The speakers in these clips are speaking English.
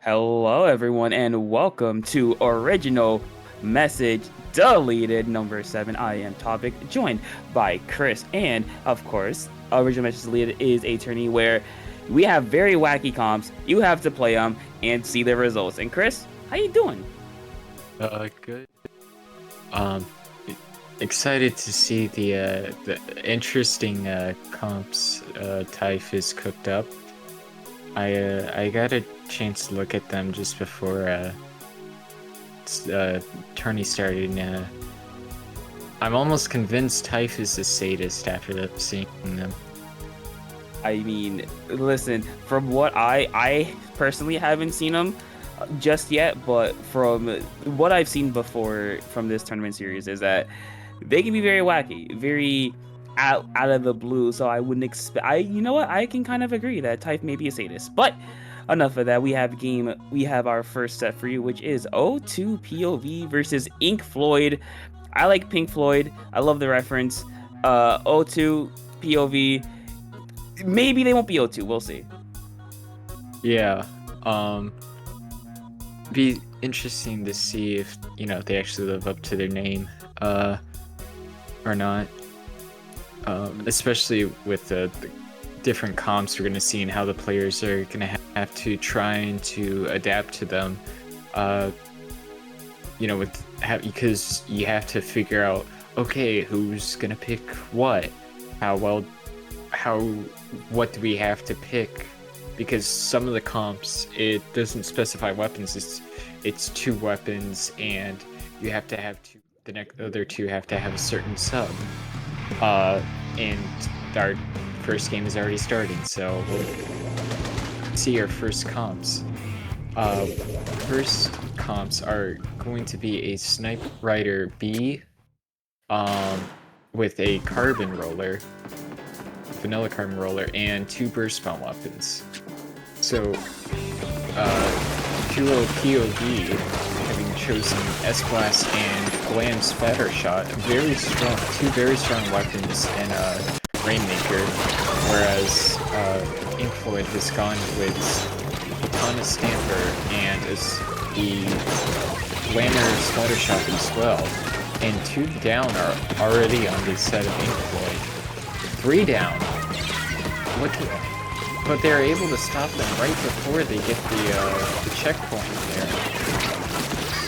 Hello, everyone, and welcome to Original Message Deleted number 7. I am Topic, joined by Chris, and of course, Original Message Deleted is a tourney where we have very wacky comps. You have to play them and see the results. And Chris, how you doing? Good. Um, Excited to see the interesting comps Typh is cooked up. I got a chance to look at them just before tourney started. And, I'm almost convinced Typh is a sadist after seeing them. I mean, listen, from what I personally haven't seen them just yet, but from what I've seen before from this tournament series is that they can be very wacky, very out of the blue. So I wouldn't expect. You know what? I can kind of agree that Type may be a sadist. But enough of that. We have our first set for you, which is O2 POV versus Ink Floyd. I like Pink Floyd. I love the reference. O2 POV. Maybe they won't be O2. We'll see. Yeah. Um, be interesting to see if they actually live up to their name, or not. Especially with the different comps we're going to see and how the players are going to have to try to adapt to them. Because you have to figure out, okay, who's going to pick what? What do we have to pick? Because some of the comps, it doesn't specify weapons. It's two weapons, and you have to have two. The other two have to have a certain sub. And our first game is already starting, so we'll see our first comps. First comps are going to be a Snipe Rider B, with a Carbon Roller, Vanilla Carbon Roller, and two Burst Bomb weapons. So, Duo POV, having chosen S-Blast and Glam Spatter Shot, two very strong weapons in Rainmaker, whereas Ink Floyd has gone with Katana Stamper and the Glamour Spatter Shot as well. And 2 down are already on the set of Ink Floyd. 3 down. Look at that. But they're able to stop them right before they get the checkpoint there.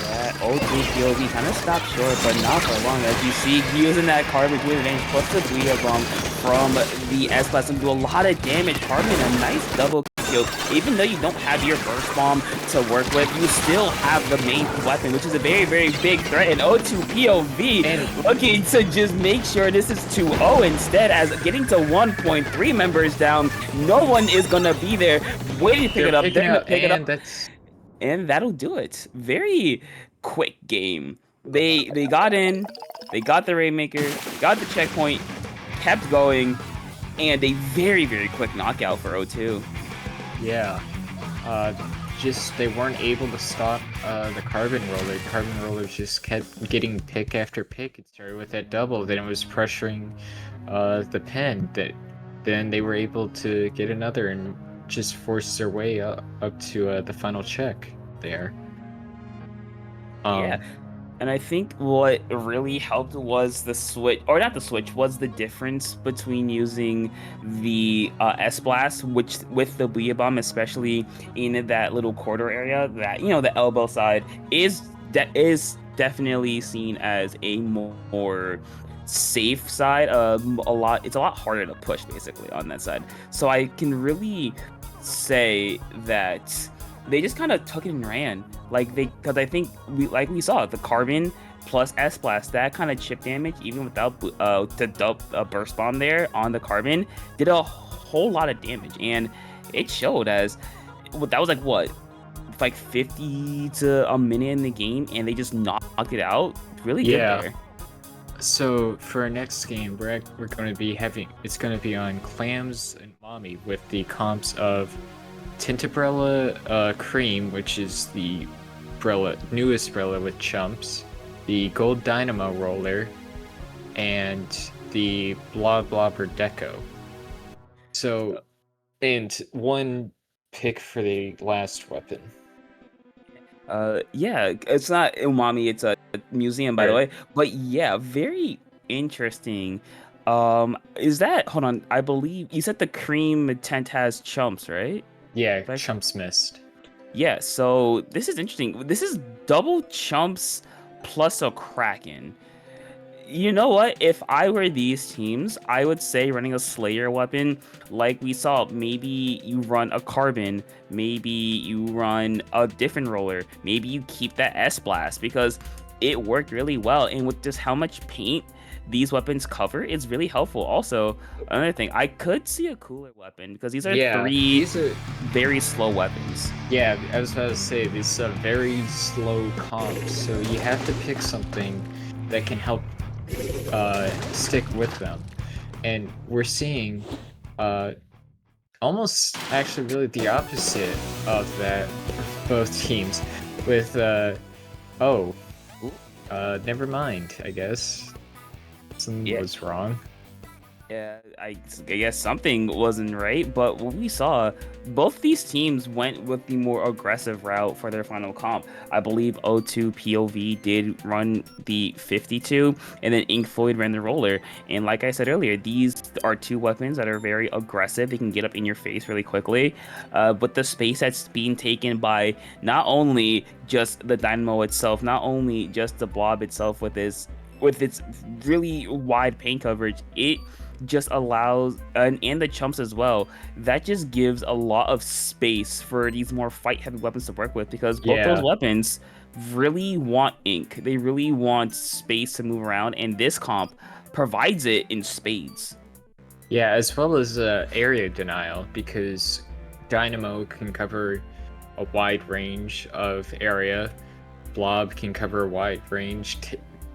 That O3 POV kind of stopped short, but not for long. As you see, using that Carbon to advantage plus the Guia Bomb from the S-Blast and do a lot of damage. Carbon, a nice double kill. Even though you don't have your Burst Bomb to work with, you still have the main weapon, which is a very, very big threat. And O2 POV and looking to just make sure this is 2-0 instead, as getting to 1.3 members down. No one is going to be there waiting to pick it up. They're going to pick it up. And that'll do it. Very quick game. They got in, they got the Rainmaker, they got the checkpoint, kept going, and a very, very quick knockout for O2. Yeah. Just they weren't able to stop the Carbon Roller. The Carbon Roller just kept getting pick after pick. It started with that double, then it was pressuring the pen. Then they were able to get another and just force their way up to the final check there. Yeah. And I think what really helped was the switch, or not the switch, was the difference between using the S-Blast, which with the Booyah Bomb, especially in that little corridor area, that, the elbow side is definitely seen as a more safe side. It's a lot harder to push basically on that side. So I can really say that they just kind of took it and ran. Because I think we saw the Carbon plus S-Blast, that kind of chip damage, even without the Burst Bomb there on the Carbon, did a whole lot of damage. And it showed, as that was like 50 to a minute in the game, and they just knocked it out. Really good there. So for our next game, we're going to be it's going to be on Clams and Mommy with the comps of Tintabrella Cream, which is the newest Brella with chumps, the Gold Dynamo Roller, and the Blobber Deco. So, and one pick for the last weapon. Yeah, it's not umami, it's a museum, by the Right. way. But yeah, very interesting. Is that, hold on, I believe you said the cream tent has chumps, right? Yeah, If I- Chump's missed. Yeah, so this is interesting. This is double chumps plus a kraken. You know what? If I were these teams, I would say running a Slayer weapon, like we saw. Maybe you run a Carbon, maybe you run a different roller, maybe you keep that S Blast because it worked really well. And with just how much paint these weapons cover, it's really helpful. Also, another thing, I could see a cooler weapon because these are Yeah, three these are. very slow weapons. Yeah, I was about to say these are very slow comps, so you have to pick something that can help stick with them. And we're seeing uh, almost actually really the opposite of that for both teams. With oh, never mind. I guess something Yeah, was wrong. yeah, I guess something wasn't right, but what we saw, both these teams went with the more aggressive route for their final comp. I believe O2 POV did run the 52, and then Ink Floyd ran the roller. And like I said earlier, these are two weapons that are very aggressive. They can get up in your face really quickly. But the space that's being taken by not only just the Dynamo itself, not only just the Blob itself with its really wide paint coverage, it just allows and the chumps as well, that just gives a lot of space for these more fight heavy weapons to work with because both those Yeah, weapons really want ink, they really want space to move around, and this comp provides it in spades. yeah, as well as area denial because Dynamo can cover a wide range of area. Blob can cover a wide range.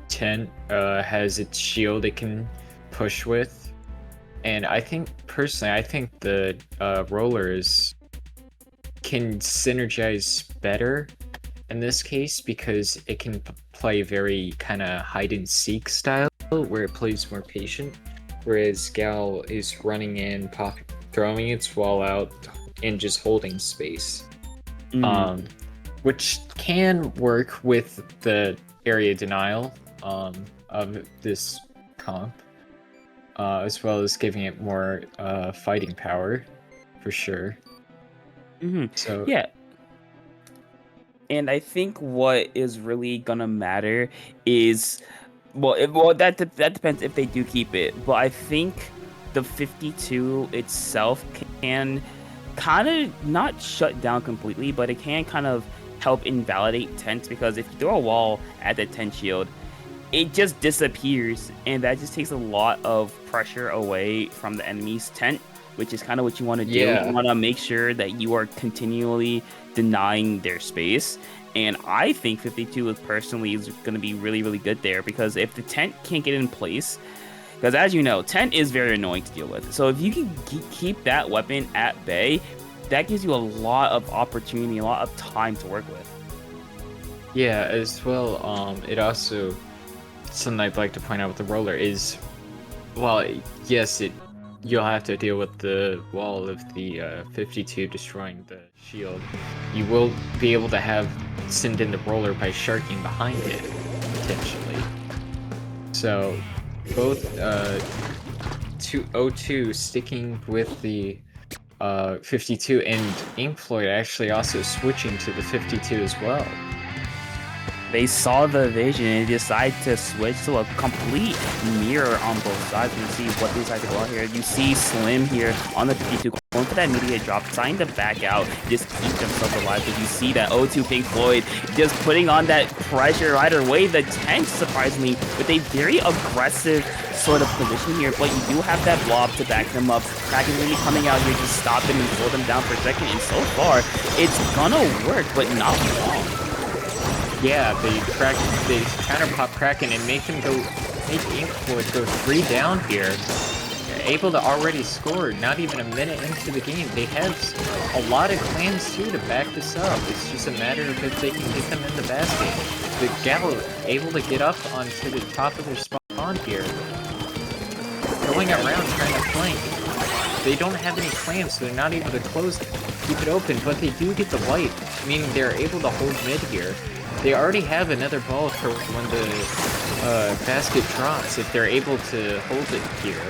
Tent has its shield it can push with. And I think personally, I think the rollers can synergize better in this case because it can play very kind of hide and seek style where it plays more patient, whereas Gal is running in, throwing its wall out, and just holding space. Mhm. Um, which can work with the area denial of this comp. As well as giving it more fighting power, for sure. Mhm. So Yeah, and I think what is really gonna matter is, well, that depends if they do keep it, but I think the 52 itself can kind of not shut down completely, but it can kind of help invalidate tents because if you throw a wall at the tent shield, it just disappears, and that just takes a lot of pressure away from the enemy's tent, which is kind of what you want to do. You yeah, want to make sure that you are continually denying their space. And I think 52 is personally is going to be really, really good there because if the tent can't get in place, because as you know, tent is very annoying to deal with. So if you can keep that weapon at bay, that gives you a lot of opportunity, a lot of time to work with. yeah. As well, it also something I'd like to point out with the roller is, well, yes, you'll have to deal with the wall of the 52 destroying the shield. You will be able to have send in the roller by sharking behind it potentially. So both 202 sticking with the 52 and Ink Floyd actually also switching to the 52 as well. They saw the vision and decided to switch to a complete mirror on both sides. You see what they decide to go out here. You see Slim here on the 52 going for that immediate drop, trying to back out, just keep themselves alive. But you see that O2 Pink Floyd just putting on that pressure right away. The tank, surprisingly, with a very aggressive sort of position here. But you do have that blob to back them up. Kraken really coming out here to stop them and slow them down for a second. And so far, it's gonna work, but not long. Yeah, they counter pop Kraken and make Ink Floyd go 3 down here. They're able to already score not even a minute into the game. They have a lot of clans too to back this up. It's just a matter of if they can get them in the basket. The Gal able to get up onto the top of their spawn here. Going around trying to flank. they don't have any clamps, so they're not able to keep it open, but they do get the wipe, meaning they're able to hold mid here. They already have another ball for when the basket drops, if they're able to hold it here.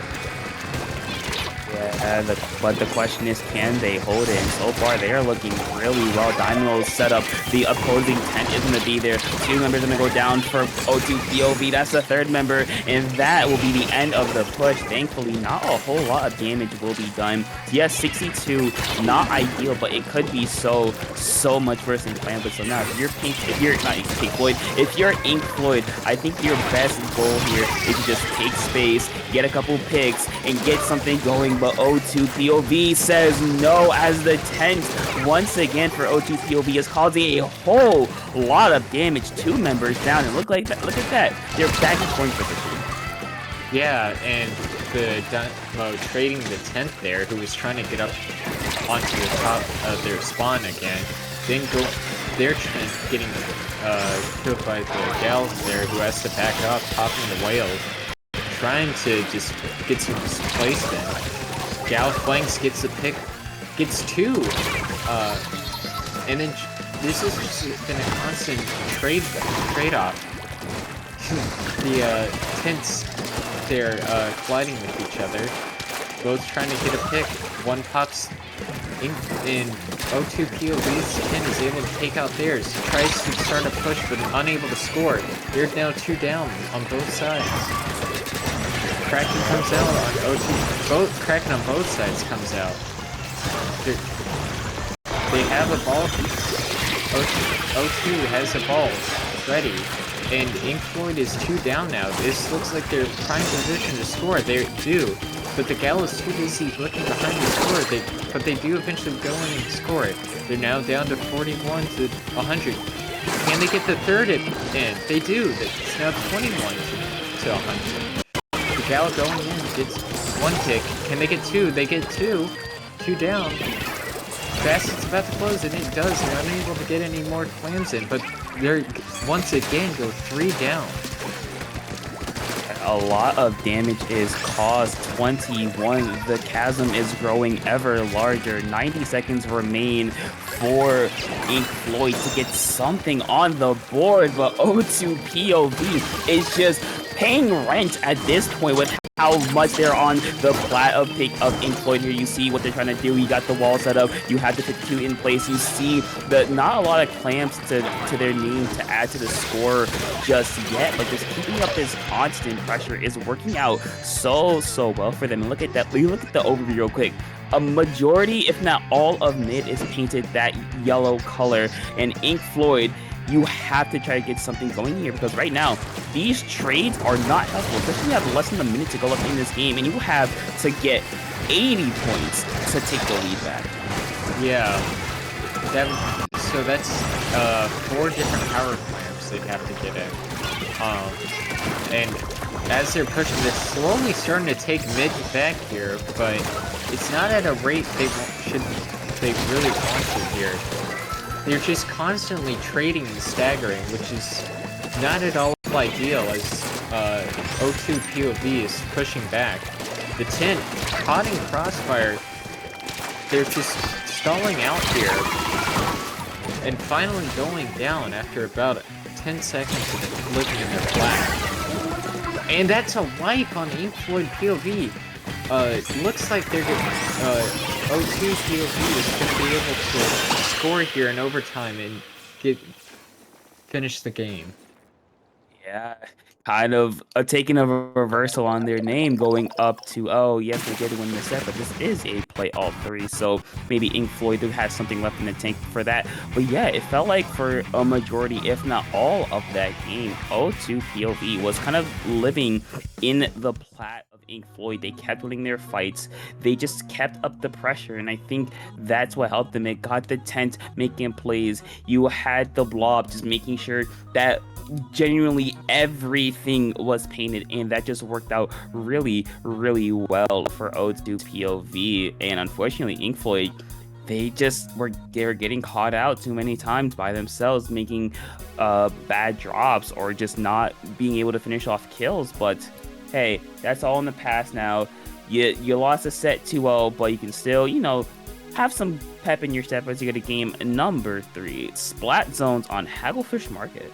Yeah, but the question is, can they hold it? And so far, they are looking really well. Dynamo set up. The opposing tent is going to be there. 2 members going to go down for O2 POV. That's the 3rd member, and that will be the end of the push. Thankfully, not a whole lot of damage will be done. Yes, 62, not ideal, but it could be so much worse than planned. But so now, if you're if you're Ink Floyd, I think your best goal here is to just take space, get a couple picks, and get something going. But O2 POV says no, as the tent once again for O2 POV is causing a whole lot of damage. 2 members down, and look at that. They're back in scoring position. Yeah, and the Dynamo trading the tent there, who was trying to get up onto the top of their spawn again. Then their tent getting killed by the gals there, who has to back up, popping the whale, trying to just get some displacement. Gal flanks, gets a pick, gets 2, and then this has just been a constant trade-off. The tents, they're colliding with each other, both trying to get a pick. One pops in O2 POV's tent is able to take out theirs, tries to start a push but unable to score. They're now 2 down on both sides. Kraken comes out on O2. Kraken on both sides comes out. They have a ball. O2 has a ball ready, and Ink Floyd is 2 down now. This looks like they're prime position to score. They do, but the Gal is too busy looking behind the score. But they do eventually go in and score it. They're now down to 41 to 100. Can they get the 3rd in? They do. It's now 21 to 100. The Gal going in gets 1 pick. Can they get 2? They get 2. 2 down. Basket's about to close, and it does. They're unable to get any more clams in, but they're once again go 3 down. A lot of damage is caused. 21. The chasm is growing ever larger. 90 seconds remain for Ink Floyd to get something on the board, but O2 POV is just paying rent at this point with how much they're on the plat of Ink Floyd here. You see what they're trying to do. You got the wall set up. You have the 52 in place. You see that not a lot of clamps to their name to add to the score just yet, but just keeping up this constant pressure is working out so well for them. And look at that. Look at the overview real quick. A majority, if not all of mid is painted that yellow color, and Ink Floyd, you have to try to get something going here, because right now these trades are not helpful, especially you have less than a minute to go left in this game, and you have to get 80 points to take the lead back. Yeah, so that's 4 different power clamps they'd have to get in. And as they're pushing, they're slowly starting to take mid back here, but it's not at a rate they really want to here. They're just constantly trading and staggering, which is not at all ideal as O2 POV is pushing back. The tent, caught in crossfire, they're just stalling out here and finally going down after about 10 seconds of living in their flag. And that's a wipe on Ink Floyd POV. Looks like they're getting, O2 POV is going to be able to score here in overtime and finish the game. Yeah, kind of taking a reversal on their name, going up to, oh, yes, they did win the set, but this is a play all 3, so maybe Ink Floyd has something left in the tank for that. But yeah, it felt like for a majority, if not all of that game, O2 POV was kind of living in the plat of Ink Floyd. They kept winning their fights. They just kept up the pressure, and I think that's what helped them. It got the tent making plays. You had the blob just making sure that genuinely everything was painted, and that just worked out really well for O2 POV. And unfortunately, Ink Floyd, they were getting caught out too many times by themselves, making bad drops or just not being able to finish off kills. But hey, that's all in the past now. You lost a set 2-0, but you can still, have some pep in your step as you get a game number 3. Splat Zones on Hagglefish Market.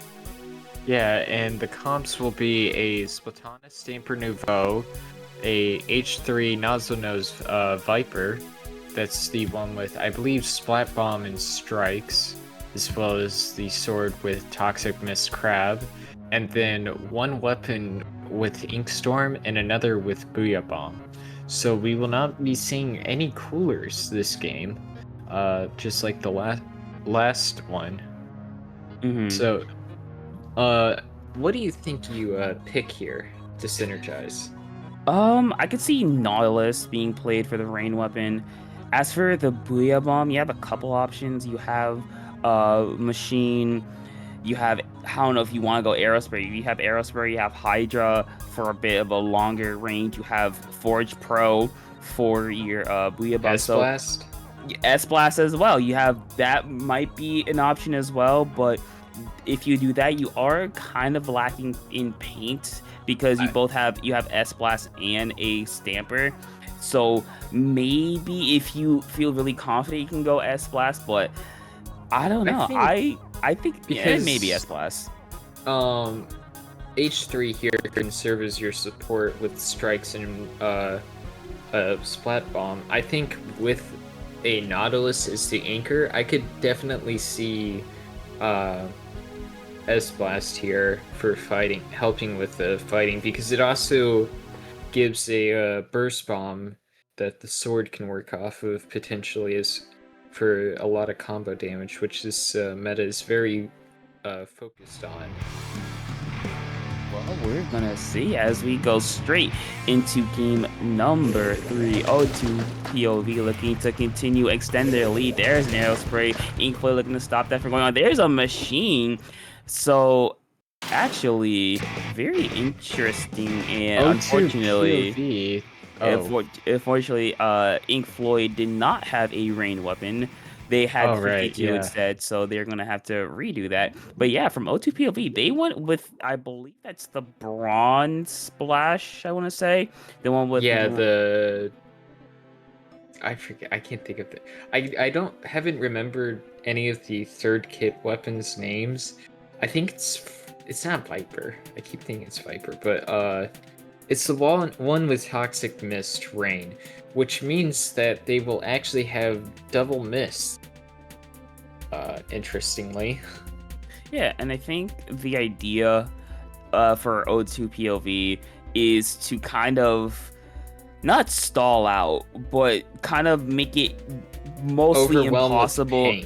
Yeah, and the comps will be a Splatana Stamper Nouveau, a H3 Nozzlenose Viper. That's the one with, I believe, Splat Bomb and Strikes, as well as the sword with Toxic Mist Crab, and then one weapon with Inkstorm and another with Booyah Bomb. So we will not be seeing any coolers this game, just like the last one. Mm-hmm. So, what do you think you pick here to synergize? I could see Nautilus being played for the rain weapon. As for the Booyah Bomb, you have a couple options. You have Machine. You have, I don't know if you want to go Aerospray. You have Aerospray, you have Hydra for a bit of a longer range. You have Forge Pro for your Booyah Bomb. S-Blast? S-Blast as well. You have, that might be an option as well, but if you do that, you are kind of lacking in paint because you have S-Blast and a Stamper. So maybe if you feel really confident, you can go S-Blast, but I don't know. I think because, maybe S-Blast. H3 here can serve as your support with Strikes and Splat Bomb. I think with a Nautilus as the anchor, I could definitely see S-Blast here for fighting, helping with the fighting, because it also gives a Burst Bomb that the sword can work off of potentially as for a lot of combo damage, which this meta is very focused on. Well, we're gonna see as we go straight into game number 3. O2 POV looking to continue extend their lead. There's an Aerospray. Inkfloy looking to stop that from going on. There's a Machine. So actually, very interesting, and unfortunately, unfortunately, Inkfloy did not have a rain weapon. They had 52 instead, so they're gonna have to redo that. But yeah, from O2 POV, they went with, I believe that's the Bronze Splash. I want to say the one with I forget. I can't think of it. I haven't remembered any of the third kit weapons names. I think it's not Viper. I keep thinking it's Viper, but it's the one with Toxic Mist Rain, which means that they will actually have double mist. Interestingly. Yeah, and I think the idea for O2 POV is to kind of not stall out, but kind of make it mostly impossible.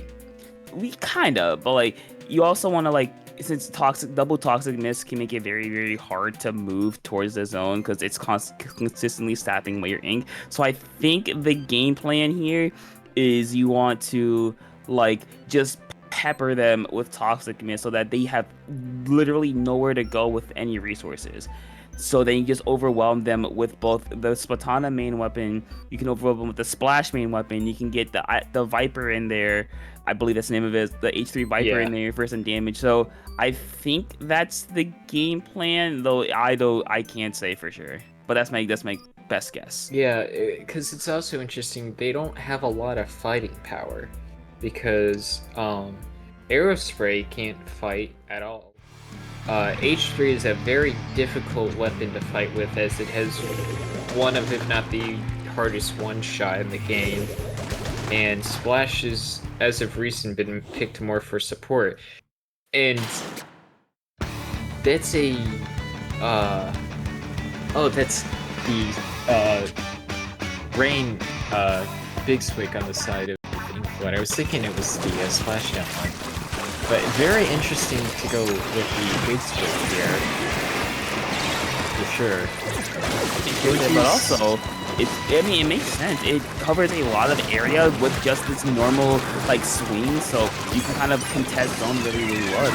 We kind of, but like you also want to, like, since double toxic mist can make it very, very hard to move towards the zone because it's consistently stabbing away your ink. So I think the game plan here is you want to like just pepper them with toxic mist so that they have literally nowhere to go with any resources. So then you just overwhelm them with both the Splatana main weapon. You can overwhelm them with the Splash main weapon. You can get the Viper in there. I believe that's the name of it. The H3 Viper in there for some damage. So I think that's the game plan. Though I can't say for sure. But that's my best guess. Yeah, because it's also interesting. They don't have a lot of fighting power because Aerospray can't fight at all. H3 is a very difficult weapon to fight with, as it has one of, if not the hardest one-shot in the game. And Splash has, as of recent, been picked more for support. And that's a... that's the Rain Big Swig on the side of Inkfloy. I was thinking it was the Splashdown one. But very interesting to go with the Big Swig here. For sure. But also, it makes sense. It covers a lot of area with just this normal like swing, so you can kind of contest zone really, really well.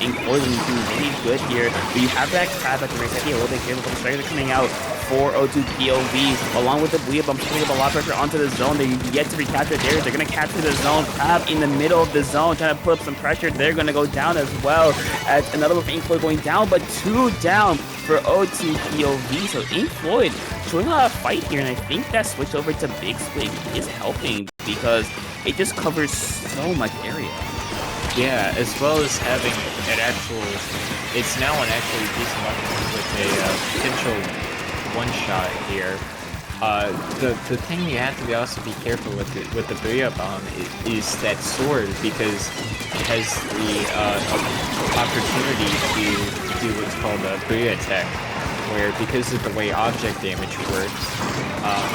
Inkfloy is doing really good here. But you have that crab that can make a little bit here with the strikers coming out for O2 POV, along with the Booyah Bomb, putting up a lot of pressure onto the zone. They yet to recapture there. They're going to capture the zone. Crab in the middle of the zone, trying to put up some pressure. They're going to go down as well. As another one for Inkfloy going down, but 2 down. for O2 POV. So Ink Floyd showing a lot of fight here, and I think that switch over to Big Swing is helping because it just covers so much area. Yeah, as well as having an actual, it's now an actually decent weapon with a potential one-shot here. The thing you have to also be careful with the Booyah Bomb is that sword, because it has the opportunity to do what's called a Booyah attack, where because of the way object damage works,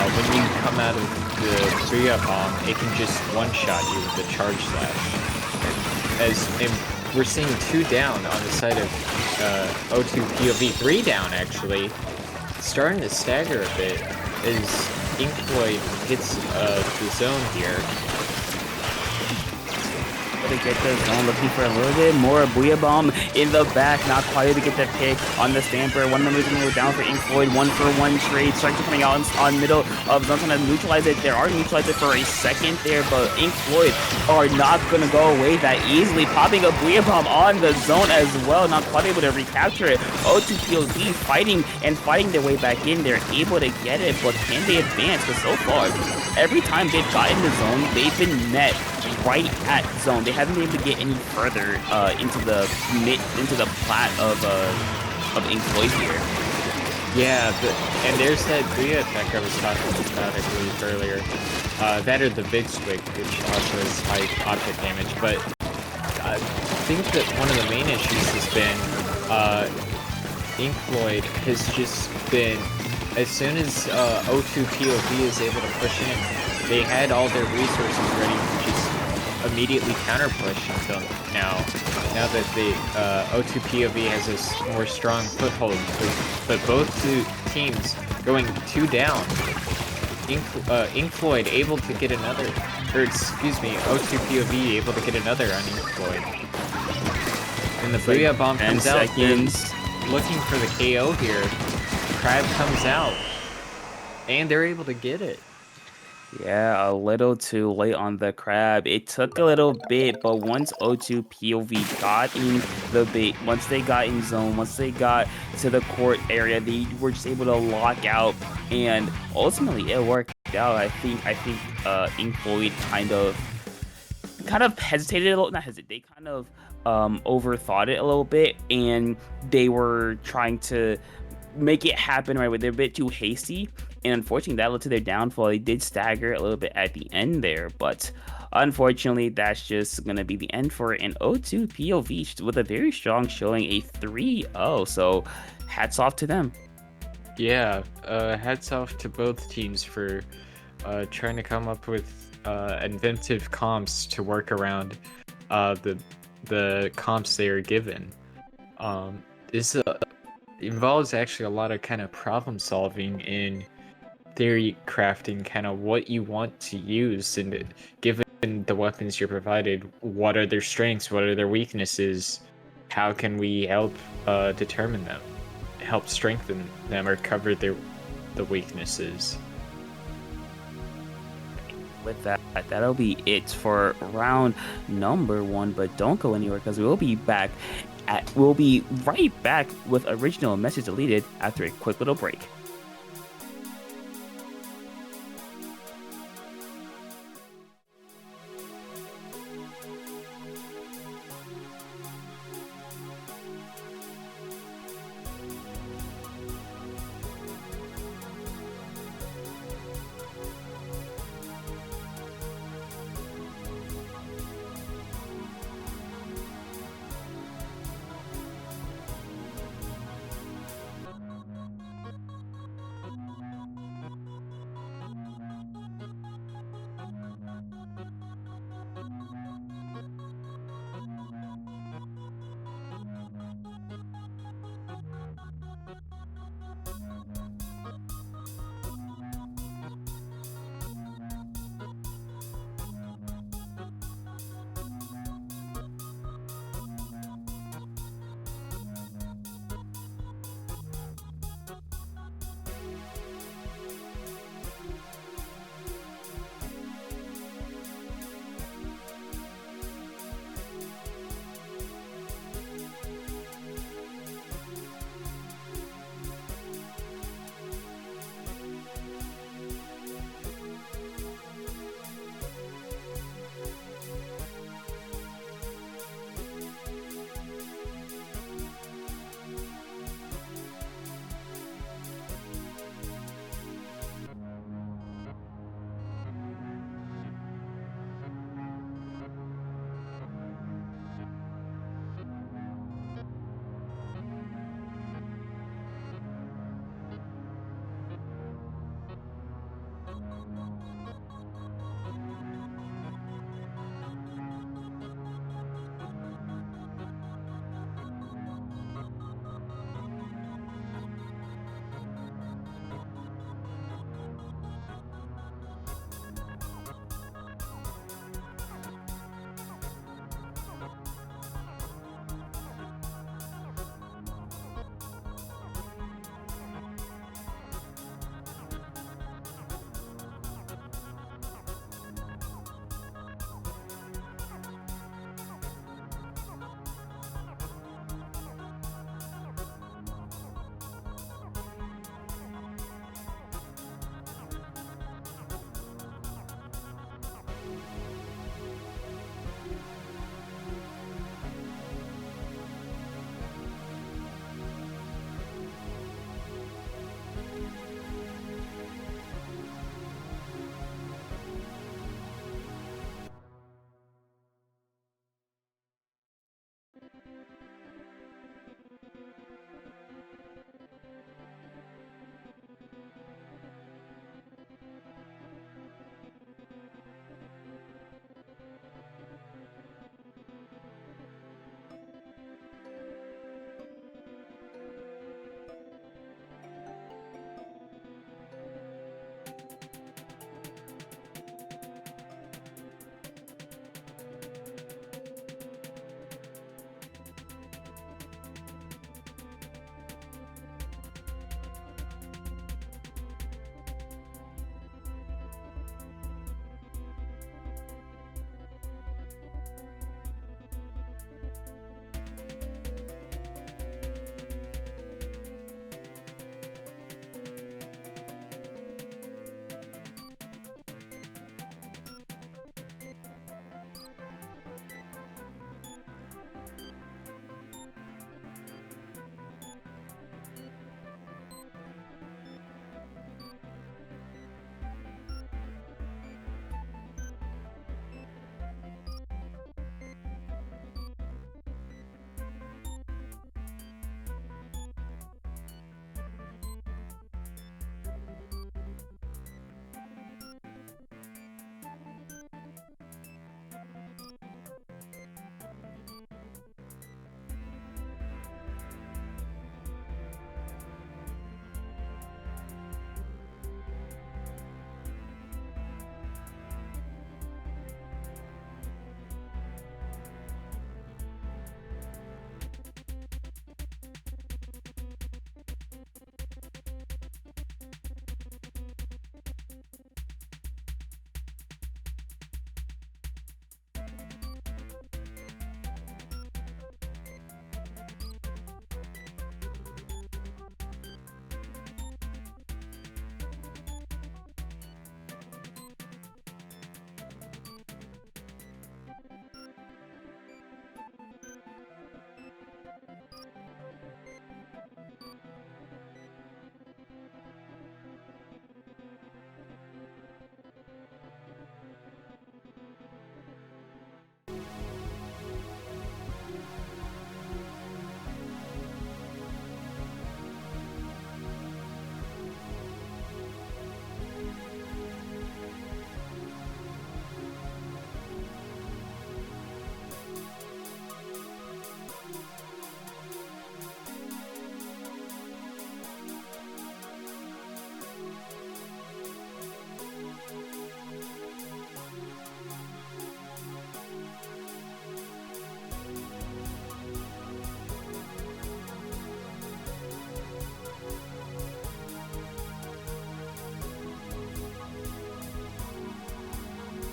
when you come out of the Booyah Bomb, it can just one-shot you with the Charge Slash. And we're seeing 2 down on the side of O2 POV, 3 down actually, starting to stagger a bit as Ink Floyd hits the zone here. To get the zone, looking for a little bit more. Booyah Bomb in the back, not quite able to get the pick on the Stamper. One member is going to go down for Ink Floyd, 1-for-1 trade. Strikes coming out on middle of zone, trying to neutralize it. They are neutralized it for a second there, but Ink Floyd are not going to go away that easily. Popping a Booyah Bomb on the zone as well, not quite able to recapture it. O2 POV fighting their way back in. They're able to get it, but can they advance? But so far, every time they've gotten the zone, they've been met right at zone. They haven't been able to get any further into the plat of Ink Floyd here. Yeah, and there's that Booyah attack I was talking about, I believe, earlier. That or the Big Swig, which also has high object damage, but I think that one of the main issues has been Ink Floyd has just been, as soon as O2 POV is able to push in, they had all their resources ready to just immediately counter push until now that the O2 POV has a more strong foothold, but both teams going 2 down. Ink Floyd able to get another, or excuse me, O2 POV able to get another on Ink Floyd. And the Booyah Bomb comes out, looking for the KO here. Crab comes out, and they're able to get it. Yeah, a little too late on the Crab. It took a little bit, but once O2 POV got in the bait, once they got in zone, once they got to the court area, they were just able to lock out, and ultimately it worked out. I think Ink Floyd kind of hesitated a little, not hesitate, they kind of overthought it a little bit, and they were trying to make it happen right, but they're a bit too hasty, and unfortunately that led to their downfall. They did stagger a little bit at the end there, but unfortunately that's just gonna be the end for it. And O2 POV with a very strong showing, a 3-0, so hats off to them. Yeah, hats off to both teams for trying to come up with inventive comps to work around the comps they are given. This involves actually a lot of kind of problem solving in theory crafting, kind of what you want to use, and given the weapons you're provided, what are their strengths, what are their weaknesses, how can we help determine them, help strengthen them, or cover the weaknesses. With that, that'll be it for round number 1, but don't go anywhere because we'll be right back with original message deleted after a quick little break.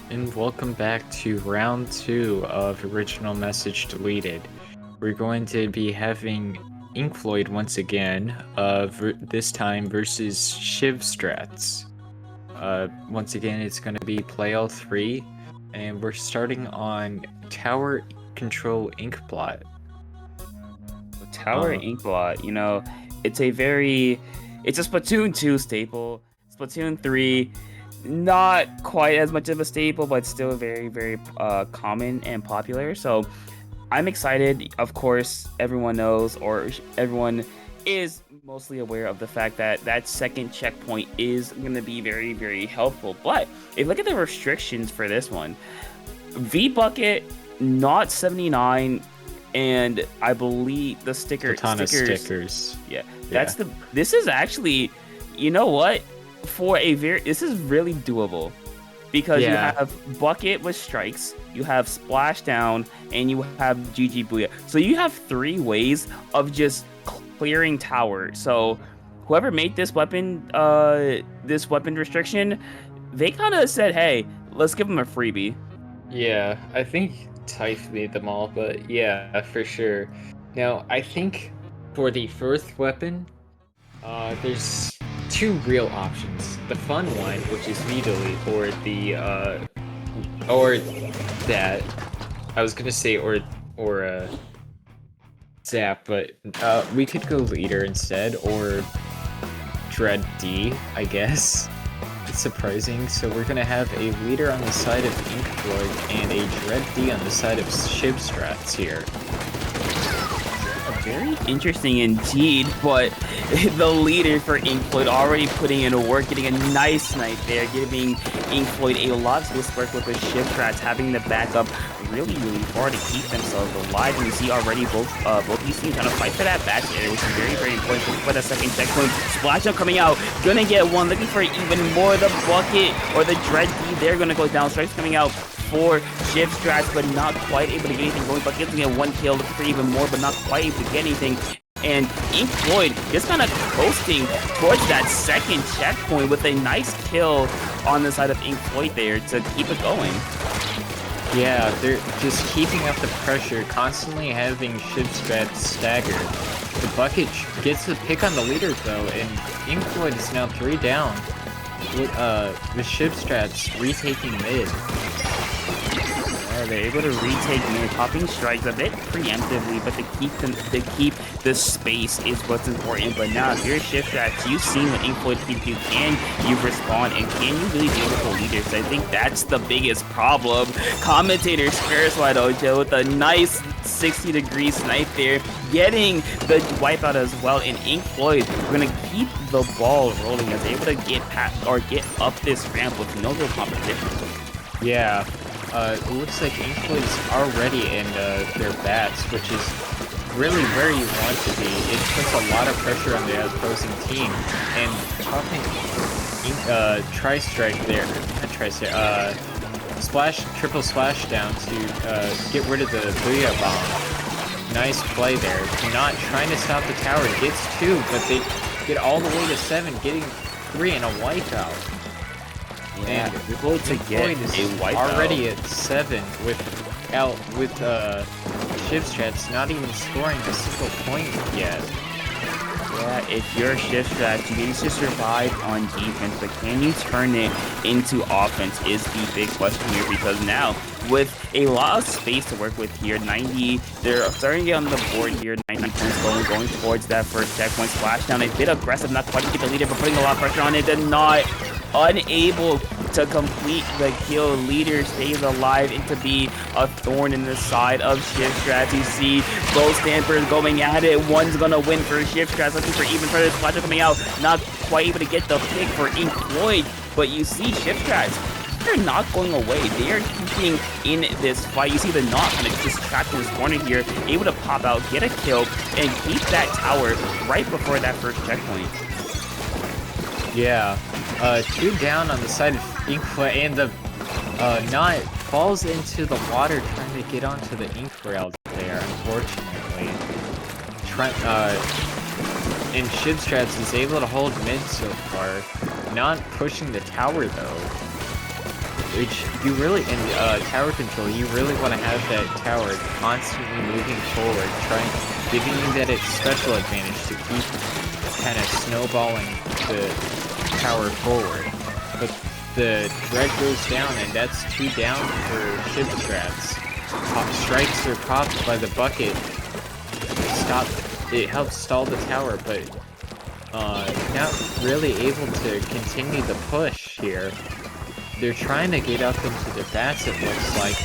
And welcome back to round 2 of Original Message Deleted. We're going to be having Inkfloyd once again, this time versus Shiv Strats. Once again, it's going to be play all 3, and we're starting on Tower Control Inkblot. Tower Inkblot, you know, it's a Splatoon 2 staple. Splatoon 3, not quite as much of a staple, but still very, very common and popular. So I'm excited. Of course, everyone knows, or everyone is mostly aware of the fact that that second checkpoint is going to be very, very helpful. But if you look at the restrictions for this one, V-Bucket, not 79, and I believe the stickers. Yeah, this is actually, you know what? This is really doable, because you have Bucket with strikes, you have Splashdown, and you have GG Booyah. So you have 3 ways of just clearing tower. So whoever made this weapon restriction, they kind of said, hey, let's give them a freebie. Yeah, I think Typh made them all, but yeah, for sure. Now, I think for the first weapon, there's 2 real options. The fun one, which is V-Delete, or that. I was gonna say or Zap, but we could go Leader instead, or Dread D, I guess. It's surprising. So we're gonna have a Leader on the side of Inkfloyd and a Dread D on the side of Shiv Strats here. very interesting indeed, but the leader for Inkfloyd already putting in work, getting a nice snipe there, giving Inkfloyd a lot of space to work with the shift rats, having the backup really far to keep themselves alive. And you see already both these teams trying to fight for that back area, which is very important for the second checkpoint. Splash up coming out, gonna get one, looking for even more. The bucket or the Dread D, they're gonna go down. Strikes coming out for Shift Strats, but not quite able to get anything going. Bucket's gonna get one kill, looking for even more, but not quite able to get anything. And Inkfloyd just kind of coasting towards that second checkpoint with a nice kill on the side of Inkfloyd there to keep it going. Yeah, they're just keeping up the pressure, constantly having Shift Strats staggered. The bucket gets the pick on the leader though, and Inkfloyd is now 3 down, with the Shift Strats retaking mid. They're able to retake mid, popping strikes a bit preemptively, but to keep the space is what's important. But now, if you're Shift Strats, you've seen what Inkfloyd can do. Can you respond, and can you really deal with the leaders? I think that's the biggest problem. Commentator Sparrows Wide Ojo with a nice 60-degree snipe there, getting the wipeout as well. And Inkfloyd are gonna keep the ball rolling as they're able to get past or get up this ramp with no real competition. Yeah. It looks like Inkfloyd is already in their bats, which is really where you want to be. It puts a lot of pressure on the opposing team. And talking Tri-Strike there, not Tri-Strike, triple splash down to get rid of the Booyah Bomb. Nice play there. Not trying to stop the tower. Gets 2, but they get all the way to 7, getting 3 and a wipeout. Yeah, and Inkfloyd to get a wipeout. Already at 7 with Shift Strats not even scoring a single point yet. Yeah, if you're Shift Strats, you need to survive on defense, but can you turn it into offense is the big question here, because now with a lot of space to work with here, 90, they're starting to get on the board here, 90 points going towards that first checkpoint. Splashdown, a bit aggressive, not quite to get the leader, but putting a lot of pressure on it, and not unable to complete the kill. Leader stays alive and to be a thorn in the side of Shift Strats. You see both Stampers going at it. One's gonna win for Shift Strats, looking for even further. Splash coming out, not quite able to get the pick for Inkfloyd, but you see Shift Strats, they're not going away. They are keeping in this fight. You see the Knot kind of just trapped in this corner here, able to pop out, get a kill, and keep that tower right before that first checkpoint. Yeah, 2 down on the side of Inkfloyd, and the Knot falls into the water trying to get onto the Ink rail there, unfortunately. And Shift Strats is able to hold mid so far, not pushing the tower though. Which you really, in tower control, you really want to have that tower constantly moving forward, giving you that special advantage to keep kind of snowballing the tower forward. But the Dread goes down, and that's 2 down for Shift Strats. Strikes are popped by the bucket. It helps stall the tower, but not really able to continue the push here. They're trying to get up into their bats, it looks like,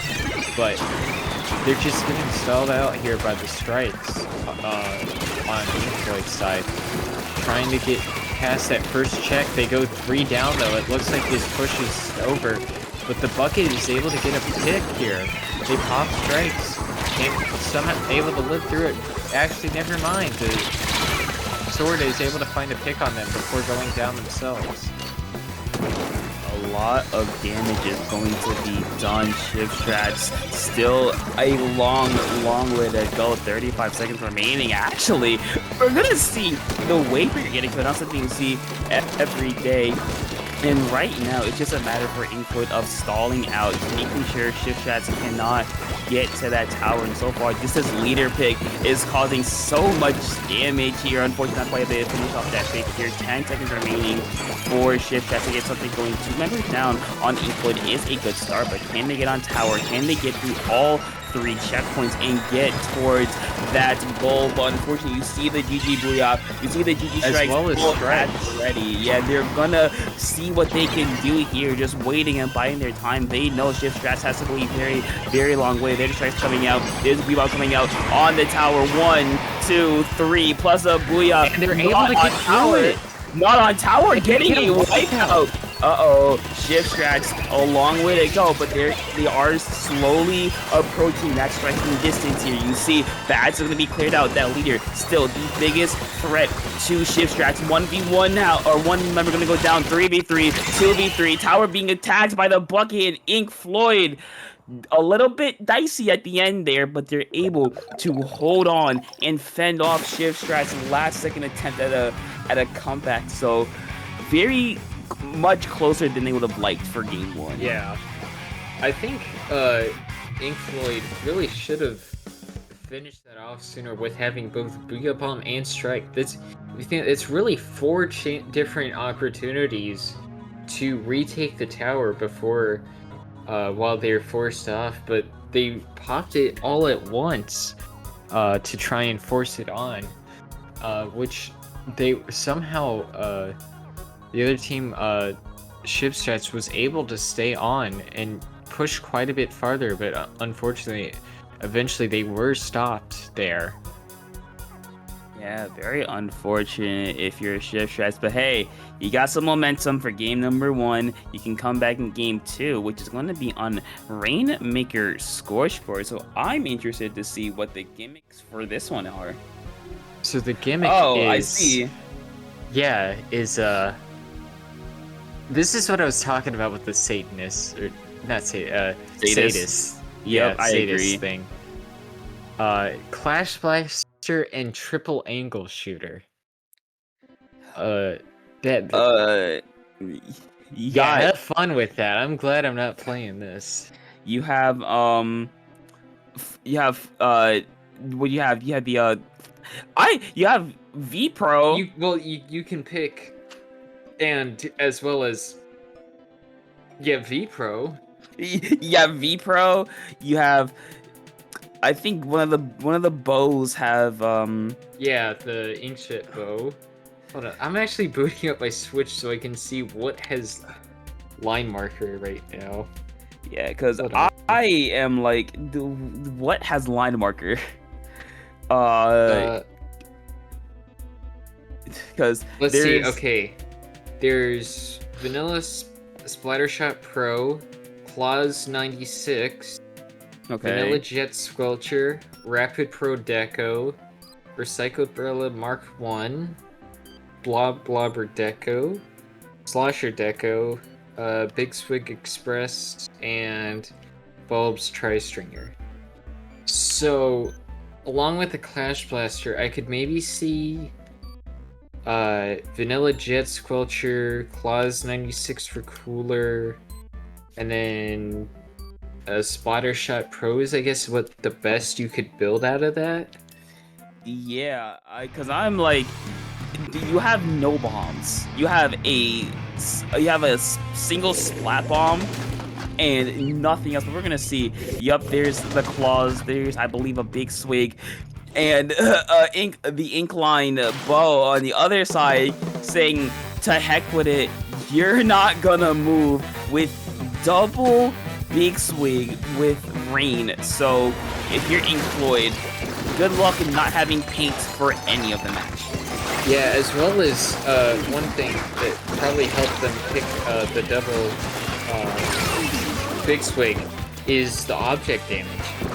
but they're just getting stalled out here by the strikes on Inkfloyd's side. Trying to get past that first check. They go 3 down though. It looks like this push is over, but the bucket is able to get a pick here. They pop strikes and somehow able to live through it. Actually, never mind. The Sword is able to find a pick on them before going down themselves. A lot of damage is going to be done. Shift Strats still a long way to go. 35 seconds remaining. Actually, we're gonna see the wave you're getting to, not something you see every day. And right now, it's just a matter for Inkfloyd of stalling out, making sure Shift Strats cannot get to that tower. And so far, just this leader pick is causing so much damage here. Unfortunately, not quite able to finish off that pick here. 10 seconds remaining for Shift Strats to get something going. 2 members down on Inkfloyd is a good start, but can they get on tower? Can they get through all 3 checkpoints and get towards that goal. But unfortunately, you see the GG Booyah, you see the GG As Strikes well as Strikes. ready. Yeah, they're gonna see what they can do here, just waiting and biding their time. They know Shift Strats has to go a very, very long way. There's Strikes coming out. There's Bebop coming out on the tower. 1, 2, 3, plus a Booyah. And they're able to get through it. Not on tower, getting get a a wipeout. Uh-oh, Shift Strats, a long way to go, but they are slowly approaching that striking distance here. You see, Bats are going to be cleared out. That leader, still the biggest threat to Shift Strats. 1v1 now, or one member going to go down. 3v3, 2v3. Tower being attacked by the Bucket and Ink Floyd. A little bit dicey at the end there, but they're able to hold on and fend off Shift Strats' last second attempt at a comeback. So very much closer than they would have liked for game 1. Yeah. I think Ink Floyd really should have finished that off sooner with having both Booyah Bomb and Strike. It's really 4 different opportunities to retake the tower before while they're forced off, but they popped it all at once to try and force it on, which they somehow the other team, Shift Strats, was able to stay on and push quite a bit farther, but unfortunately, eventually they were stopped there. Yeah, very unfortunate if you're a Shift Strats, but hey, you got some momentum for game number 1. You can come back in game 2, which is going to be on Rainmaker Scorchboard. So I'm interested to see what the gimmicks for this one are. So the gimmick is... I see. Yeah, is this is what I was talking about with the Satanists, or not Sadists. Yep, I Sadist agree. thing. Clash Blaster and Triple Angle Shooter. Yeah, have fun with that. I'm glad I'm not playing this. You have what do you have? You have the you have V Pro. You can pick, and as well as V Pro. Yeah, V Pro. You have, I think one of the bows have Yeah, the Inkjet bow. Hold on, I'm actually booting up my Switch so I can see what has line marker right now. Yeah, because I am like, what has line marker? Because let's see. Okay, there's Vanilla Splattershot Pro, Claws 96, Vanilla Jet Squelcher, Rapid Pro Deco, Recycled Barrel Mark 1, Blobber Deco, Slosher Deco, Big Swig Express, and Bulbs Tri-Stringer. So, along with the Clash Blaster, I could maybe see Vanilla Jet Squelcher, Claws 96 for Cooler, and then Splattershot Pro is, I guess, what the best you could build out of that. Yeah, because I'm like, you have no bombs. You have a single splat bomb and nothing else. But we're gonna see. Yup, there's the claws. There's, I believe, a big swig, and the Inkline bow on the other side, saying, "To heck with it. You're not gonna move with double big swig with rain." So if you're Ink Floyd, good luck in not having paint for any of the match. Yeah, as well as one thing that probably helped them pick the double big swig is the object damage.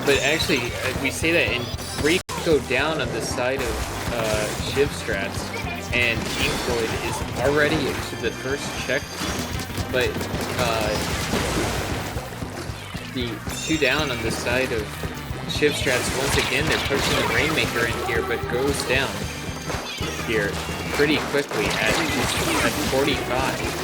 But actually, we say that in Reef go down on the side of Shiv Strats, and Ink Floyd is already to the first check. But the 2 down on the side of Shiv Strats, once again, they're pushing the Rainmaker in here, but goes down here pretty quickly at 45.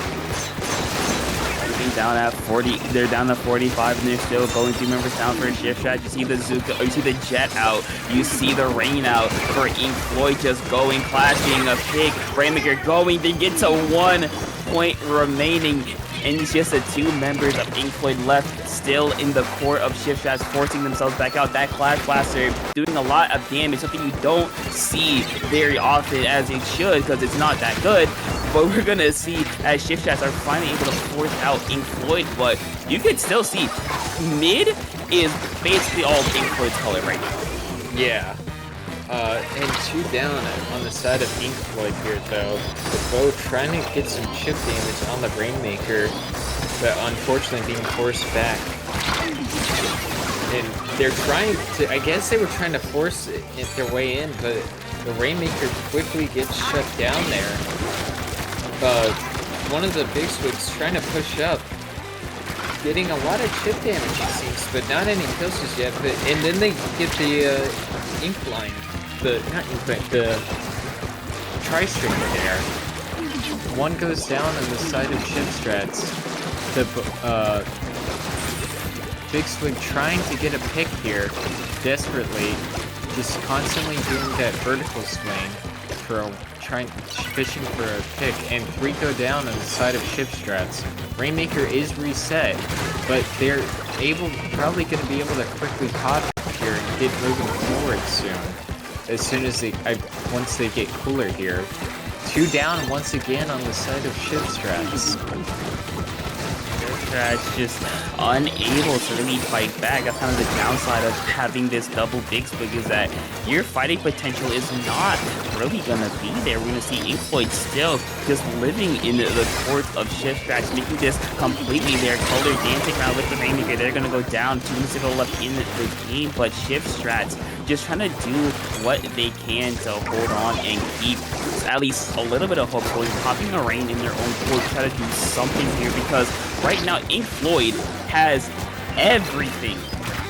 Down at 40, they're down to 45, and they're still going 2 members down for a Shift Strat. You see the Zuka, you see the Jet out, you see the Rain out for Ink Floyd just going, clashing a pig. Rainmaker going, they get to 1 point remaining. and it's just the two members of Inkfloyd left still in the core of Shift Strats, forcing themselves back out. That Clash Blaster doing a lot of damage, something you don't see very often as it should, because it's not that good. But we're gonna see as Shift Strats are finally able to force out Inkfloyd, but you can still see mid is basically all Inkfloyd's color right now. Yeah. And 2 down on the side of Inkfloyd here, though. The bow trying to get some chip damage on the Rainmaker, but unfortunately being forced back. And they're trying to, I guess they were trying to force their way in, but the Rainmaker quickly gets shut down there. One of the Big Swigs trying to push up, getting a lot of chip damage it seems, but not any kills just yet. And then they get the ink line. Not ink line, the tri-stringer there. One goes down on the side of Shift Strats. The Big Swig trying to get a pick here, desperately, just constantly doing that vertical swing for fishing for a pick, and 3 go down on the side of Shift Strats. Rainmaker is reset, but they're probably going to be able to quickly pop here and get moving forward soon. As soon as once they get cooler here. 2 down once again on the side of Shift Strats. Strats just unable to really fight back. That's kind of the downside of having this double Big Swig, is that your fighting potential is not really gonna be there. We're gonna see Inkfloyd still just living in the court of Shift Strats, making this completely their color, dancing around with the Rainmaker. They're gonna go down, 2 minutes to go left in the game, but Shift Strats just trying to do what they can to hold on and keep at least a little bit of hope going, popping a rain in their own court, try to do something here, because right now Inkfloyd has everything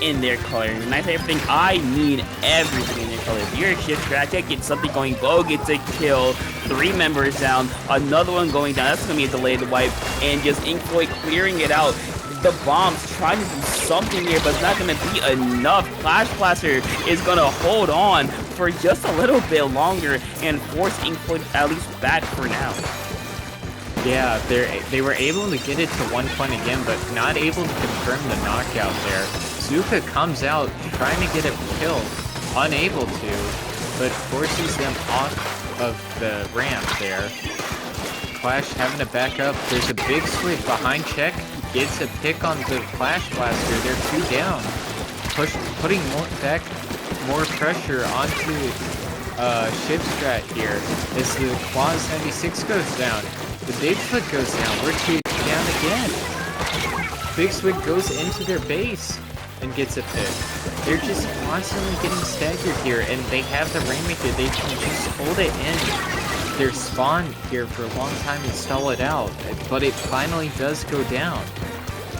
in their color. And when I say everything, I mean everything in their color. If you're a Shift Strat, get something going, Bo gets a kill, 3 members down, another one going down, that's gonna be a delayed wipe, and just Inkfloyd clearing it out. The bombs trying to do something here, but it's not going to be enough. Clash Blaster is going to hold on for just a little bit longer and force Inkfloyd at least back for now. Yeah, they were able to get it to 1 point again, but not able to confirm the knockout there. Zuka comes out trying to get a kill, unable to, but forces them off of the ramp there. Clash having to back up. There's a Big Swig behind check. Gets a pick on the Clash Blaster. They're 2 down. Putting more pressure onto Shift Strat here as the Quaz 96 goes down. The Big Swig goes down. We're 2 down again. Big Swig goes into their base and gets a pick. They're just constantly getting staggered here, and they have the Rainmaker. They can just hold it in their spawn here for a long time and stall it out, but it finally does go down.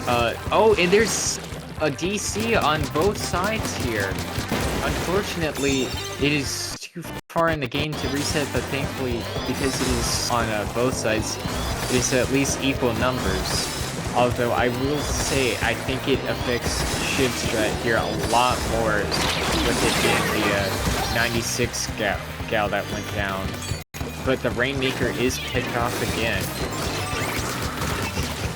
Oh, and there's a DC on both sides here. Unfortunately, it is too far in the game to reset, but thankfully, because it is on both sides, it is at least equal numbers. Although I will say, I think it affects Shift Strat here a lot more with it being the 96 gal that went down. But the Rainmaker is picked off again.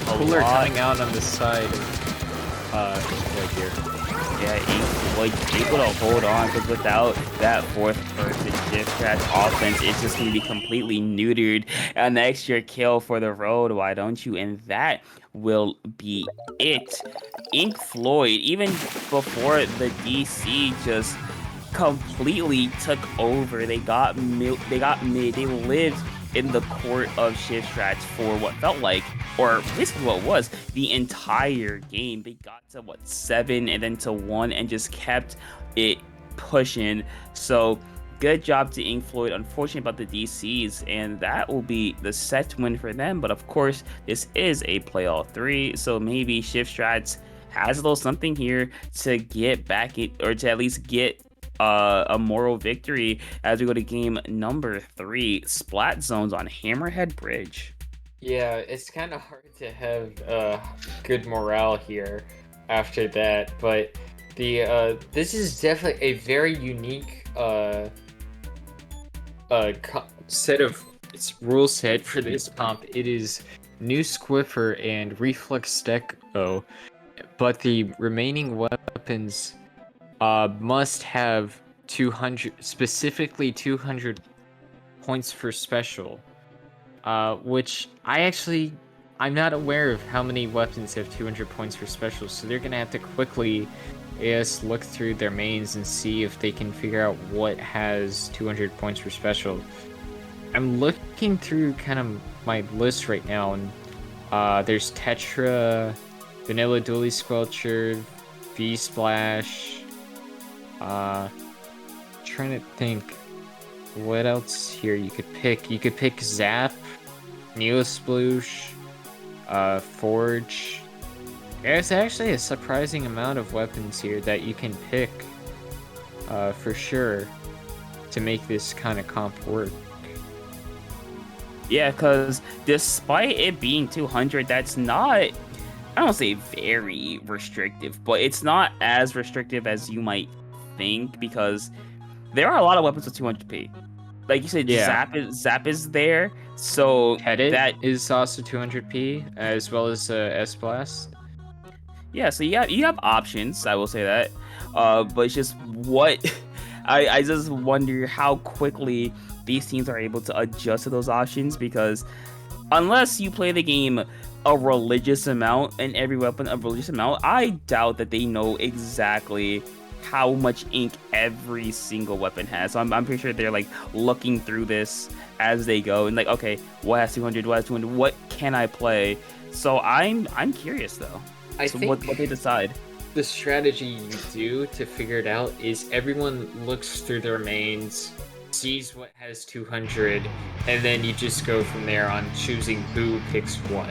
Cooler coming out on the side right here. Yeah, Inkfloyd able to hold on, because without that 4th person Shift Strat's offense, it's just going to be completely neutered. An extra kill for the road, why don't you? And that will be it. Inkfloyd, even before the DC just completely took over, they got mid, they lived in the court of Shift Strats for what felt like, or basically what was, the entire game. They got to 7 and then to 1 and just kept it pushing. So good job to Inkfloyd. Unfortunate about the DCs, and that will be the set win for them. But of course, this is a play all 3, so maybe Shift Strats has a little something here to get back it, or to at least get a moral victory as we go to game number 3, Splat Zones on Hammerhead Bridge. Yeah, it's kind of hard to have good morale here after that, but the this is definitely a very unique set of rule set for this comp. It is new Squiffer and Reflex Deco, but the remaining weapons must have 200, specifically 200 points for special. Which I'm not aware of how many weapons have 200 points for special, so they're gonna have to quickly, look through their mains and see if they can figure out what has 200 points for special. I'm looking through kind of my list right now, and there's Tetra, Vanilla Dually Squelcher, V-Splash, trying to think what else here you could pick. You could pick Zap, Neosploosh, Forge. There's actually a surprising amount of weapons here that you can pick, for sure, to make this kind of comp work. Yeah, because despite it being 200, that's not, I don't say very restrictive, but it's not as restrictive as you might think, because there are a lot of weapons with 200p. Like you said, Yeah. Zap is there, so Headed that is also 200p, as well as S-Blast. yeah, so you have options. I will say that, but it's just what I just wonder how quickly these teams are able to adjust to those options, because unless you play the game a religious amount and every weapon a religious amount, I doubt that they know exactly how much ink every single weapon has. So I'm pretty sure they're like looking through this as they go and like, okay, what has 200? What has 200? What can I play? So I'm curious though. I So think what they decide. the strategy you do to figure it out is everyone looks through their mains, sees what has 200, and then you just go from there on choosing who picks what.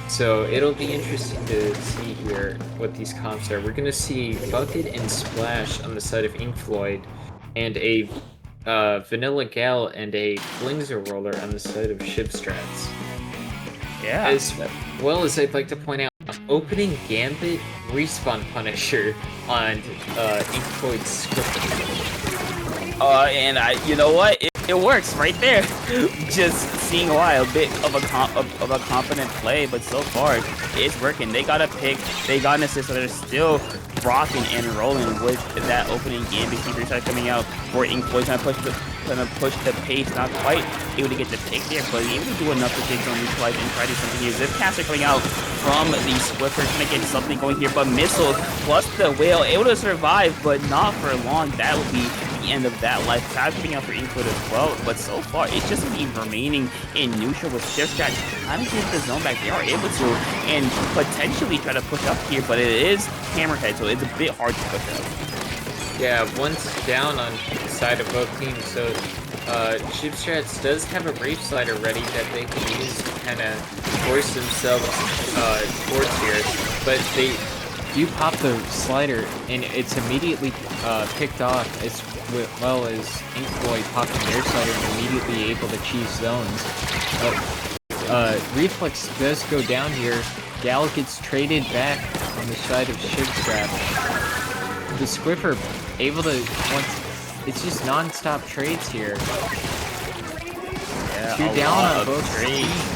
So it'll be interesting to see here what these comps are. We're gonna see Bucket and Splash on the side of Ink Floyd, and a Vanilla Gal and a Flingzer Roller on the side of Shipstrats. Yeah. As well as I'd like to point out, opening Gambit, Respawn Punisher on Ink Floyd's script. And you know what? It works right there. Just seeing why a bit of a confident play, but so far it's working. They got a pick, they got an assist, so they're still rocking and rolling with that opening game. Big Secret side coming out for Ink Floyd, trying to push the pace, not quite able to get the pick there, but able to do enough to take on neutralize and try to do something here. This caster coming out from the Swiffer, trying to get something going here, but Missile plus the Whale able to survive, but not for long. That would be the end of that life. Tab coming out for Ink Floyd as well, but so far it's just been remaining in neutral with Shipstrat trying to get the zone back. They are able to and potentially try to push up here, but it is Hammerhead, so it's a bit hard to push up. Yeah, one's down on the side of both teams, so Shipstrats does have a Wraith Slider ready that they can use to kind of force themselves towards here, but they do pop the slider, and it's immediately picked off, as well as Ink Floyd popping their slider and immediately able to achieve zones. But Reflex does go down here. Gal gets traded back on the side of Shipstrap. The Squiffer able to, it's just non-stop trades here. Yeah, Two down on both trades. teams.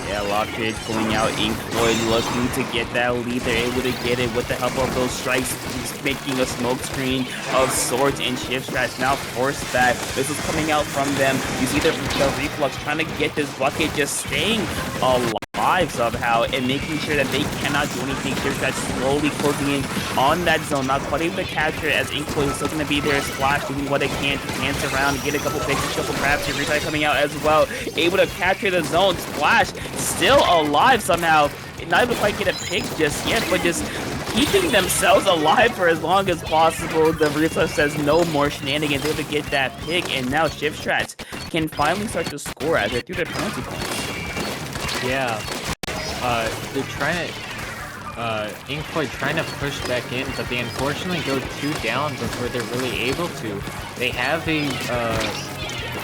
Yeah, a lot of trades pulling out. Ink Floyd looking to get that lead. They're able to get it with the help of those strikes, making a smoke screen of Swords and Shipstrats now forced back. This is coming out from them. You see the Reflux trying to get this bucket, just staying alive somehow and making sure that they cannot do anything. Shipstrats slowly closing in on that zone, not quite able to capture it, as Ink Floyd is still going to be there. Splash doing what they can to dance around, get a couple picks, a couple grabs here. Retry coming out as well, able to capture the zone. Splash still alive somehow, not able to quite get a pick just yet, but just keeping themselves alive for as long as possible. The Rusa says no more shenanigans, able to get that pick, and now Shipstrats can finally start to score as they're through their penalty points. Yeah, they're trying to, Ink Floyd trying to push back in, but they unfortunately go 2 down before they're really able to. They have a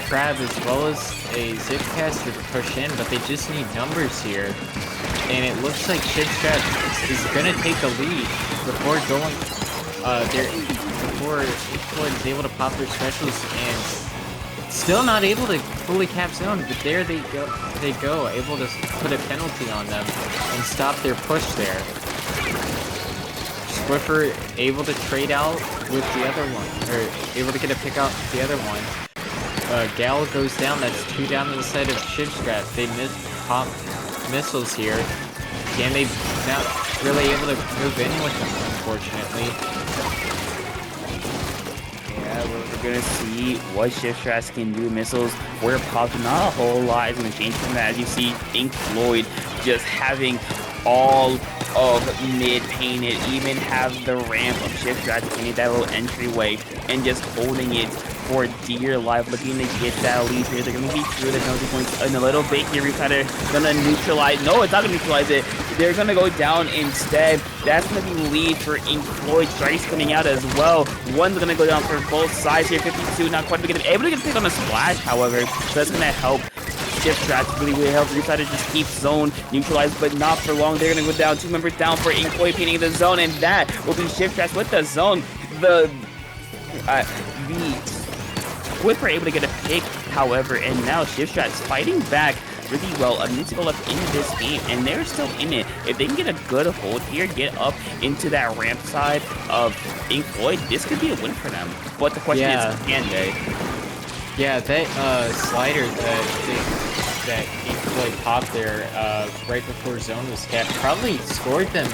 Crab as well as a Zipcaster to push in, but they just need numbers here. And it looks like Shipstrat is gonna take the lead before going, before Ink Floyd is able to pop their specials, and Still not able to fully cap zone, but there they go, able to put a penalty on them and stop their push there. Swiffer able to trade out with the other one, or able to get a pick out the other one. Gal goes down, that's 2 down on the side of Shivstrap. They pop missiles here. And they not really able to move in with them, unfortunately. Yeah, we're gonna see what Shivstrats can do. Missiles were popped, not a whole lot is gonna change from that. As you see, Ink Floyd just having all of mid painted, even have the ramp of Shivstrats painted, that little entryway, and just holding it for dear life, looking to get that lead here. They're gonna be through the penalty points in a little bit here. Recutter gonna neutralize. No, it's not gonna neutralize it. They're gonna go down instead. That's gonna be lead for Ink Floyd. Strikes coming out as well. One's gonna go down for both sides here. 52, not quite able to get a pick on a splash, however. So that's gonna help Shivstrats really help. Recutter just keep zone neutralized, but not for long. They're gonna go down. 2 members down for Ink Floyd painting the zone, and that will be Shivstrats with the zone. The Whip are able to get a pick, however, and now Shivstrats fighting back really well. A minute to go left in this game, and they're still in it. If they can get a good hold here, get up into that ramp side of Ink Floyd, this could be a win for them. But the question is, can they? Yeah, that slider that Ink Floyd popped there right before zone was capped probably scored them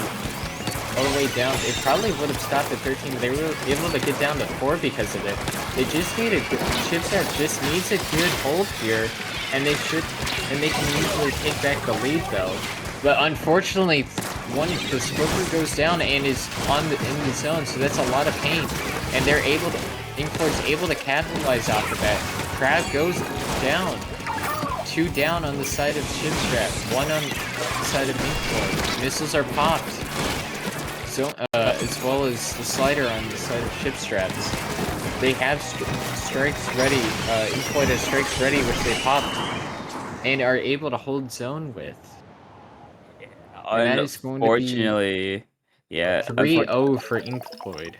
all the way down. It probably would have stopped at 13. They were able to get down to 4 because of it. They just need a good Chipset just needs a good hold here, and they can usually take back the lead though. But unfortunately, the Smoker goes down and is in the zone, so that's a lot of pain. And they're able to Ink Floyd's able to capitalize off of that. Crab goes down. 2 down on the side of Shivstrap, 1 on the side of Ink Floyd. Missiles are popped. So, as well as the slider on the side of Shivstrats. They have strikes ready. Ink Floyd has strikes ready, which they popped and are able to hold zone with. And that is going to be yeah, 3-0 for Ink Floyd.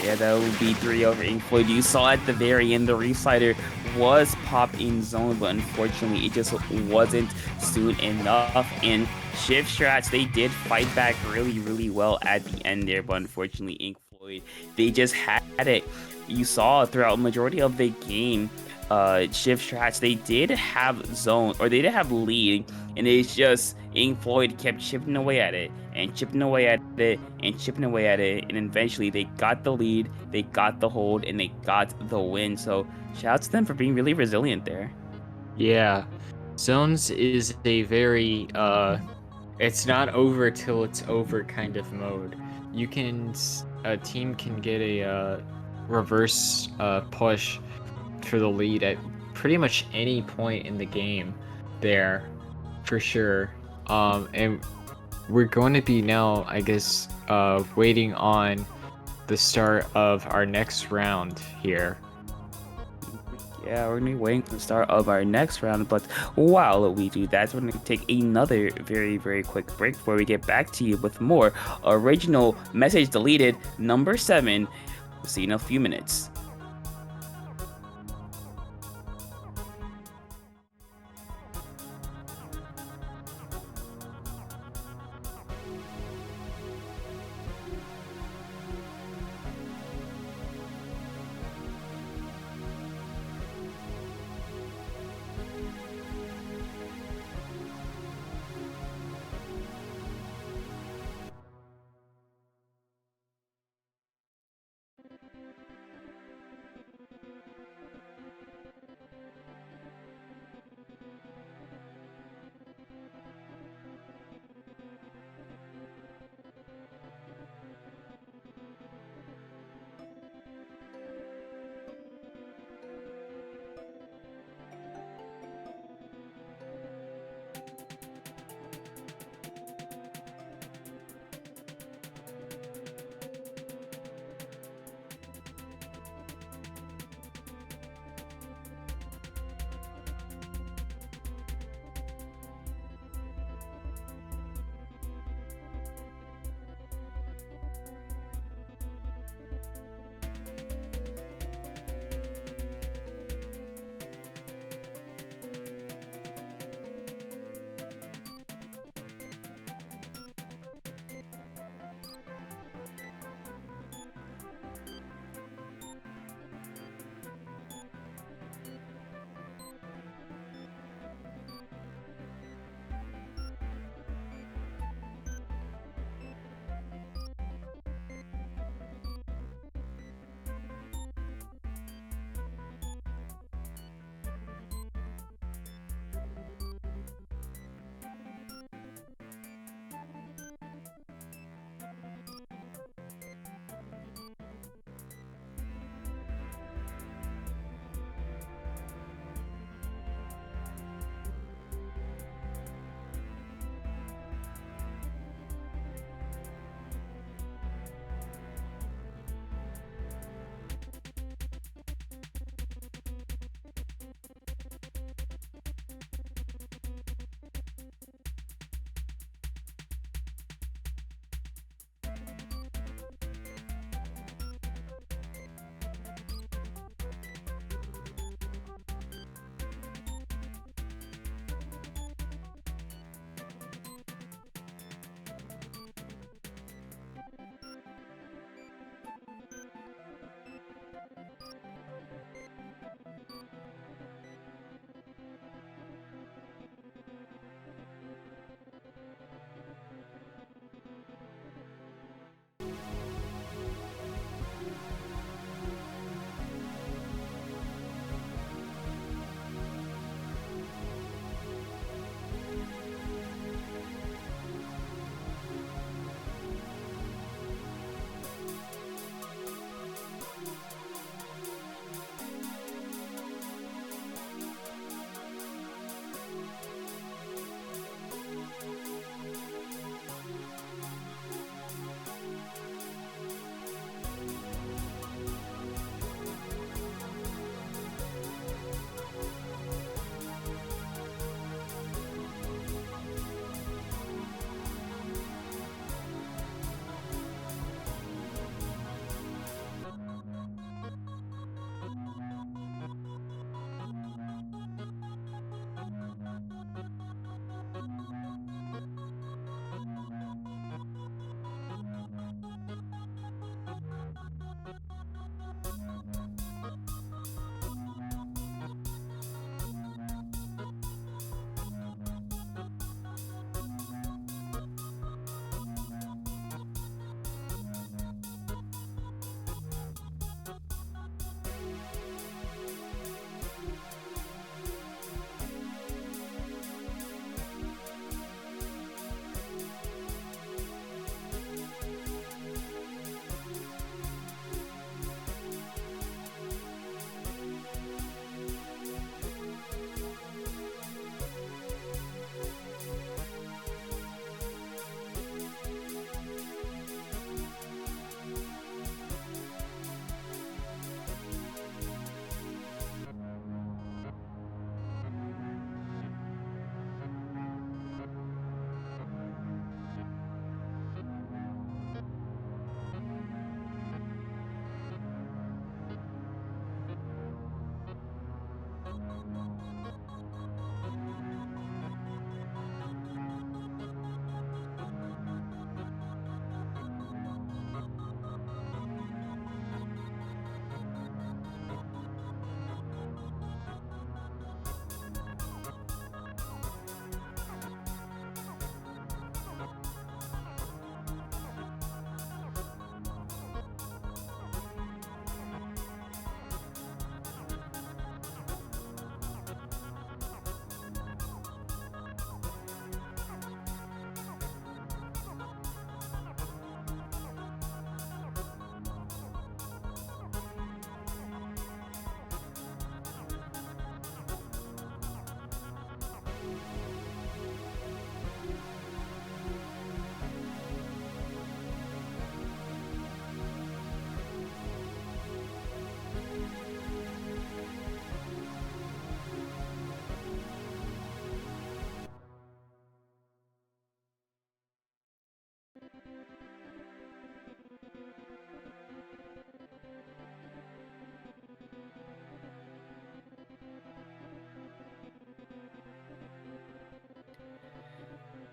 Yeah, that would be 3-0 for Ink Floyd. You saw at the very end, the Reslider was popped in zone, but unfortunately, it just wasn't soon enough. And Shivstrats, they did fight back really, really well at the end there, but unfortunately, Ink Floyd, they just had it. You saw throughout the majority of the game, Shivstrats, they did have zone, or they did have lead, and it's just Ink Floyd kept chipping away at it, and chipping away at it, and chipping away at it, and eventually they got the lead, they got the hold, and they got the win. So shout out to them for being really resilient there. Yeah, zones is a very it's not over till it's over kind of mode. A team can get a reverse push for the lead at pretty much any point in the game there, for sure. And we're going to be now, I guess, waiting on the start of our next round here. Yeah, we're gonna be waiting for the start of our next round, but while we do that, we're gonna take another very, very quick break before we get back to you with more original message deleted number 7. We'll see you in a few minutes.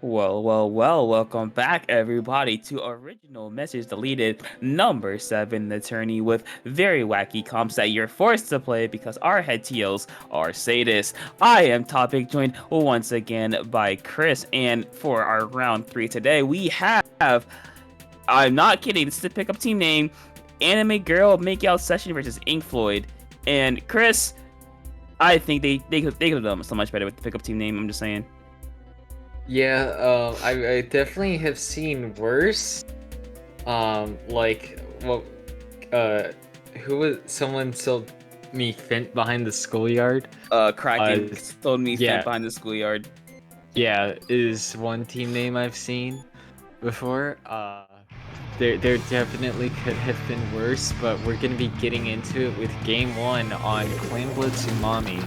Well, welcome back, everybody, to Original Message Deleted number 7, the tourney with very wacky comps that you're forced to play because our head TOs are sadists. I am Topic, joined once again by Chris, and for our round 3 today, we have, I'm not kidding, this is the pickup team name, Anime Girl Makeout Session versus Ink Floyd. And Chris, I think they could have done so much better with the pickup team name, I'm just saying. Yeah, I definitely have seen worse. Like, well, who was someone told me Fent behind the schoolyard? Kraken told me yeah. Fent behind the schoolyard. Yeah, is one team name I've seen before. There definitely could have been worse, but we're gonna be getting into it with game 1 on Clan Blitz Umami,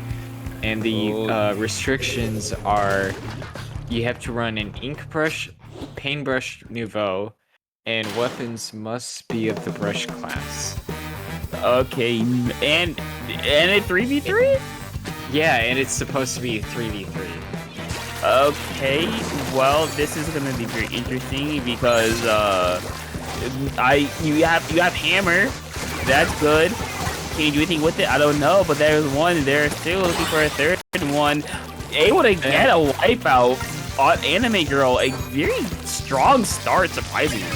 and the restrictions are. You have to run an ink brush, paintbrush nouveau, and weapons must be of the brush class. Okay, and a 3v3? Yeah, and it's supposed to be 3v3. Okay, well, this is gonna be very interesting because you have hammer, that's good. Can you do anything with it? I don't know, but there's one. They're still looking for a third one. Able to get a wipeout on Anime Girl, a very strong start, surprisingly.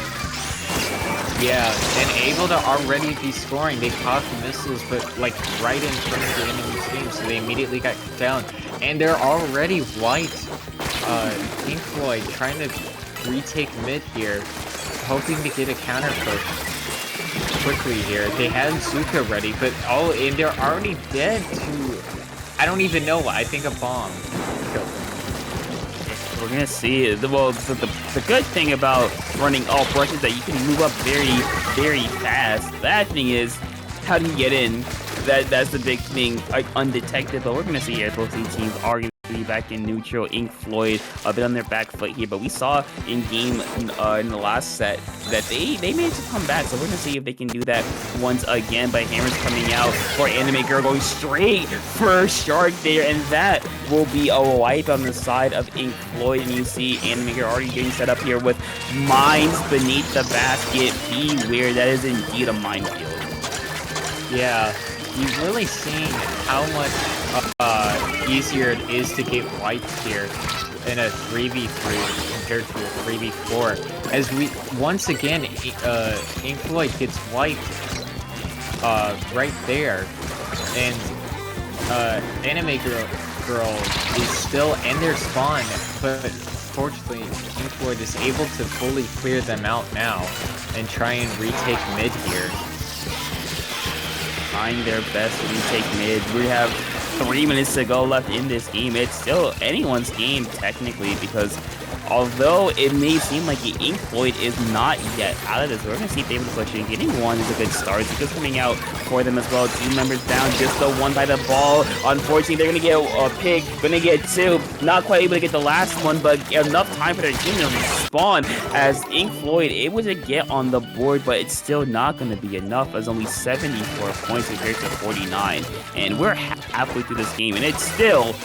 Yeah, and able to already be scoring. They caught the missiles, but like right in front of the enemy team, so they immediately got down. And they're already white. Ink Floyd trying to retake mid here, hoping to get a counter push quickly here. They had Zuka ready, but and they're already dead to, I don't even know, I think a bomb killed them. We're gonna see. Well, the good thing about running all brushes is that you can move up very fast. The bad thing is, how do you get in? That's the big thing, like undetected. But we're gonna see here both these teams are gonna be back in neutral. Ink Floyd a bit on their back foot here, but we saw in game in the last set that they managed to come back. So we're gonna see if they can do that once again. But Hammer's coming out for Anime Girl, going straight for Shark there, and that will be a wipe on the side of Ink Floyd. And you see Anime Girl already getting set up here with mines beneath the basket. Beware, that is indeed a minefield. Yeah, you've really seen how much easier it is to get wipes here in a 3v3 compared to a 3v4. As we once again, Ink Floyd gets wiped right there, and Anime Girl is still in their spawn, but fortunately Ink Floyd is able to fully clear them out now and try and retake mid here. Trying their best to retake mid. We have 3 minutes to go left in this game. It's still anyone's game technically, because although it may seem like the Ink Floyd is not yet out of this, we're gonna see if they're able to push in. Getting one is a good start. Zuka's coming out for them as well. 2 members down, just the one by the ball. Unfortunately, they're gonna get a pick, gonna get 2. Not quite able to get the last one, but enough time for their team to respawn as Ink Floyd able to get on the board, but it's still not gonna be enough as only 74 points compared to 49. And we're halfway through this game, and it's still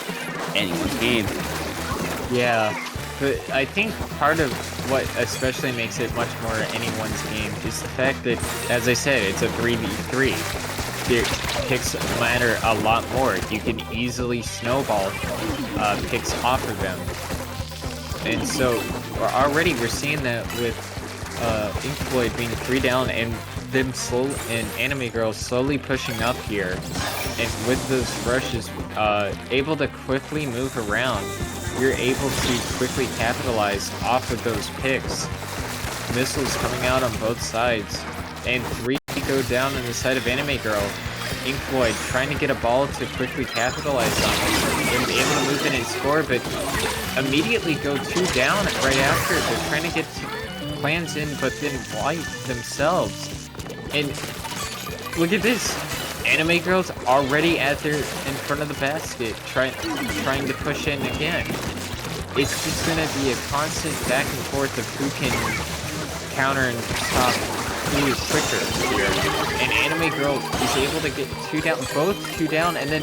anyone's game. Yeah. But I think part of what especially makes it much more anyone's game is the fact that, as I said, it's a 3v3. The picks matter a lot more. You can easily snowball picks off of them. And so we're seeing that with Ink Floyd being 3 down and them and Anime Girl slowly pushing up here. And with those rushes, able to quickly move around. You're able to quickly capitalize off of those picks. Missiles coming out on both sides. And 3 go down on the side of Anime Girl. Ink Floyd trying to get a ball to quickly capitalize on it. They're able to move in and score, but immediately go 2 down right after. They're trying to get plans in, but then wipe themselves. And look at this. Anime Girl's already in front of the basket, trying to push in again. It's just gonna be a constant back and forth of who can counter and stop who is quicker here. And Anime Girl is able to get 2 down, both 2 down, and then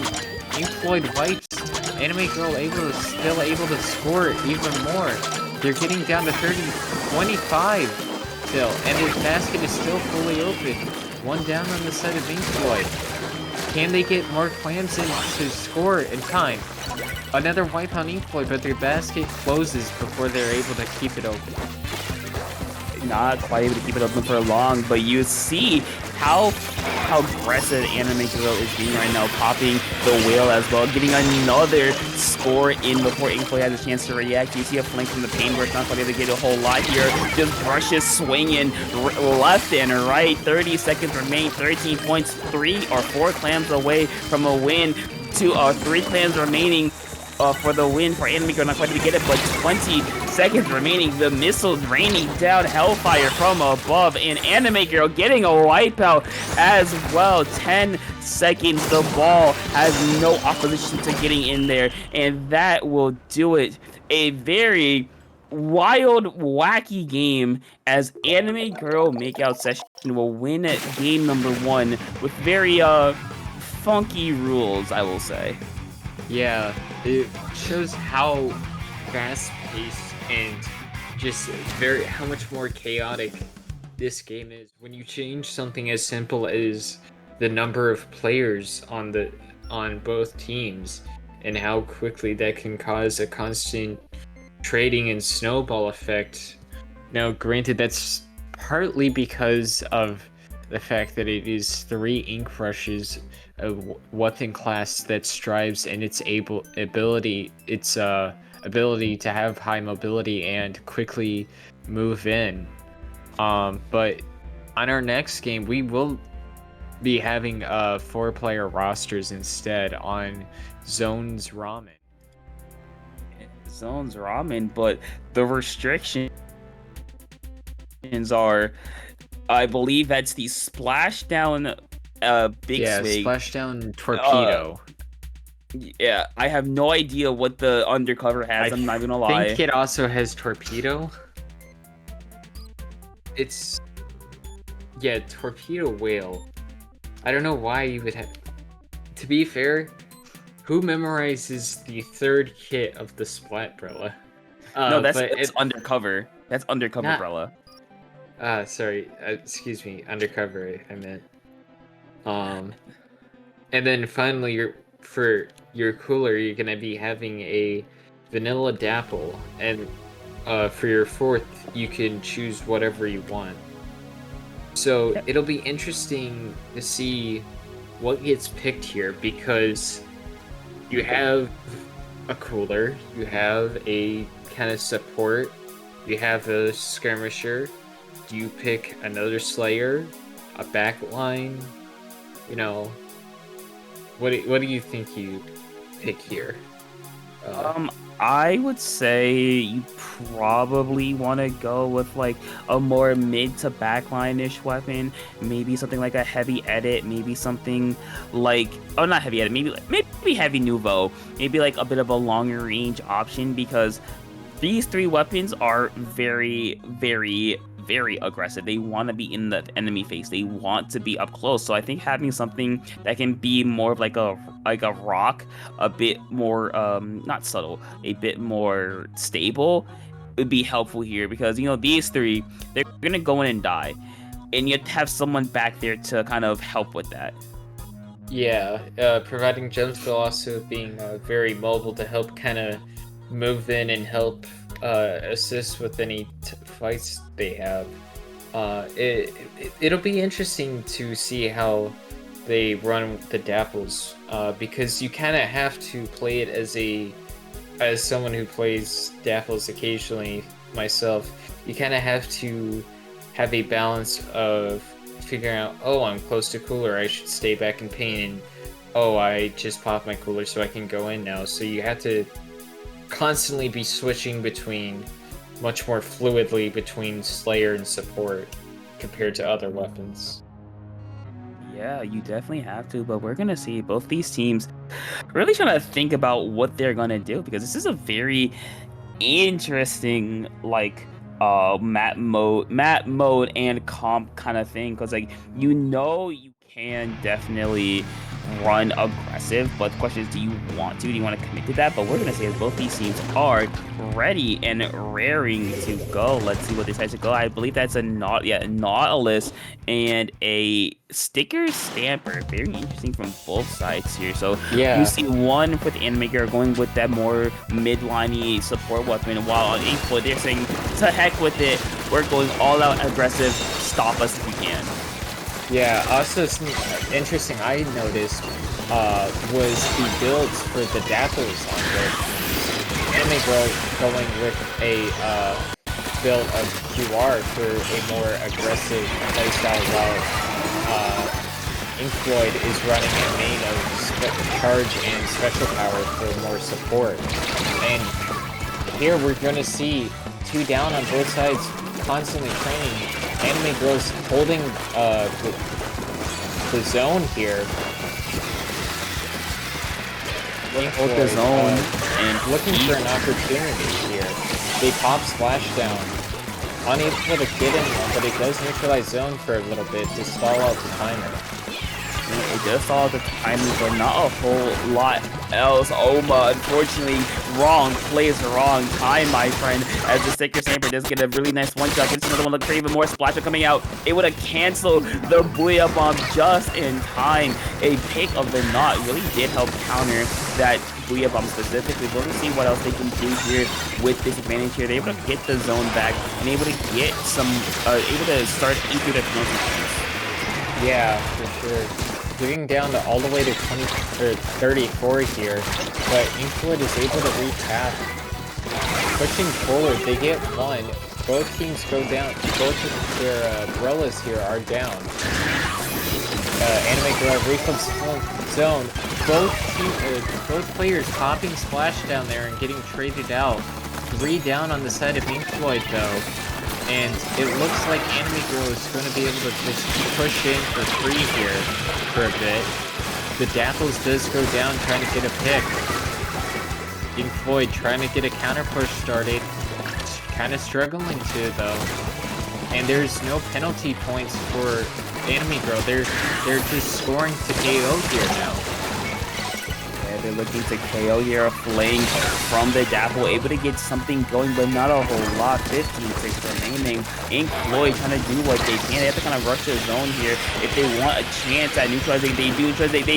Ink Floyd wipes. Anime Girl still able to score even more. They're getting down to 30, 25 still, and his basket is still fully open. One down on the side of Inkfloyd. Can they get more clams in to score in time? Another wipe on Inkfloyd, but their basket closes before they're able to keep it open. Not quite able to keep it open for long, but you see how aggressive Anime Girl is being right now, popping the whale as well, getting another score in before Inkfloyd has a chance to react. You see a flank from the paint where it's not quite able to get a whole lot here. Just brushes swinging left and right. 30 seconds remain, 13 points, 3 or 4 clams away from a win. 3 clams remaining for the win for Anime Girl. Not quite able to get it, but 20 seconds remaining. The missiles raining down hellfire from above, and Anime Girl getting a wipeout as well. 10 seconds. The ball has no opposition to getting in there, and that will do it. A very wild, wacky game as Anime Girl Makeout Session will win game number 1 with very funky rules, I will say. Yeah, it shows how fast-paced and just how much more chaotic this game is when you change something as simple as the number of players on both teams, and how quickly that can cause a constant trading and snowball effect. Now, granted, that's partly because of the fact that it is 3 ink rushes, a weapon class that strives in its ability to have high mobility and quickly move in. But on our next game, we will be having 4-player rosters instead on Zones Ramen. Zones Ramen, but the restrictions are, I believe that's the splashdown big swing. Splashdown torpedo. Yeah, I have no idea what the undercover has. I'm not gonna lie. I think it also has torpedo. It's torpedo whale. I don't know why you would have. To be fair, who memorizes the 3rd kit of the Splatbrella? No, it's undercover. That's undercover umbrella. Sorry. Excuse me. Undercover, I meant. And then finally, for your cooler, you're gonna be having a vanilla dapple, and for your 4th, you can choose whatever you want. So it'll be interesting to see what gets picked here, because you have a cooler, you have a kind of support, you have a skirmisher. Do you pick another Slayer, a backline? You know, what do you think you pick here? I would say you probably want to go with like a more mid to backline-ish weapon, maybe something like a heavy edit, maybe something like, oh, not heavy edit, maybe heavy nouveau, maybe like a bit of a longer range option, because these 3 weapons are very, very, very aggressive. They want to be in the enemy face. They want to be up close. So I think having something that can be more of like a rock, a bit more not subtle, a bit more stable would be helpful here, because these 3, they're gonna go in and die, and you have to have someone back there to kind of help with that. Yeah, providing gems, but also being very mobile to help kind of move in and help assist with any fights they have. It'll be interesting to see how they run the dapples, because you kind of have to play it as someone who plays dapples occasionally myself. You kind of have to have a balance of figuring out, oh, I'm close to cooler, I should stay back in pain, and oh, I just popped my cooler so I can go in now. So you have to constantly be switching much more fluidly between Slayer and support compared to other weapons. Yeah, you definitely have to, but we're gonna see both these teams really trying to think about what they're gonna do, because this is a very interesting map mode and comp kind of thing, because you can definitely run aggressive, but the question is, do you want to? Do you want to commit to that? But we're gonna say that both these teams are ready and raring to go. Let's see what they decide to go. I believe that's a Nautilus and a sticker stamper. Very interesting from both sides here. So Yeah. you see one with Anime Girl going with that more mid-liney support weapon, while on Inkfloyd they're saying, to heck with it, we're going all out aggressive, stop us if you can. Yeah, also some interesting I noticed was the builds for the Dapples on both teams. Anime Girl going with a build of QR for a more aggressive playstyle, while Inkfloyd is running a main of charge and special power for more support. And here we're going to see 2 down on both sides, constantly training. Anime Girl's holding the zone here. Hold the zone and looking for an opportunity here. They pop Splashdown. Unable to get anyone, but it does neutralize zone for a little bit to stall out the timer. It does all the timing, but not a whole lot else. Oma, unfortunately, wrong place, wrong time, my friend. As the sticker stamper does get a really nice one-shot, gets another one look for even more splash coming out. It would have canceled the Booyah Bomb just in time. A pick of the knot really did help counter that Booyah Bomb specifically. We're gonna see what else they can do here with this advantage here. They're able to get the zone back and able to get some, able to start eating their penalty points. Yeah, for sure. Getting down to all the way to 20 or 34 here, but Inkfloyd is able to recap. Pushing forward, they get one. Both teams go down. Both of their umbrellas here are down. Anime Girl reflips zone. Both players popping splash down there and getting traded out. 3 down on the side of Inkfloyd though. And it looks like Anime Girl is going to be able to just push in for free here for a bit. The Dapples does go down trying to get a pick. Inkfloyd trying to get a counter push started. Kind of struggling to though. And there's no penalty points for Anime Girl. They're just scoring to KO here now. They're looking to KO here, flaying from the Dapple, able to get something going, but not a whole lot. 15 ticks remaining. Inkfloyd trying to do what they can. They have to kind of rush their zone here if they want a chance at neutralizing. They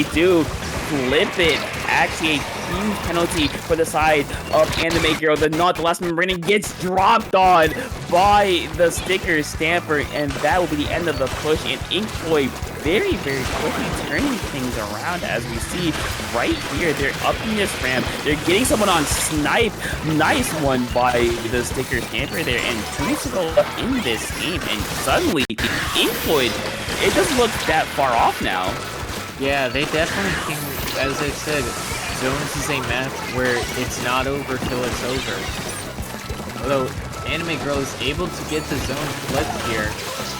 do flip it. Actually, a huge penalty for the side of Anime Girl. The last member gets dropped on by the sticker stamper, and that will be the end of the push. And Inkfloyd very, very quickly turning things around, as we see right here. They're up in this ramp. They're getting someone on snipe. Nice one by the sticker stamper there, and 2 minutes to go left in this game, and suddenly Inkfloyd, it doesn't look that far off now. Yeah, they definitely can, as I said, Zones is a map where it's not over till it's over. Although Anime Girl is able to get the zone flipped here,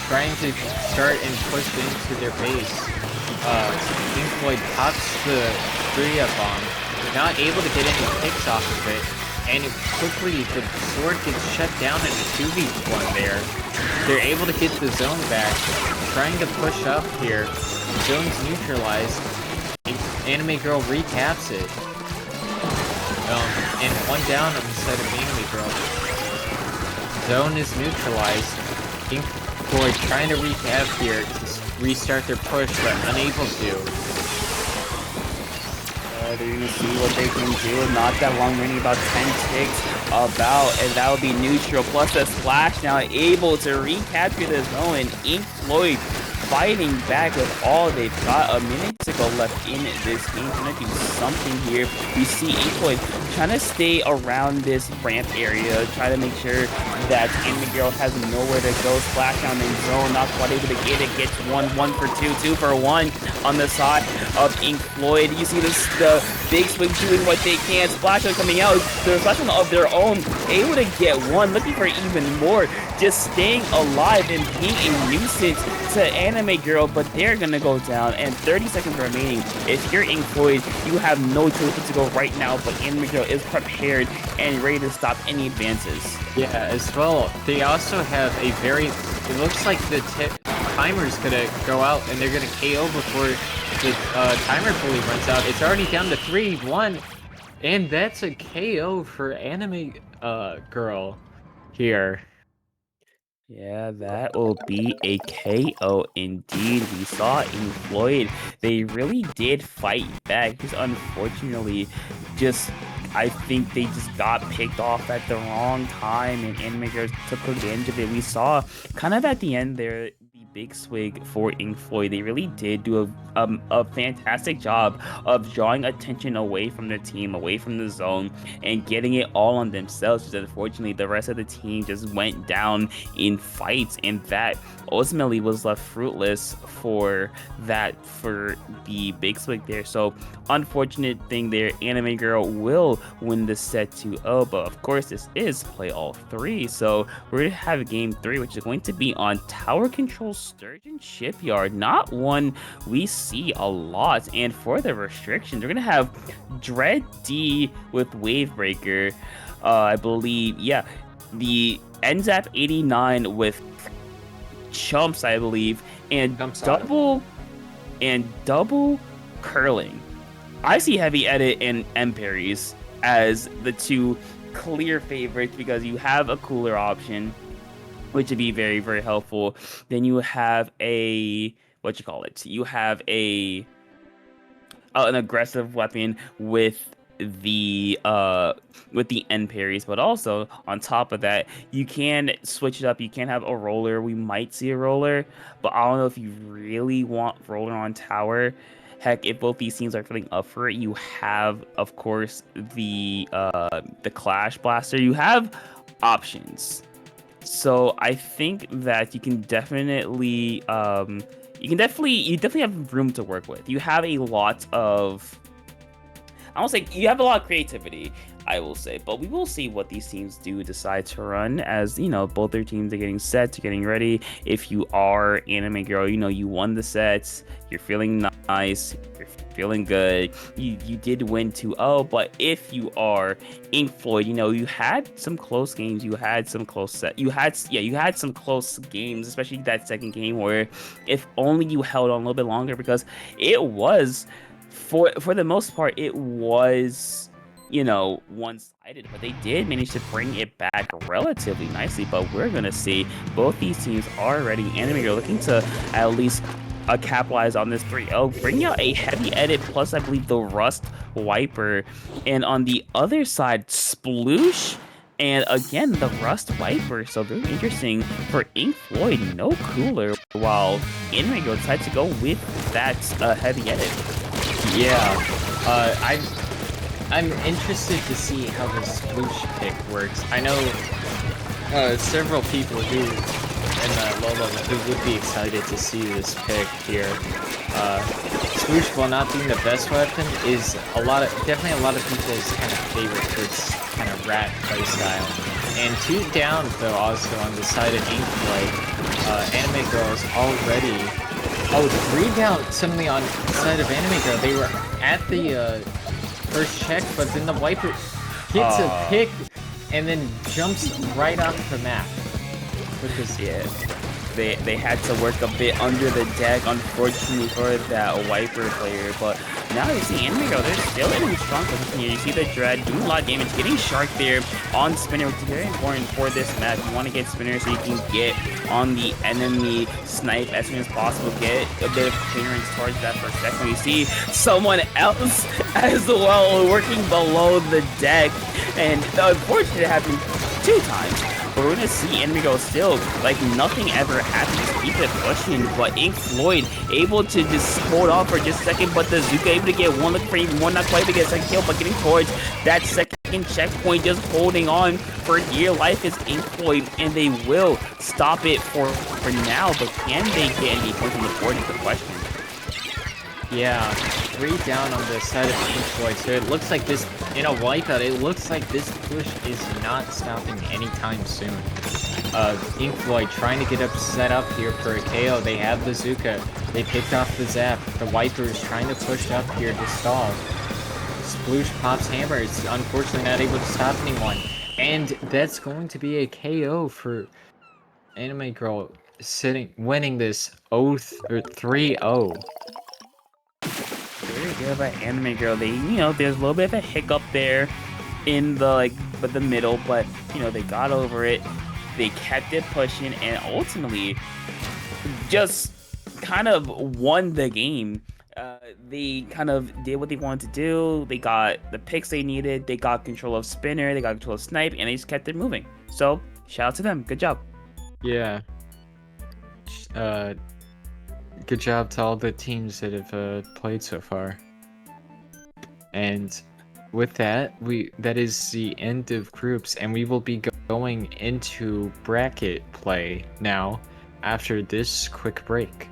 trying to start and push into their base. Inkfloyd pops the Booyah Bomb, not able to get any picks off of it, and quickly the sword gets shut down in a 2v1 there. They're able to get the zone back, trying to push up here. Zone's neutralized. Anime Girl recaps it. And 1 down on the side of Anime Girl. Zone is neutralized. Inkfloyd trying to recap here to restart their push, but unable to. They're gonna see what they can do. Not that long, running about 10 ticks about, and that will be neutral. Plus a splash now, able to recapture the zone, and Inkfloyd fighting back with all they've got. A minute to go left in this game. Trying to do something here. We see Inkfloyd trying to stay around this ramp area, try to make sure that Anime Girl has nowhere to go. Splash down in zone, not quite able to get it. Gets 1 for 2, 2 for 1 on the side of Inkfloyd. You see this, the big swing doing what they can. Splashdown coming out. The Splashdown of their own, able to get 1, looking for even more. Just staying alive and being a nuisance to Anime Girl, but they're gonna go down, and 30 seconds remaining. If you're Inkfloyd, you have no choice but to go right now, but Anime Girl is prepared and ready to stop any advances. Yeah, as well, they also have a very, it looks like the timer's gonna go out and they're gonna KO before the timer fully runs out. It's already down to 3-1, and that's a KO for Anime Girl here. Yeah, that will be a KO indeed. We saw in Floyd, they really did fight back. Just unfortunately, just I think they just got picked off at the wrong time, and Anime Girls took advantage of it. We saw kind of at the end there the big swig for Ink Floyd. They really did do a fantastic job of drawing attention away from their team, away from the zone, and getting it all on themselves. Just unfortunately, the rest of the team just went down in fights, and that ultimately was left fruitless for the big swig there. So unfortunate thing there, Anime Girl will win the set 2-0, but of course this is play all three, so we're gonna have game 3, which is going to be on Tower Control Sturgeon Shipyard, not one we see a lot. And for the restrictions, we're gonna have Dread D with Wavebreaker, I believe, yeah, the NZAP 89 with Chumps, I believe, and double curling. I see Heavy Edit and M-Parries as the two clear favorites because you have a cooler option, which would be very, very helpful. Then you have you have an aggressive weapon with the end parries, but also on top of that, you can switch it up. You can have a roller. We might see a roller, but I don't know if you really want roller on tower. Heck, if both these teams are feeling up for it, you have, of course, the Clash Blaster. You have options. So I think that you definitely have room to work with. You have a lot of, I won't say you have a lot of creativity, I will say, but we will see what these teams do decide to run, as you know, both their teams are getting set to getting ready. If you are Anime Girl, you know, you won the sets, you're feeling nice, you're feeling good, you did win 2-0. But if you are Ink Floyd, you know, you had some close games, you had some close games, especially that second game where if only you held on a little bit longer, because it was, for the most part, it was, you know, one-sided, but they did manage to bring it back relatively nicely. But we're gonna see both these teams are ready. Anime Girl looking to at least capitalize on this 3-0, bring out a Heavy Edit plus, I believe, the Rust Wiper, and on the other side, Sploosh, and again the Rust Wiper. So very interesting for Ink Floyd, no cooler, while Anime Girl decides to go with that Heavy Edit. Yeah, I'm interested to see how the Sploosh pick works. I know several people who in the low level who would be excited to see this pick here. Sploosh, while not being the best weapon, is definitely a lot of people's kind of favorite for its kind of rat playstyle. And 2 down though also on the side of Ink Floyd. Anime Girl is already. Oh, 3 down suddenly on the side of Anime Girl. They were at the first check, but then the Wiper hits a pick and then jumps right off the map. Yeah, they had to work a bit under the deck, unfortunately, for that Wiper player. But now you see Anime Girl, they're still in a strong position here. You see the Dread doing a lot of damage, getting Shark there on Spinner, which is very important for this map. You want to get Spinner so you can get on the enemy snipe as soon as possible, get a bit of clearance towards that first deck. When you see someone else as well working below the deck, and unfortunately it happened 2 times. But we're gonna see Anime Girl still, like nothing ever happened, just keep it pushing. But Ink Floyd able to just hold on for just a second, but the Zuka able to get one, looking for even one, not quite to get a second kill, but getting towards that second checkpoint, just holding on for dear life is Ink Floyd, and they will stop it for now. But can they get any points on the board is the question. Yeah, 3 down on the side of Ink Floyd, so it looks like this, in a wipeout, it looks like this push is not stopping anytime soon. Ink Floyd trying to get set up here for a KO. They have the Zuka, they picked off the Zap, the Wiper is trying to push up here to stall. Sploosh pops Hammer, it's unfortunately not able to stop anyone. And that's going to be a KO for Anime Girl. winning this 3-0. Very good about Anime Girl. They, there's a little bit of a hiccup there in the middle, but they got over it. They kept it pushing, and ultimately just kind of won the game. They kind of did what they wanted to do. They got the picks they needed. They got control of Spinner. They got control of Snipe, and they just kept it moving. So shout out to them. Good job. Yeah. Good job to all the teams that have played so far. And with that, that is the end of groups, and we will be going into bracket play now after this quick break.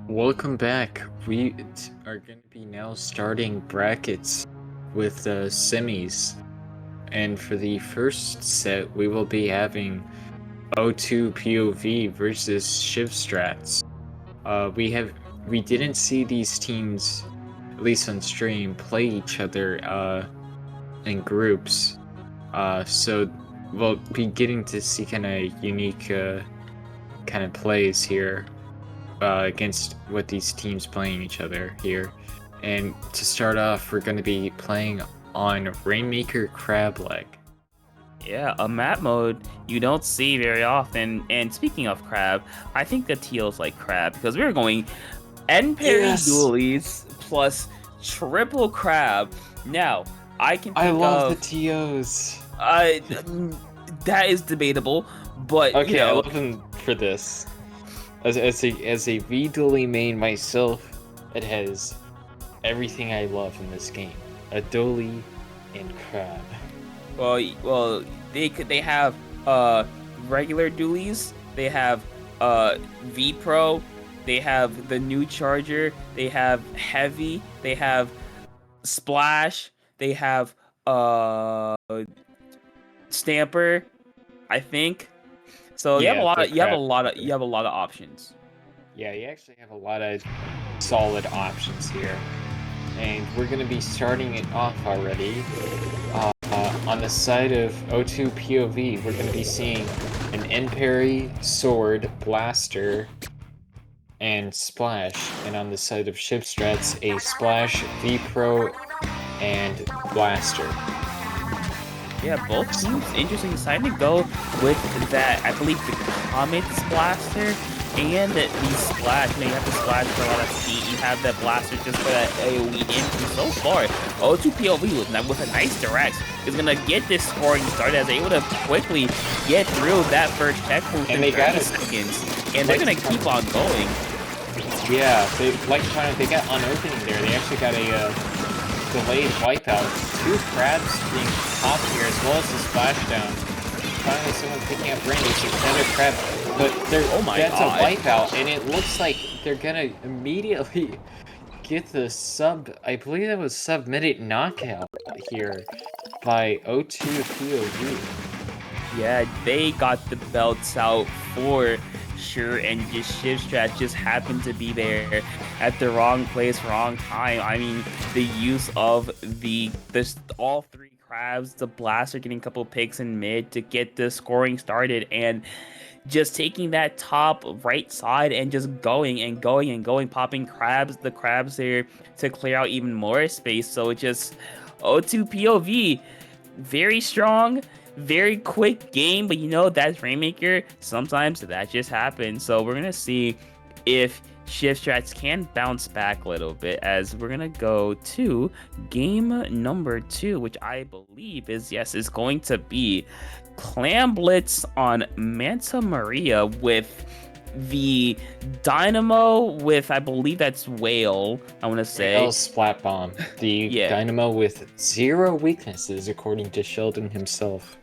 Welcome back. We are going to be now starting brackets with semis. And for the first set, we will be having O2 POV versus Shivstrats. We didn't see these teams, at least on stream, play each other in groups. So we'll be getting to see kind of unique kind of plays here. Against what these teams playing each other here. And to start off, we're going to be playing on Rainmaker Crableg. Yeah, a map mode you don't see very often. And speaking of crab, I think the teals like crab because we're going end parry dualies plus triple crab. Now, I can think I love of, the TOs. that is debatable, but Okay, you know, I love them for this. As a V dually main myself, it has everything I love in this game. A Dolly and Crab. Well, they have regular dualies. They have V Pro. They have the new charger. They have heavy. They have splash. They have stamper, I think. So Yeah, you have a lot of options. Yeah, you actually have a lot of solid options here. And we're going to be starting it off already. On the side of O2 POV, we're going to be seeing an N-Parry, Sword, Blaster, and Splash. And on the side of Shipstrats, a Splash, V-Pro, and Blaster. Yeah, both teams interesting. Decided to go with that. I believe the Comet's Blaster and the Splash. You have the Splash for a lot of speed. You have the Blaster just for that AoE entry. So far, O2 POV with a nice direct is gonna get this scoring started as they're able to quickly get through that first checkpoint in 30 seconds, and they're gonna keep on going. Yeah, they got on opening there. They actually got a delayed wipeout. 2 crabs being popped here, as well as the splashdown. Finally, someone picking up Randy's another crab, but that's a wipeout, and it looks like they're gonna immediately get the I believe that was sub-minute knockout here by O2 POV. Yeah, they got the belts out for sure, and just Shipstrat just happened to be there at the wrong place, wrong time. I mean, the use of all 3 crabs, the Blaster getting a couple picks in mid to get the scoring started, and just taking that top right side and just going and going and going, popping the crabs there to clear out even more space. So it just O2 POV, very strong, very quick game, but that's Rainmaker. Sometimes that just happens. So we're gonna see if Shipstrats can bounce back a little bit, as we're gonna go to game number 2, which I believe is going to be Clam Blitz on Manta Maria with the Dynamo with, I believe that's Whale, I want to say. Whale Splat Bomb. The Dynamo with 0 weaknesses, according to Sheldon himself.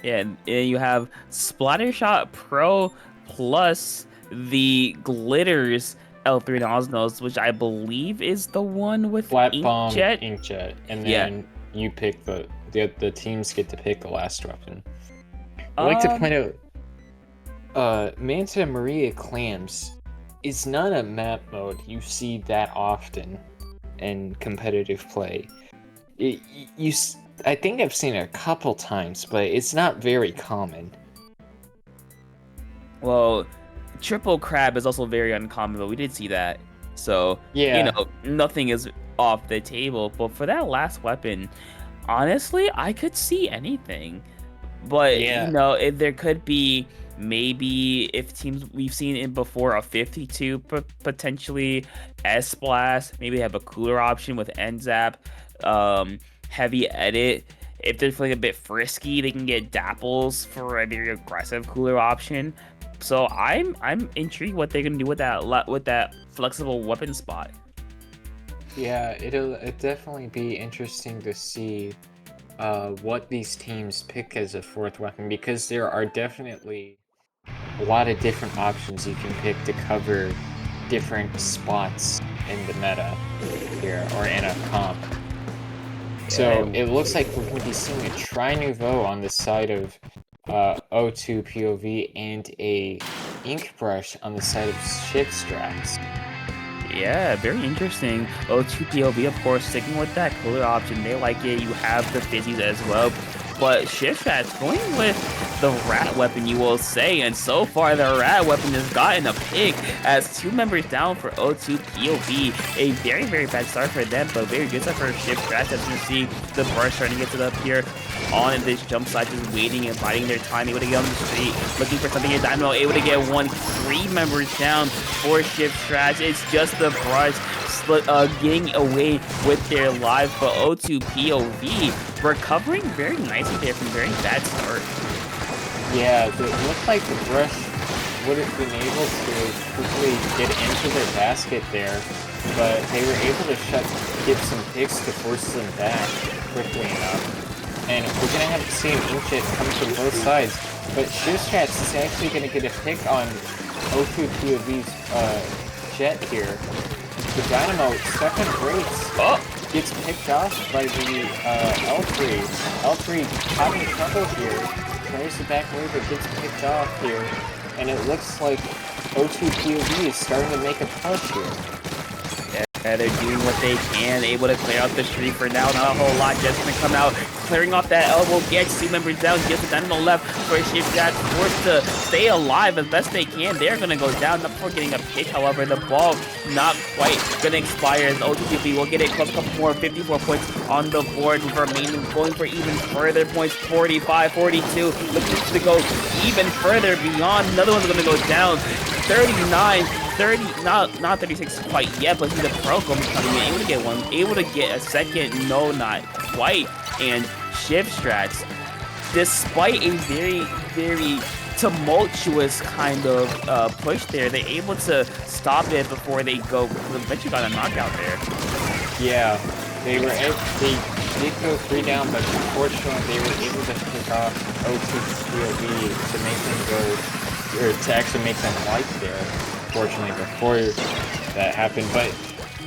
Yeah, and you have Splattershot Pro plus the Glitters L3 Osnos, which I believe is the one with Flat Bomb, Inkjet. Inkjet, and then you pick the teams get to pick the last weapon. I'd like to point out, Manta Maria Clams is not a map mode you see that often in competitive play. I think I've seen it a couple times, but it's not very common. Well, Triple Crab is also very uncommon, but we did see that. So, nothing is off the table. But for that last weapon, honestly, I could see anything. But, if there could be maybe, if teams we've seen it before, a 52 potentially, S-Blast, maybe they have a cooler option with NZAP, heavy edit. If they're feeling a bit frisky, they can get Dapples for a very aggressive cooler option. So I'm intrigued what they're gonna do with that flexible weapon spot. Yeah, it'll definitely be interesting to see what these teams pick as a 4th weapon, because there are definitely a lot of different options you can pick to cover different spots in the meta here, or in a comp. So it looks like we're going to be seeing a Tri-Nouveau on the side of O2 POV and a Ink Brush on the side of Shipstrats. Yeah, very interesting. O2 POV, of course, sticking with that cooler option. They like it. You have the fizzies as well. But Shipstrats going with the rat weapon, you will say. And so far, the rat weapon has gotten a pick as 2 members down for O2 POV. A very, very bad start for them, but very good start for Shipstrats. As you can see, the brush starting to get to the pier on this jump side, just waiting and biding their time, able to get on the street, looking for something in Dynamo, able to get 3 members down for Shipstrats. It's just the brush getting away with their lives, but O2 POV recovering very nicely there from a very bad start. Yeah, it looked like the brush would have been able to quickly get into their basket there, but they were able to get some picks to force them back quickly enough. And we're gonna have the same Inkjet come from both sides, but Shivstrats is actually gonna get a pick on O2 POV's Jet here. The Dynamo stuck on brakes. Gets picked off by the L3. L3 having trouble here. Tries to back away but gets picked off here. And it looks like O2 POV is starting to make a push here. Yeah, they're doing what they can, able to clear out the street for now. Not a whole lot, just gonna come out, clearing off that elbow, gets 2 members down, gets the Dynamo left for Shivstrats, forced to stay alive as best they can. They're gonna go down, not before getting a pick, however, the ball not quite gonna expire as OTP will get it close, couple more, 54 points on the board, remaining, going for even further points, 45, 42, looking to go even further beyond. Another one's gonna go down, 39, 30, not 36 quite yet, but he's a pro coming in, able to get one, able to get a second, no, not quite. And Shivstrats, despite a very, very tumultuous kind of push there, they're able to stop it before they go. Eventually got a knockout there. Yeah, they did go 3 down, but unfortunately they were able to pick off O2 POV to make them go, or to actually make them fight there. Fortunately, before that happened, but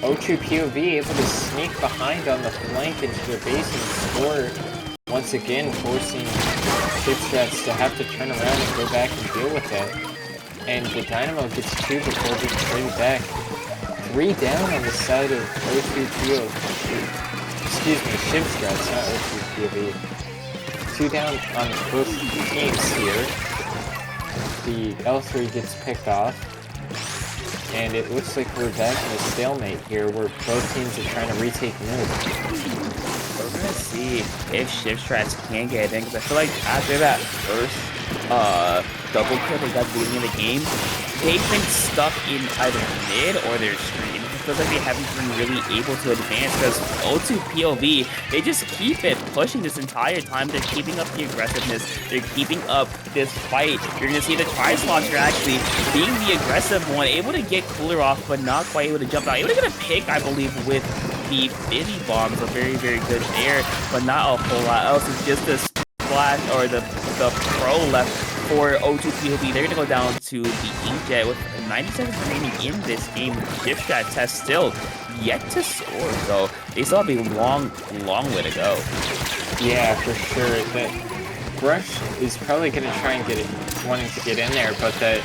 O2 POV able to sneak behind on the flank into their base and score once again, forcing Shivstrats to have to turn around and go back and deal with that. And the Dynamo gets 2 before being traded back. 3 down on the side of O2 POV. Excuse me, Shivstrats, not O2 POV. 2 down on both teams here. The L3 gets picked off. And it looks like we're back in a stalemate here where both teams are trying to retake mid. We're gonna see if Shivstrats can get it in, because I feel like after that first double kill they got at the beginning of the game, they've been stuck in either mid or their screen. It feels like they haven't been really able to advance, because O2 POV, they just keep it pushing this entire time. They're keeping up the aggressiveness. They're keeping up this fight. You're going to see the Tri-Slots are actually being the aggressive one, able to get Cooler off, but not quite able to jump out. Able to get a pick, I believe, with the Fizzy Bomb, so very, very good there, but not a whole lot else. It's just the splash, or the pro left for O2 POV. They're going to go down to the Inkjet with 90 seconds remaining in this game. Shivstrats has still yet to score, so they still have a long, long way to go. Yeah, for sure. That Brush is probably going to try and get it, wanting to get in there, but that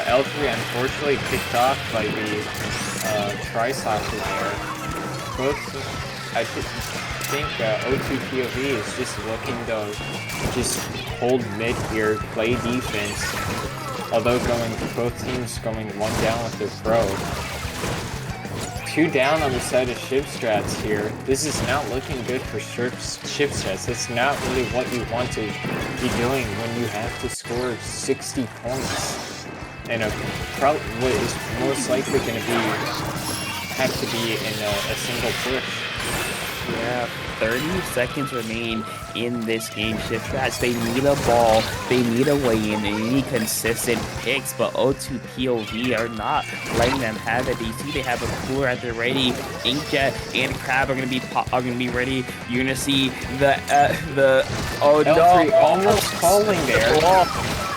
L3 unfortunately picked off by the Tri-Slots in there. Both, I think O2 POV is just looking to just hold mid here, play defense, although both teams going 1 down with their pro. 2 down on the side of Shivstrats here. This is not looking good for Shivstrats. That's not really what you want to be doing when you have to score 60 points. And what is most likely going to have to be in a single push. Yeah, 30 seconds remain in this game. Shivstrats, they need a ball, they need a way in, they need consistent picks, but O2 POV are not letting them have it. You see they have a Cooler at the ready. Inkjet and Crab are gonna be ready. You're gonna see the oh L3 no, almost falling there.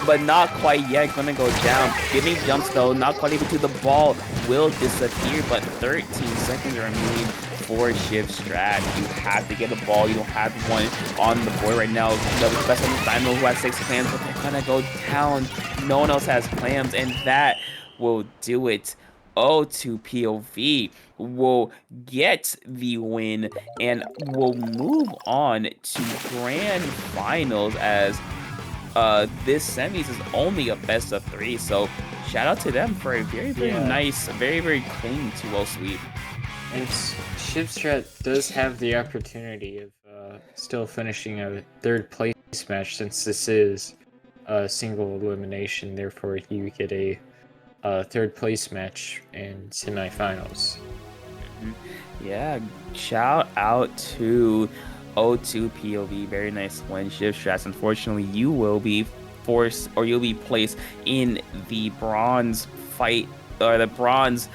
But not quite yet, gonna go down. Getting jumps though, not quite able to. The ball will disappear, but 13 seconds remain for Shivstrats. You have to get the ball. You don't have one on the board right now. The best on the Dynamo who has 6 clams, but they're gonna go down. No one else has clams, and that will do it. O2 POV will get the win and will move on to grand finals, as this semis is only a best of 3, so shout out to them for a very, very nice, very, very clean 2-0 sweep. And Shivstrats does have the opportunity of still finishing a 3rd place match, since this is a single elimination. Therefore, you get a 3rd place match in semifinals. Yeah, shout out to O2 POV, very nice win. Shivstrats, unfortunately, you will be forced, or you'll be placed in the bronze fight or the bronze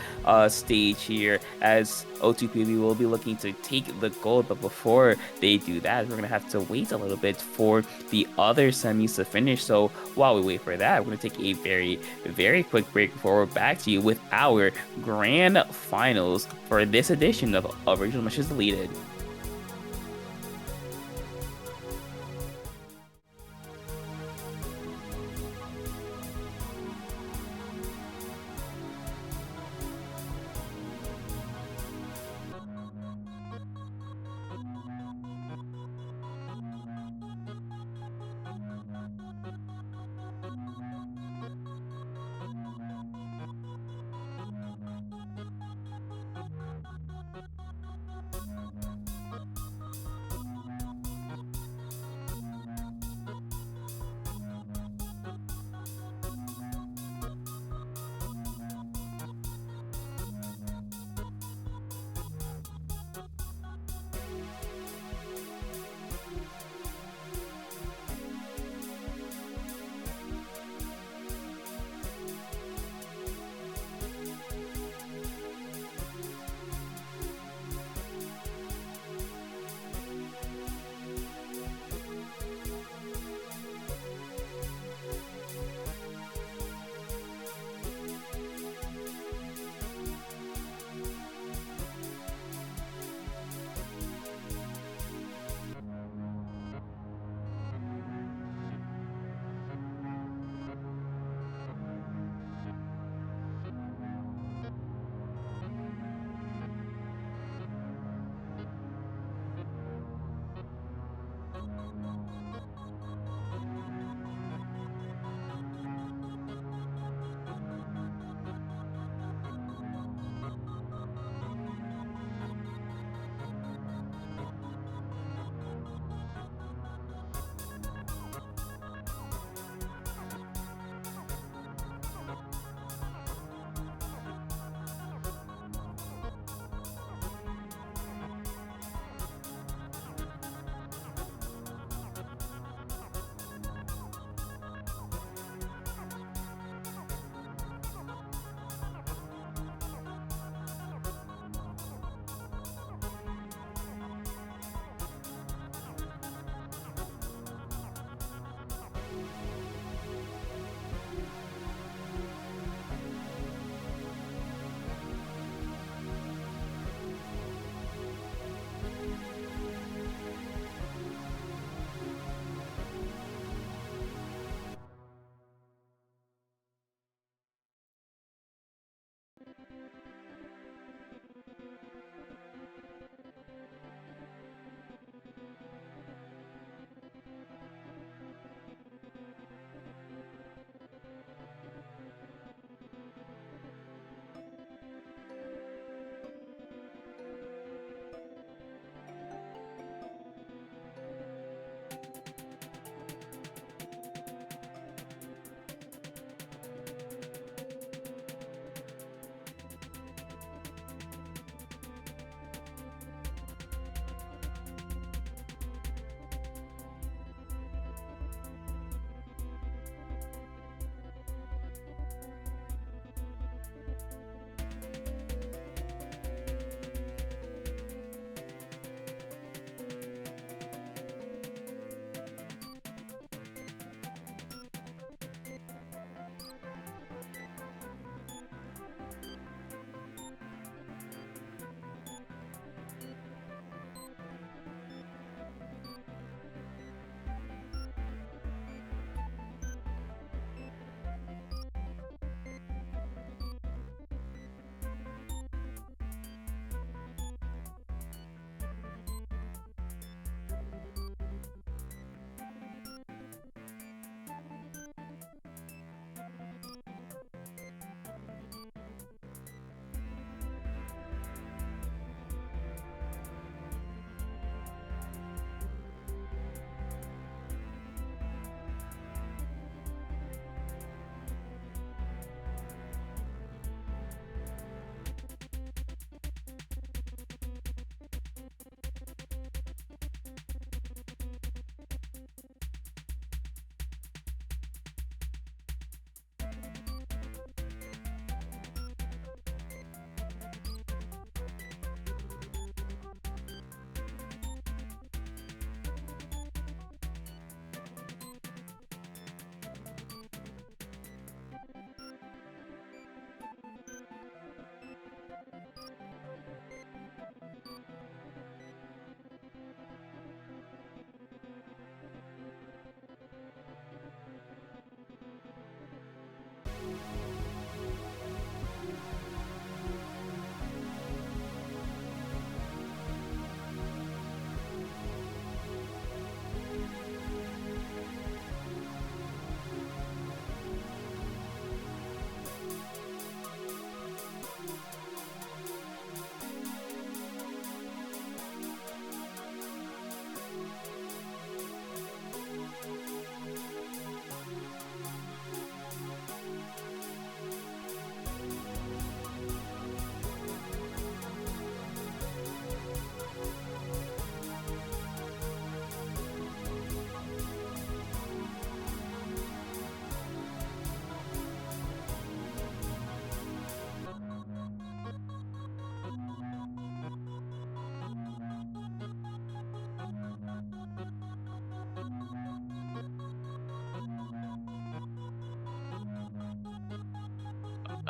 stage here, as O2PB will be looking to take the gold. But before they do that, we're gonna have to wait a little bit for the other semis to finish. So while we wait for that, we're gonna take a very quick break before we're back to you with our grand finals for this edition of Original Missions Deleted.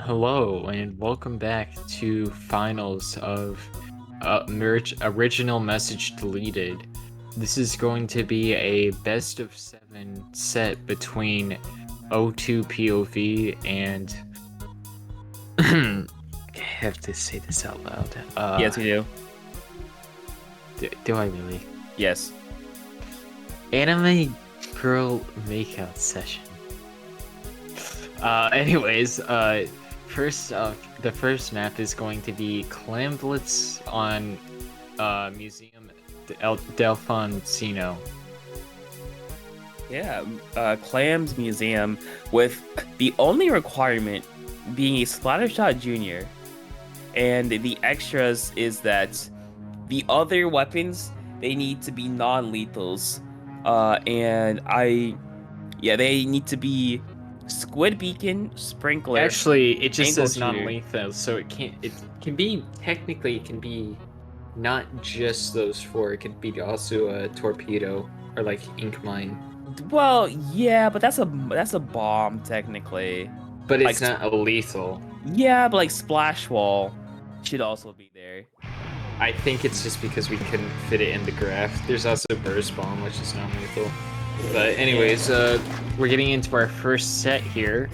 Hello and welcome back to finals of original message deleted. This is going to be a best of 7 set between O2 POV and I have to say this out loud. Yes, you do. Do I really? Yes. Anime girl makeout session. Anyways, first the first map is going to be Clamblitz on Museum Delfonsino. Yeah, Clam's Museum, with the only requirement being a Splattershot Junior, and the extras is that the other weapons, they need to be non-lethals, they need to be Squid Beacon, Sprinkler. Actually, it just Angle says shooter. non-lethal, so it can be technically it can be not just those 4. It could be also a torpedo or like ink mine. Well, yeah, but that's a bomb technically. But it's Like- not a lethal. Yeah, but like Splash Wall should also be there. I think it's just because we couldn't fit it in the graph. There's also burst bomb, which is non-lethal. But anyways, we're getting into our first set here,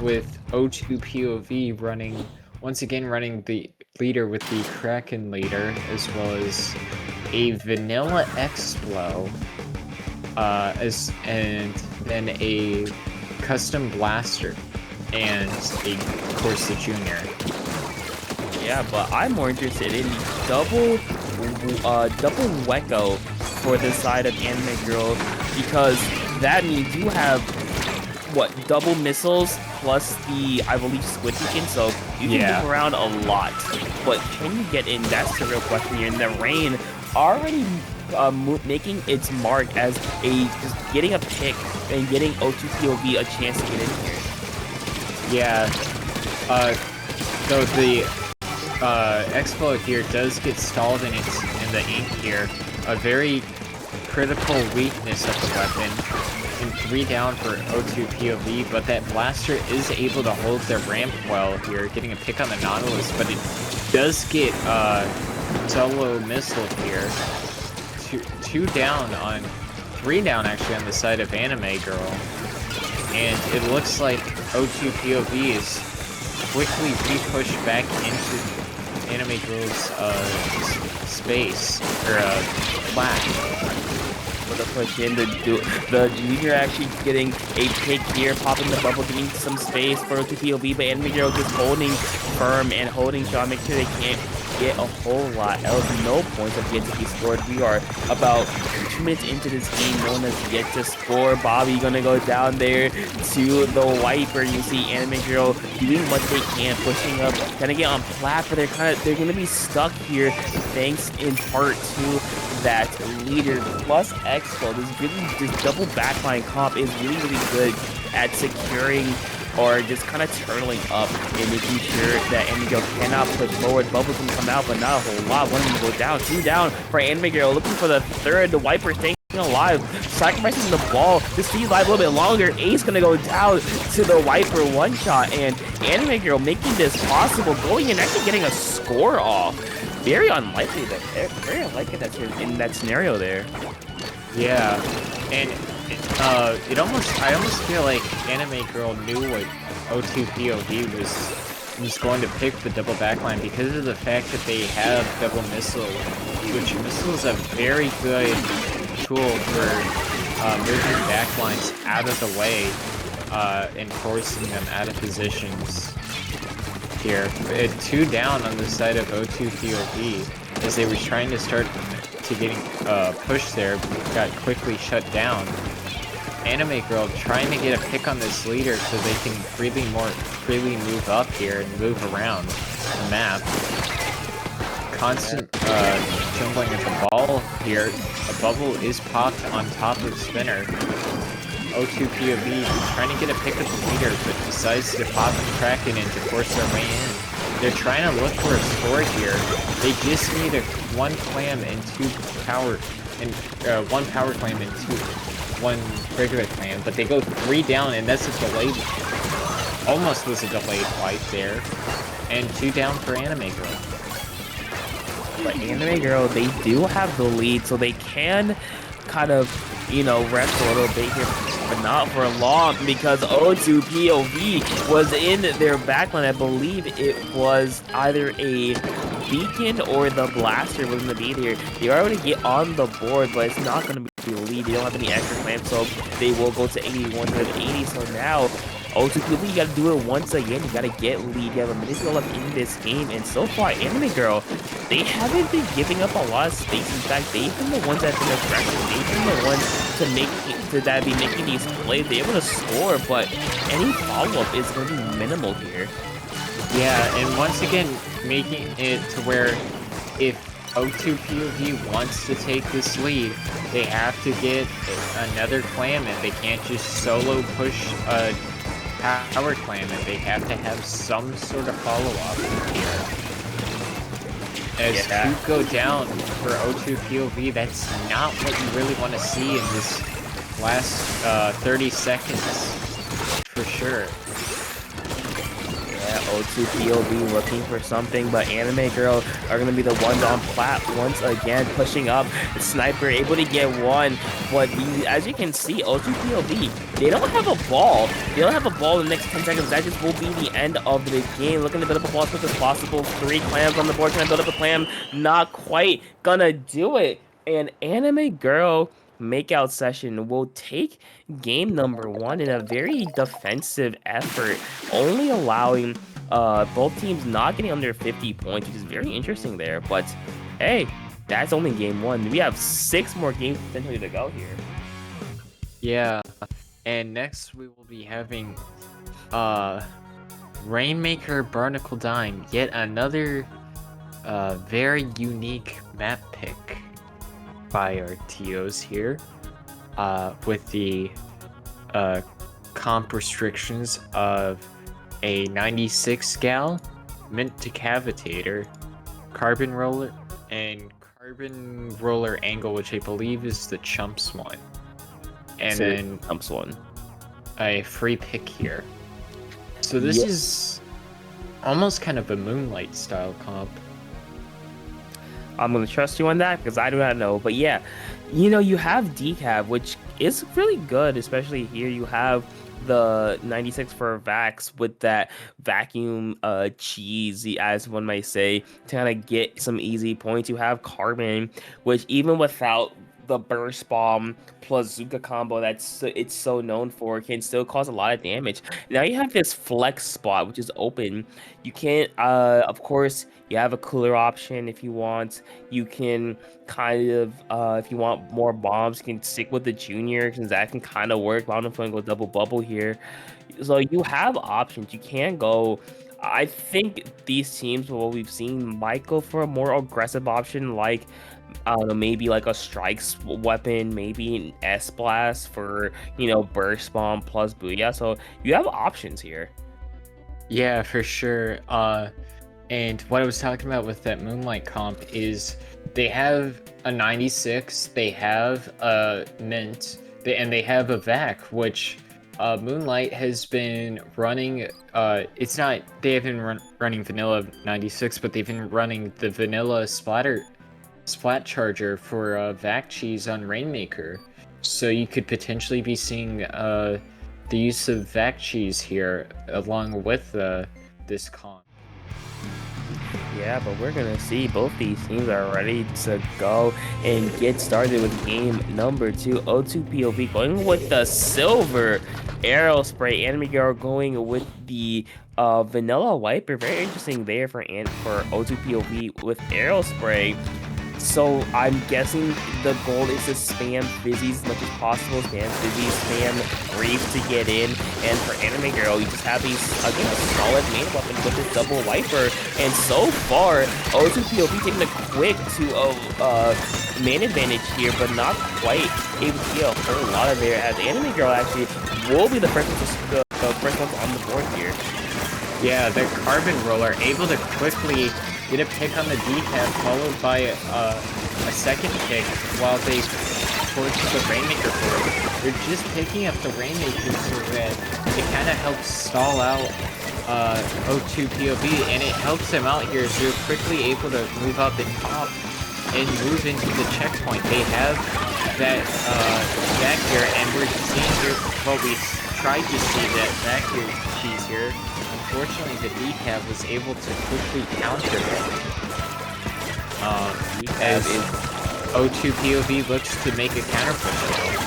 with O2 POV once again running the leader with the Kraken leader, as well as a vanilla Explo, and then a custom blaster, and of course the junior. Yeah, but I'm more interested in the double Wecco for the side of Anime Girl, because that means you have double missiles plus the, I believe, Squid Beacon, so you can move around a lot. But can you get in? That's the real question here. And the rain already making its mark as just getting a pick and getting O2 POV a chance to get in here. Yeah. Though the Expo here does get stalled in the ink here. A very critical weakness of the weapon. And 3 down for O2 POV, but that blaster is able to hold the ramp well here, getting a pick on the Nautilus, but it does get solo missile here. 3 down actually on the side of Anime Girl. And it looks like O2 POV is quickly re-pushed back into Anime Girl's space, or flash. For the push in, the junior actually getting a pick here, popping the bubble, getting some space for O2 POV, but Anime Girl just holding firm and holding shot, make sure they can't get a whole lot else. No points have yet to be scored. We are about 2 minutes into this game. No one has yet to score. Bobby gonna go down there to the wiper. You see Anime Girl doing what they can, pushing up, trying to get on plat, but they're gonna be stuck here thanks in part to that leader plus Expo. This double backline comp is really good at securing or just kind of turtling up and making sure that Anime Girl cannot push forward. Bubbles can come out, but not a whole lot. One of them go down, 2 down for Anime Girl, looking for the third. The wiper staying alive, sacrificing the ball to stay alive a little bit longer. Ace gonna go down to the wiper, 1 shot, and Anime Girl making this possible, going and actually getting a score off. Very unlikely that's in that scenario there. Yeah, and I almost feel like Anime Girl knew what O2 POV was going to pick the double backline because of the fact that they have double missile, which missile is a very good tool for moving backlines out of the way and forcing them out of positions. Here, 2 down on the side of O2 POV as they were trying to start to getting pushed there, got quickly shut down. Anime Girl trying to get a pick on this leader so they can freely move up here and move around the map. Constant jumbling of the ball here. A bubble is popped on top of Spinner. O2 POV trying to get a pick of the leader, but decides to pop the Kraken in to force their way in. They're trying to look for a score here. They just need a 1 clam and 2 power, and 1 power clam and 1 regular clam, but they go 3 down, and that's a delay. almost was a delayed wipe there. And 2 down for Anime Girl. But Anime Girl, they do have the lead, so they can kind of, you know, rest a little bit here, but not for long, because O2 POV was in their backline. I believe it was either a Beacon or the Blaster was going to be there. They are going to get on the board, but it's not going to be the lead. They don't have any extra clamps, so they will go to 81 to 80. So now O2 POV, you got to do it once again. You got to get lead. You have a minute to go left in this game, and so far, Anime Girl, they haven't been giving up a lot of space. In fact, they've been the ones that have been aggressive. They've been the ones that be making these plays. They're able to score, but any follow-up is going to be minimal here. Yeah, and once again, making it to where if O2 POV wants to take this lead, they have to get another clam in. They can't just solo push a power clam in. They have to have some sort of follow-up here. As 2 go down for O2 POV, that's not what you really want to see in this last 30 seconds, for sure. Yeah, O2 POV looking for something, but Anime Girl are going to be the ones on plat once again, pushing up. The Sniper able to get one, but as you can see, O2 POV, they don't have a ball. They don't have a ball in the next 10 seconds. That just will be the end of the game. Looking to build up a ball as quick as possible. 3 clams on the board. Trying to build up a clam. Not quite gonna do it. And Anime Girl makeout session will take game number 1 in a very defensive effort, only allowing both teams not getting under 50 points, which is very interesting there. But hey, that's only game 1. We have 6 more games potentially to go here. Yeah, and next we will be having Rainmaker Barnacle Dime, yet another very unique map pick by our TOs here, with the comp restrictions of a 96 gal, Mint Decavitator, Carbon Roller, and Carbon Roller Angle, which I believe is the Chumps one. And then Chumps one. A free pick here. So this is almost kind of a Moonlight style comp. I'm going to trust you on that because I do not know. But yeah, you know, you have Decav, which is really good, especially here. You have the 96 for Vax with that vacuum cheese, as one might say, to kind of get some easy points. You have Carbon, which even without the burst bomb plus Zuka combo it's so known for, can still cause a lot of damage. Now you have this flex spot which is open. You can't of course you have a cooler option if you want. You can kind of if you want more bombs, you can stick with the junior because that can kind of work. I don't know if I'm going to go double bubble here. So you have options. You can go, I think these teams, what we've seen, might go for a more aggressive option, like I don't know, maybe like a strikes weapon, maybe an S blast for, you know, burst bomb plus booyah. So you have options here. Yeah, for sure. And what I was talking about with that Moonlight comp is they have a 96, they have a Mint, and they have a Vac, which Moonlight has been running. It's not, they haven't been running vanilla 96, but they've been running the vanilla Splat Charger for Vac Cheese on Rainmaker. So you could potentially be seeing the use of Vac Cheese here along with this comp. Yeah, but we're gonna see both these teams are ready to go and get started with game number 2. O2 POV going with the silver arrow spray. Anime Girl going with the vanilla wiper. Very interesting there for O2 POV with arrow spray. So I'm guessing the goal is to spam Fizzies as much as possible. Spam Fizzies, spam Reef to get in. And for Anime Girl, you just have these, again, a solid main weapon with this double wiper. And so far, O2 POV taking a quick to main advantage here, but not quite able to get a whole lot of there, as Anime Girl actually will be the first one on the board here. Yeah, the Carbon Roller able to quickly get a pick on the decap, followed by a second pick while they force the Rainmaker forward. They're just picking up the Rainmaker so that it kind of helps stall out O2 POV, and it helps them out here as they're quickly able to move out the top and move into the checkpoint. They have that back here, and we're seeing here what we tried to see, that back here cheese here. Unfortunately, the decap was able to quickly counter it. As O2 POV looks to make a counter push.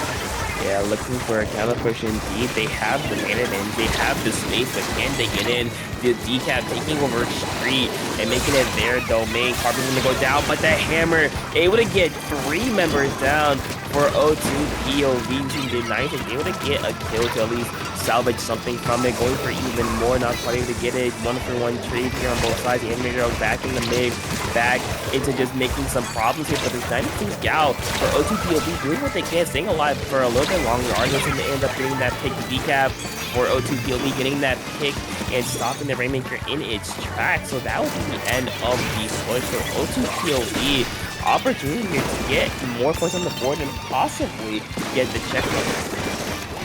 Yeah, looking for a counter push indeed. They have the minute in, they have the space, but can they get in? The decap taking over Street and making it their domain. Carbon's gonna go down, but the hammer able to get 3 members down for O2 POV. Team did nice and able to get a kill to at least salvage something from it. Going for even more, not quite able to get it. 1-for-1 trade here on both sides. The enemy girl back in the mid, back into just making some problems here. But there's 19 Gal for O2 POV doing what they can, staying alive for a little bit longer. Artemis going to end up getting that pick decap for O2 POV, getting that pick and stopping the Rainmaker in its tracks. So that will be the end of the switch for O2 POV. Opportunity here to get more points on the board and possibly get the checkpoint.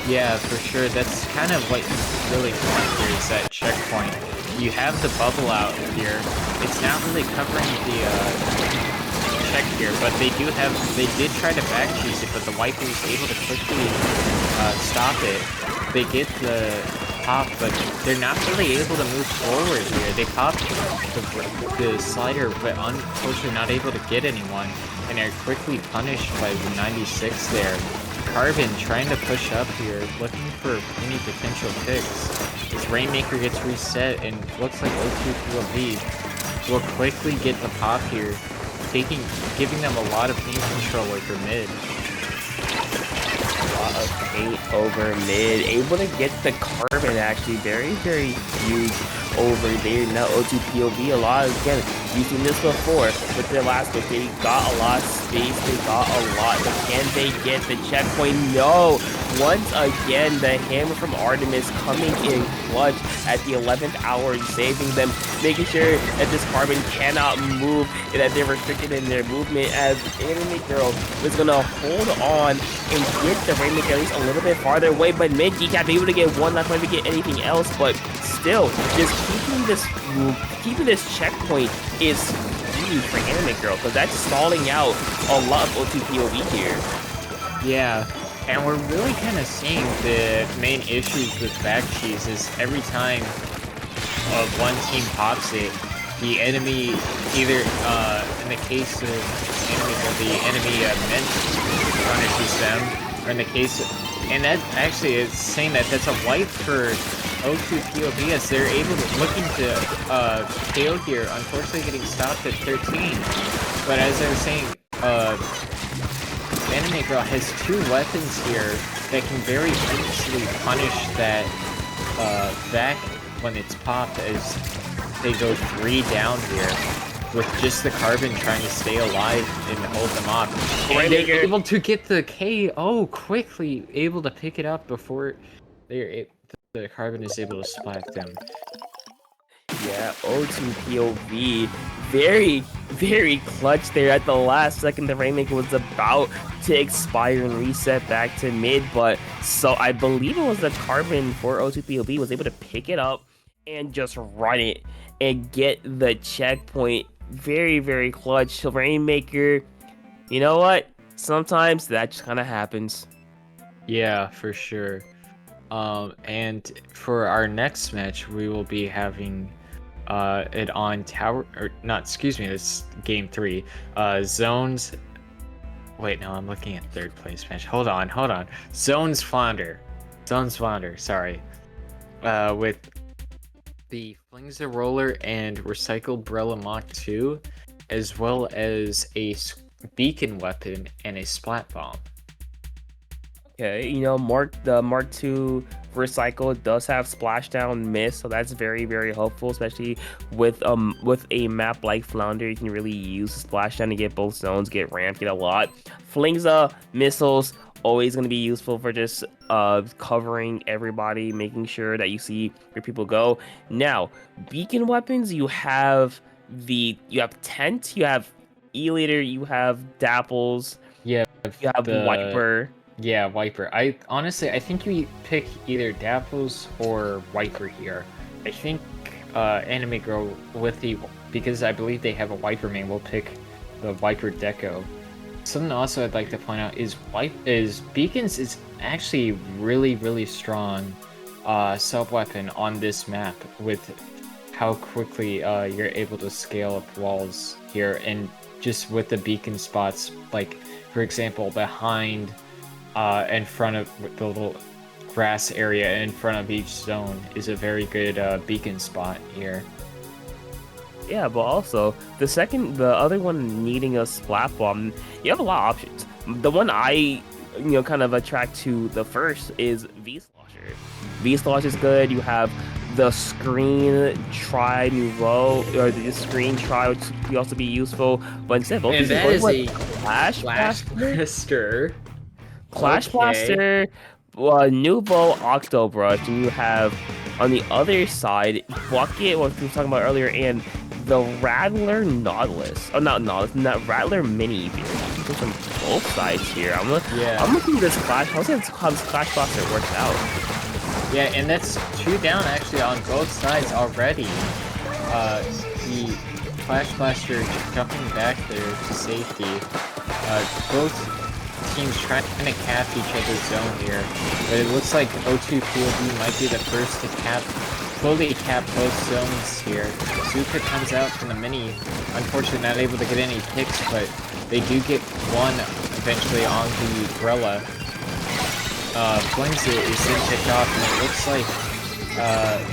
Yeah, for sure. That's kind of what you really want here, is that checkpoint. You have the bubble out here. It's not really covering the check here, but they did try to back cheese it, but the Waifu was able to quickly stop it. They get the pop, but they're not really able to move forward here. They popped the slider, but unfortunately not able to get anyone, and are quickly punished by the 96 there. Carbon trying to push up here, looking for any potential picks. This Rainmaker gets reset, and looks like O2 POV will quickly get the pop here, giving them a lot of game control over mid. A lot of paint over mid, able to get the Carbon actually very huge over there. Now O2 POV a lot, again, you've seen this before with their last pick. They got a lot of space, they got a lot, but can they get the checkpoint? No! Once again, the hammer from Artemis coming in clutch at the 11th hour, saving them, making sure that this Carbon cannot move and that they're restricted in their movement, as Anime Girl was gonna hold on and get the Rainmaker at least a little bit farther away, but mid decap able to get one, not trying to get anything else, but still, just keeping this checkpoint is huge for Anime Girl, because that's stalling out a lot of O2 POV here. Yeah, and we're really kind of seeing the main issues with back cheese is every time one team pops it, the enemy either, in the case of the enemy meant punishes them, or in the case of, and that actually is saying that that's a wipe for O2 POV, as they're able to, looking to KO here, unfortunately getting stopped at 13. But as I was saying, Anime Girl has 2 weapons here that can very easily punish that back when it's popped, as they go 3 down here, with just the Carbon trying to stay alive and hold them off. And they're able to get the KO quickly, able to pick it up before the Carbon is able to splat them. Yeah, O2 POV, very clutch there at the last second. The Rainmaker was about to expire and reset back to mid, but so I believe it was the Carbon for O2 POV was able to pick it up and just run it and get the checkpoint. Very clutch. So Rainmaker, you know what? Sometimes that just kind of happens. Yeah, for sure. And for our next match, we will be having it on tower, or not, excuse me, it's game 3. Zones. Wait, no, I'm looking at 3rd place match. Hold on. Zones Flounder, sorry. With the Flings the Roller and Recycled Brella Mach 2, as well as a beacon weapon and a splat bomb. Okay, you know, the Mark II Recycle does have splashdown miss, so that's very helpful, especially with a map like Flounder. You can really use splashdown to get both zones, get ramp, get a lot. Flingza missiles always going to be useful for just covering everybody, making sure that you see where people go. Now, beacon weapons, you have you have Tent, you have E-Leader, you have Dapples, Yeah, you have the Wiper. Yeah, Wiper. I honestly, I think you pick either Dapples or Wiper here. I think Anime Girl with the because I believe they have a Wiper main, will pick the Wiper Deco. Something also I'd like to point out is Beacons is actually really strong sub weapon on this map with how quickly you're able to scale up walls here, and just with the beacon spots, like for example behind in front of the little grass area in front of each zone is a very good beacon spot here. Yeah, but also the other one needing a splat bomb, you have a lot of options. The one I, kind of attract to the first is V Slosher. V Slosh is good. You have the screen try nouveau, or the screen try, which could also be useful. But instead, both And these that are is going a Clash Blaster. Clash Okay. Blaster, Nouveau Octobrush, and you have on the other side Bucket, what we were talking about earlier, and the Rattler Nautilus. Oh, not Nautilus, not Rattler Mini. There's on both sides here. I'm looking at this Clash. Let's see how this Clash Blaster works out. Yeah, and that's 2 down actually on both sides already. The Flash Blaster jumping back there to safety. Both teams trying to cap each other's zone here, but it looks like O2 POV might be the first to fully cap both zones here. Zuka comes out from the mini, unfortunately not able to get any picks, but they do get one eventually on the Grella. Flings it is then picked off, and it looks like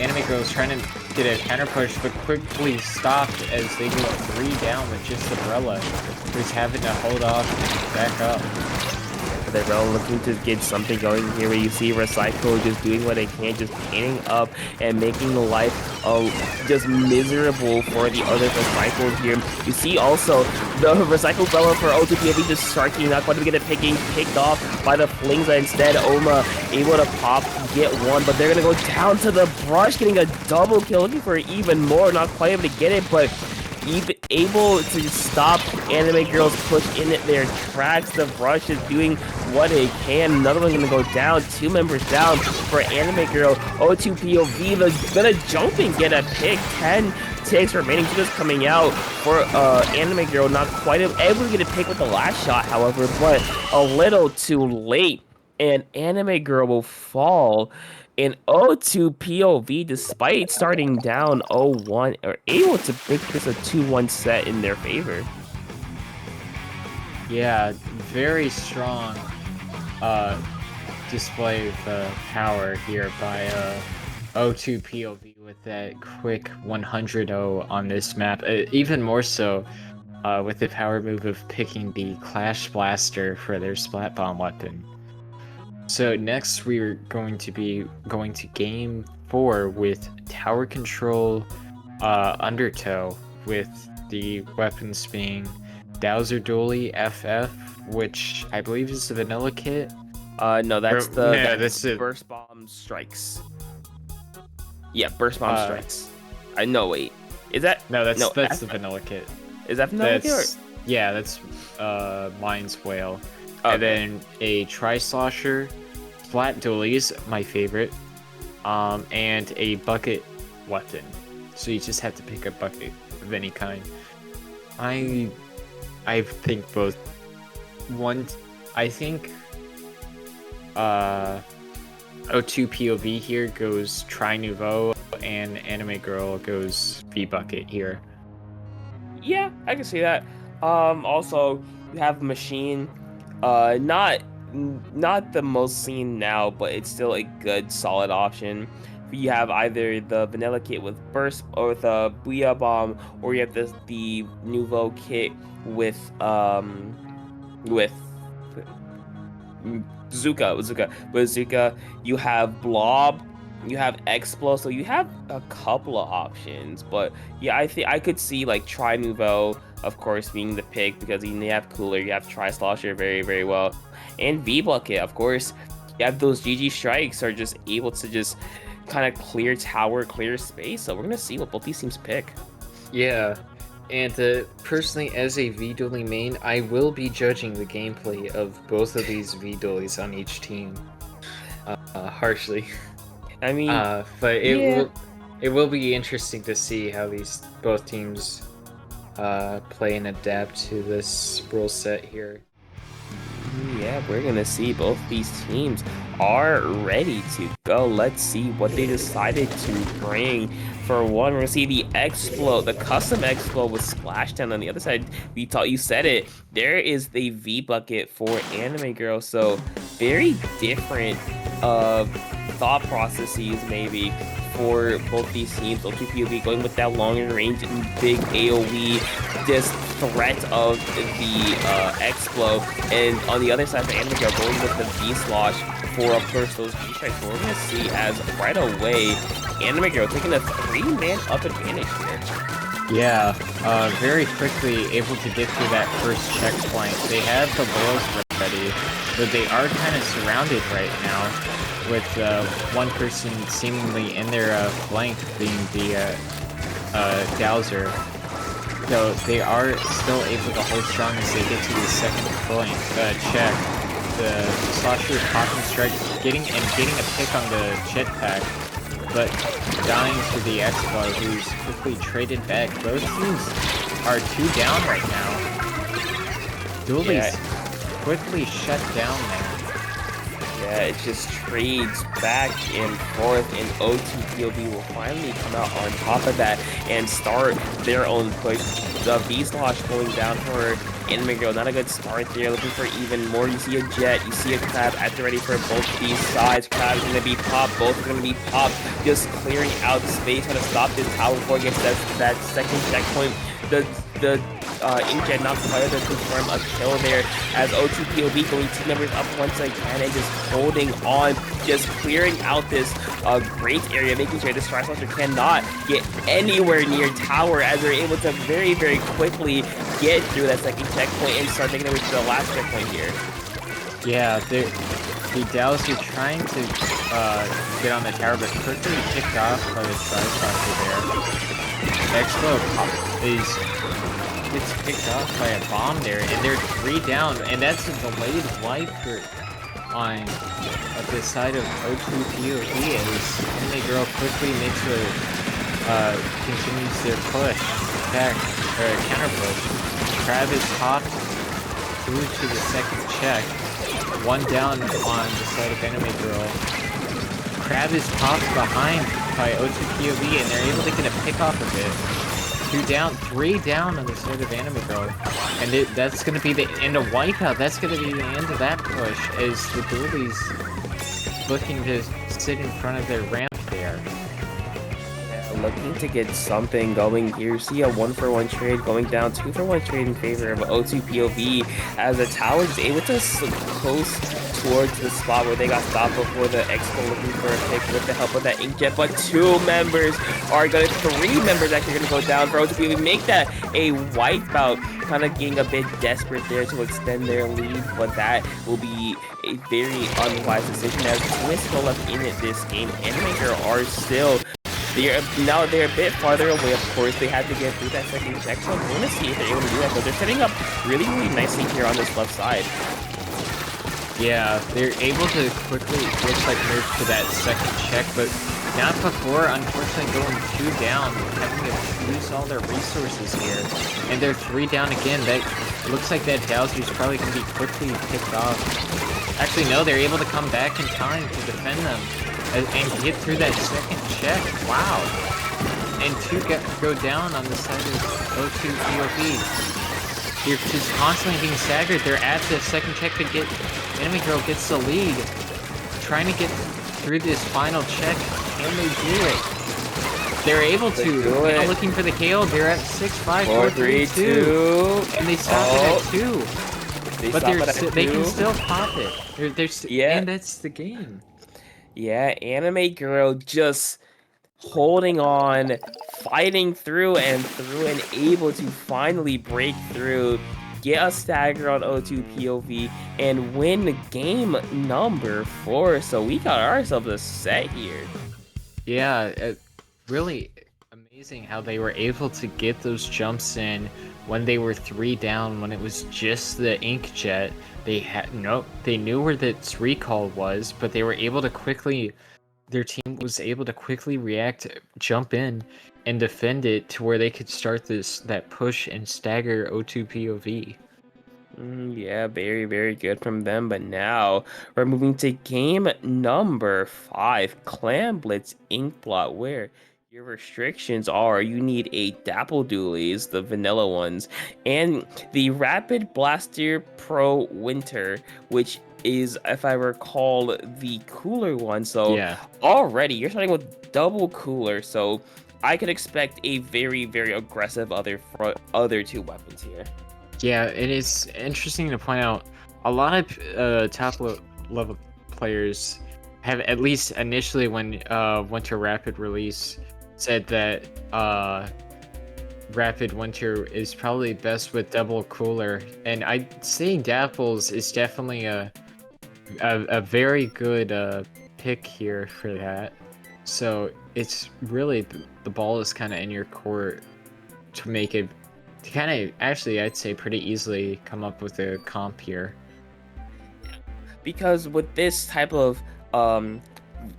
Anime Girl is trying to get a counter push, but quickly stopped as they go 3 down with just the Grella, who's having to hold off and back up. They're all looking to get something going here, where you see Recycle just doing what they can, just painting up and making life just miserable for the other Recycled here. You see also the Recycle Bella for O2POV just striking, not quite to get it picked off by the Flings. Instead, Oma able to get one, but they're gonna go down to the brush, getting a double kill, looking for even more, not quite able to get it, but even able to stop Anime Girl's push in their tracks. The brush is doing what it can. Another one's gonna go down. 2 members down for Anime Girl. O2 POV gonna jump and get a pick. 10 ticks remaining. Just coming out for Anime Girl. Not quite able to get a pick with the last shot, however, but a little too late. And Anime Girl will fall. In O2 POV, despite starting down 0-1, are able to make this a 2-1 set in their favor. Yeah, very strong display of power here by O2 POV with that quick 100-0 on this map. Even more so with the power move of picking the Clash Blaster for their Splat Bomb weapon. So next we're going to be going to game 4 with Tower Control Undertow, with the weapons being Dowser Dolly FF, which I believe is the vanilla kit. No, that's that's it. Burst Bomb Strikes. Yeah, Burst Bomb Strikes. I know. Wait, is that that's the vanilla kit. Is that vanilla kit? Or? Yeah, that's Mind's Whale. Okay. And then a Tri-Slosher, Splat Dollies, my favorite, and a bucket weapon. So you just have to pick a bucket of any kind. I think both. I think O2 POV here goes Tri Nouveau, and Anime Girl goes V Bucket here. Yeah, I can see that. Also, you have Machine. Not the most seen now, but it's still a good, solid option. You have either the vanilla kit with Burst or with a Booyah Bomb, or you have the Nouveau kit with Zuka. With Zuka, you have Blob, you have Explo, so you have a couple of options. But yeah, I think I could see like Tri Nouveau, of course, being the pick, because you have Cooler, you have Tri-Slosher very, very well, and V-Bucket, of course. You have those GG Strikes are just able to just kind of clear tower, clear space. So we're gonna see what both these teams pick. Yeah, And personally, as a V-Dueling main, I will be judging the gameplay of both of these V-Duelies on each team harshly. I mean, But yeah. it will be interesting to see how these both teams play and adapt to this rule set here. Yeah, we're gonna see both these teams are ready to go. Let's see what they decided to bring. For one, we're gonna see the Explode, the custom Explode with Splashdown. On the other side, we thought you said it. There is the V bucket for Anime Girl. So very different thought processes maybe for both these teams. OTPOV going with that longer range and big AoE, just threat of the Explode, and on the other side, the Anime Girl going with the V-Slosh for, of course, those V-Strikes. So we're going to see as right away, Anime Girl taking a 3-man up advantage here. Yeah, very quickly able to get through that first checkpoint. They have the balls ready, but they are kind of surrounded right now with one person seemingly in their flank being the Dowser. So they are still able to hold strong as they get to the second point check. The Slosher Cotton Strike getting a pick on the jetpack, but dying to the Expo, who's quickly traded back. Both teams are 2 down right now. Dualies quickly shut down there. Yeah, it just trades back and forth, and OTPOV will finally come out on top of that and start their own push. The V-Slosh going down for Anime Girl, not a good start there, looking for even more. You see a Jet, you see a Crab at the ready for both these sides. Crab's gonna be popped, both are gonna be popped, just clearing out space, trying to stop this tower before it gets that second checkpoint. The Inkjet not quite able to confirm a kill there as OTPOV going 2 numbers up once again and just holding on, just clearing out this great area, making sure this Strike Slasher cannot get anywhere near tower as they're able to very, very quickly get through that second checkpoint and start making their way to the last checkpoint here. Yeah, the Dowser trying to get on the tower, but quickly picked off by the Strike Slasher there. Expo gets picked off by a bomb there, and they're 3 down, and that's a delayed wiper on the side of O2POV as Anime Girl quickly makes continues their push, attack, counter push. Crab is popped through to the second check, 1 down on the side of Anime Girl. Crab is popped behind by O2POV, and they're able to get a pick off of it. 2 down, 3 down on the side of Anime Girl. And that's going to be the end of Wipeout. That's going to be the end of that push as the Dualies looking to sit in front of their ramp there. Looking to get something going here. See a 1-for-1 trade going down, 2-for-1 trade in favor of O2POV as the tower is able to close towards the spot where they got stopped before the Expo looking for a pick with the help of that Inkjet, but 3 members actually gonna go down for O2POV. Make that a wipeout, kind of getting a bit desperate there to extend their lead, but that will be a very unwise decision as 2 is still left in it this game. Anime Girl are still they're a bit farther away, of course. They had to get through that second check, so I'm going to see if they're able to do that, but they're setting up really, really nicely here on this left side. Yeah, they're able to quickly, looks like, move to that second check, but not before, unfortunately, going 2 down, having to use all their resources here. And they're 3 down again. That looks like that Dowser's probably going to be quickly picked off. Actually, no, they're able to come back in time to defend them and get through that second check. Wow. And 2 go down on the side of O2POV. They're just constantly being staggered. They're at the second check to get... Anime Girl gets the lead. Trying to get through this final check. Can they do it? They're able to. Now looking for the KO. They're at 6, 5, 4, 3, 2. And they stop it at 2. But they can still pop it. Yeah. And that's the game. Yeah, Anime Girl just holding on, fighting through and able to finally break through, get a stagger on O2POV, and win game number 4. So we got ourselves a set here. Yeah, really amazing. amazing how they were able to get those jumps in when they were 3 down, when it was just the Inkjet. They knew where that recall was, but they were able to quickly, their team was able to quickly react, jump in, and defend it to where they could start that push and stagger O2 POV. Yeah, very, very good from them. But now we're moving to game number 5, Clan Blitz Inkblot, where your restrictions are you need a Dapple Dualies, the vanilla ones, and the Rapid Blaster Pro Winter, which is, if I recall, the cooler one. So Yeah. already you're starting with double cooler. So I could expect a very, very aggressive other two weapons here. Yeah, it is interesting to point out a lot of level players have, at least initially when Winter Rapid release, said that Rapid Winter is probably best with double cooler, and I'd say Dapples is definitely a very good pick here for that. So it's really the ball is kind of in your court to make it, to kind of actually I'd say pretty easily come up with a comp here. Because with this type of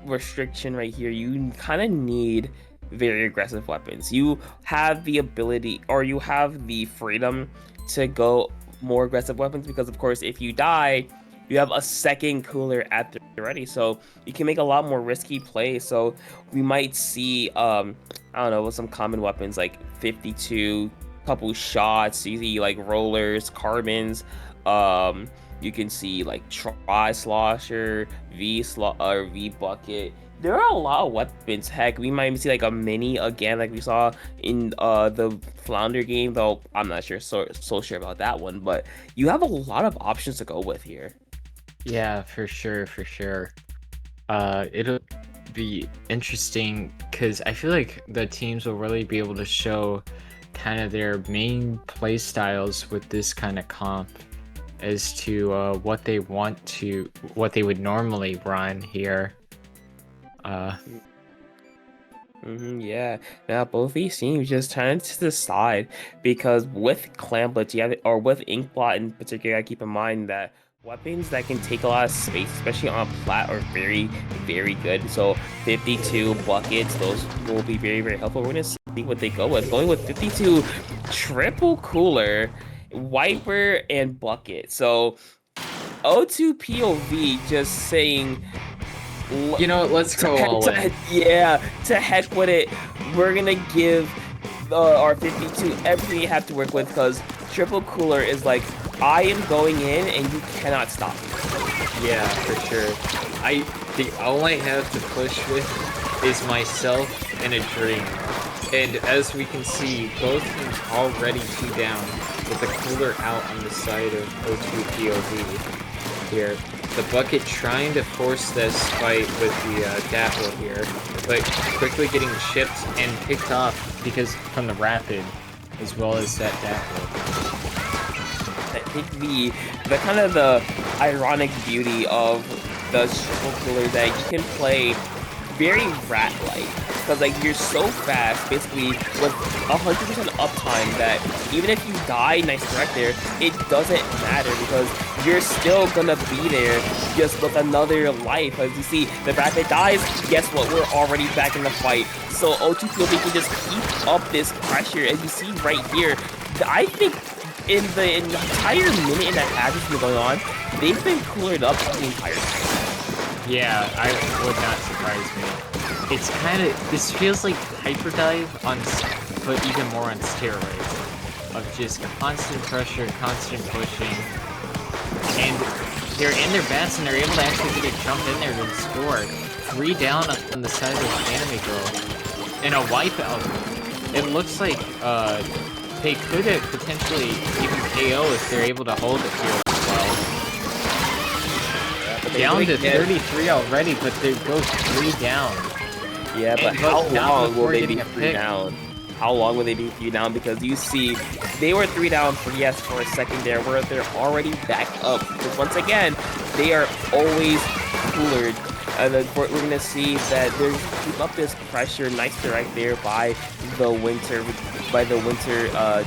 restriction right here, you kind of need very aggressive weapons. You have the ability, or you have the freedom to go more aggressive weapons, because of course if you die, you have a second cooler at the ready, so you can make a lot more risky plays. So we might see I don't know, with some common weapons like 52, couple shots, you see like rollers, carbons, you can see like Tri-Slosher, V Bucket. There are a lot of weapons. Heck, we might see like a mini again, like we saw in the Flounder game, though I'm not sure so sure about that one. But you have a lot of options to go with here. Yeah, for sure. It'll be interesting because I feel like the teams will really be able to show kind of their main play styles with this kind of comp as to what they would normally run here. Yeah. Now both these teams just trying to decide, because with Clan Blitz, or with Inkblot in particular, I keep in mind that weapons that can take a lot of space, especially on plat, are very, very good. So 52 buckets, those will be very, very helpful. We're gonna see what they go with. Going with 52 triple cooler, wiper, and bucket. So O2 POV just saying, You know, let's go all in. Yeah, to heck with it. We're gonna give our 52 everything you have to work with, because triple cooler is like, I am going in and you cannot stop me. Yeah, for sure. All I have to push with is myself and a dream. And as we can see, both teams already 2 down with the cooler out on the side of O2 POV here. The bucket trying to force this fight with the Dapple here, but quickly getting chipped and picked off because from the Rapid, as well as that Dapple. I think the kind of the ironic beauty of the triple cooler that you can play very rat-like, because like you're so fast, basically with 100% uptime, that even if you die, nice direct there, it doesn't matter because you're still gonna be there just with another life. As you see, the Rapid dies, guess what? We're already back in the fight. So O2 POV can just keep up this pressure, as you see right here. I think in the entire minute and a half that's been going on, they've been coolered up the entire time. Yeah, I would not surprise me. It's kind of, this feels like Hyperdive but even more on steroids, of just constant pressure, constant pushing, and they're in their bats and they're able to actually get a jump in there to score. 3 down on the side of Anime Girl, and a wipeout. It looks like they could have potentially even KO if they're able to hold it here as well. Down to 33 already, but they go 3 down. Yeah, but how long will they be 3 down? How long will they be 3 down? Because you see, they were 3 down for a second there, where they're already back up. Because once again, they are always coolered And then we're gonna see that they're keep up this pressure. Nice direct there by the Winter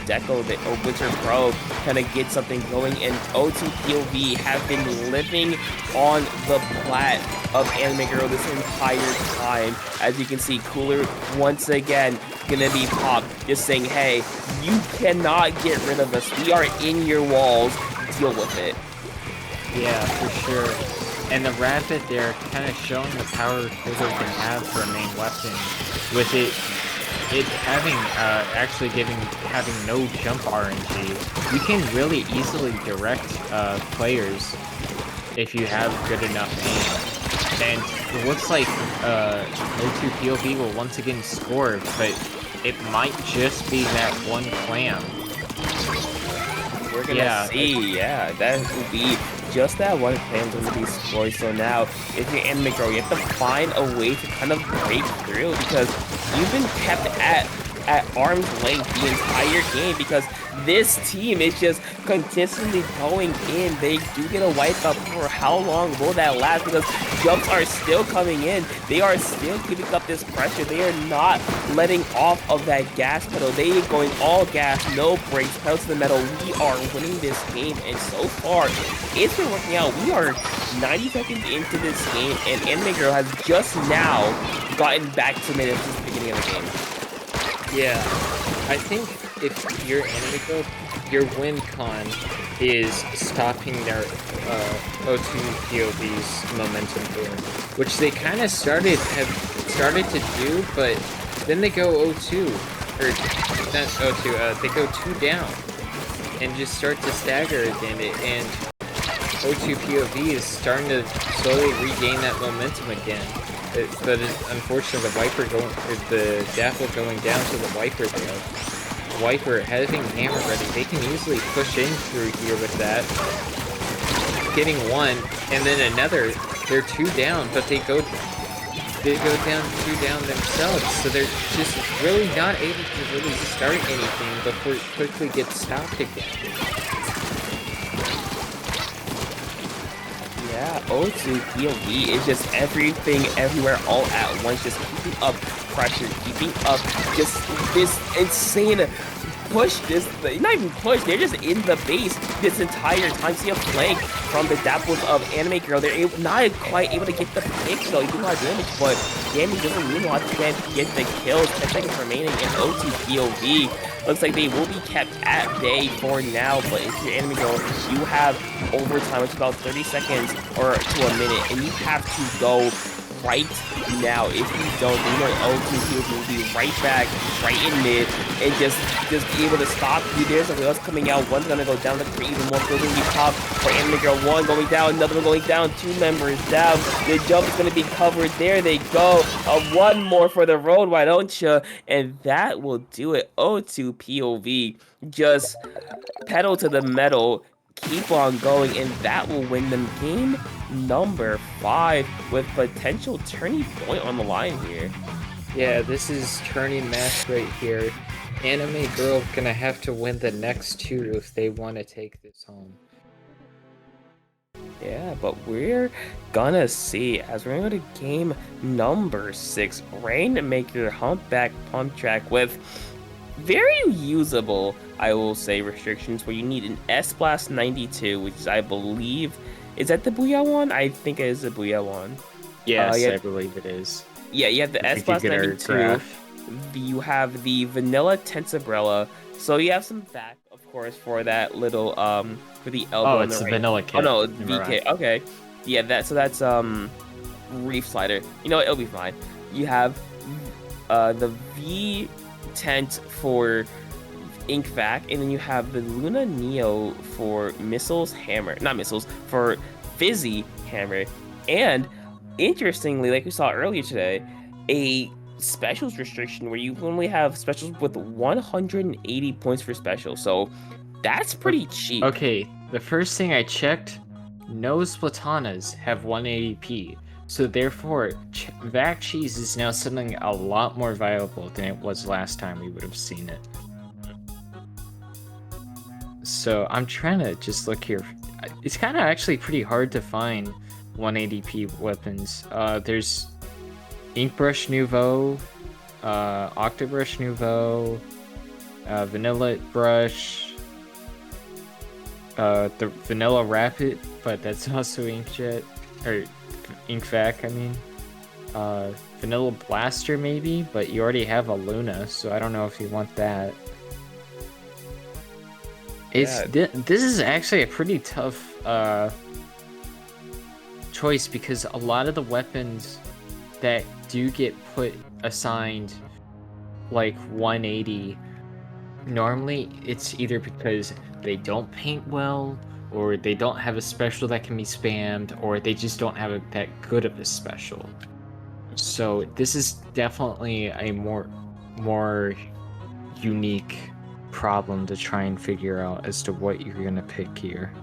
Deco, the Winter Pro, kind of get something going. And O2 POV have been living on the plat of Anime Girl this entire time. As you can see, Cooler once again gonna be popped, just saying, hey, you cannot get rid of us. We are in your walls. Deal with it. Yeah, for sure. And the Rapid there kind of showing the power Cooler can have for a main weapon. With it having having no jump RNG, you can really easily direct players if you have good enough aim. And it looks like O2 POV will once again score, but it might just be that one clam. We're gonna see, that will be just that one clam's gonna be scored. So now, if you're Anime Girl, you have to find a way to kind of break through, because you've been kept at arm's length the entire game, because this team is just consistently going in. They do get a wipe up. For how long will that last? Because jumps are still coming in. They are still keeping up this pressure. They are not letting off of that gas pedal. They are going all gas, no brakes, pedal to the metal. We are winning this game, and so far, it's been working out. We are 90 seconds into this game, and Anime Girl has just now gotten back to minutes since the beginning of the game. Yeah, I think if you're Anime Girl, your win con is stopping their O2 POV's momentum here, which they kind of started to do, but then they go O2, or not O2, they go 2 down, and just start to stagger again, and O2 POV is starting to slowly regain that momentum again. But unfortunately, the Dapple going down to the Wiper there. Wiper having Hammer ready, they can easily push in through here with that. Getting one, and then another. They're 2 down, but they go down 2 down themselves, so they're just really not able to really start anything before it quickly gets stopped again. Yeah, O2 POV is just everything, everywhere, all at once, just keeping up pressure, keeping up just this insane push, not even push, they're just in the base this entire time. See a flank from the Dapples of Anime Girl. They're not quite able to get the pick, though. You do a lot of damage, but damage doesn't mean a lot to get the kills. 10 seconds remaining, and O2 POV looks like they will be kept at bay for now, but if you're Anime Girl, you have overtime, which is about 30 seconds or to a minute, and you have to go right now. If you don't, then you know O2 will be right back, right in mid, and just be able to stop you. There's something else coming out. One's gonna go down to create even more kills. Gonna be popped for Anime Girl. One going down, another one going down. 2 members down. The jump is gonna be covered. There they go. One more for the road, why don't you? And that will do it. O2 POV just pedal to the metal, keep on going, and that will win them game number 5 with potential turning point on the line here. Yeah, this is turning match right here. Anime Girl gonna have to win the next 2 if they want to take this home. Yeah, but we're gonna see as we're gonna go to game number 6. Rainmaker Humpback Pump Track with very usable, I will say, restrictions where you need an S-Blast 92, which is, I believe, is that the Booyah one? I think it is the Booyah one. Yes, I believe it is. Yeah, you have the S-Blast 92. You have the Vanilla Tensabrella. So you have some back, of course, for that little, for the elbow. Oh, it's the Vanilla kit. Oh, no, VK. Okay. Yeah, that's, Reef Slider. You know what? It'll be fine. You have, the V tent for Ink Vac, and then you have the Luna Neo for for Fizzy Hammer, and interestingly, like we saw earlier today, a specials restriction where you only have specials with 180 points for special, so that's pretty cheap. Okay, the first thing I checked, no Splatanas have 180p. So therefore, Vac Cheese is now something a lot more viable than it was last time we would have seen it. So I'm trying to just look here. It's kind of actually pretty hard to find 180p weapons. There's Inkbrush Nouveau, Octobrush Nouveau, Vanilla Brush, the Vanilla Rapid, but that's also Inkjet, or Inkvac, I mean. Vanilla Blaster maybe, but you already have a Luna, so I don't know if you want that. This is actually a pretty tough choice because a lot of the weapons that do get put assigned like 180, normally it's either because they don't paint well, or they don't have a special that can be spammed, or they just don't have that good of a special. So this is definitely a more unique problem to try and figure out as to what you're gonna pick here.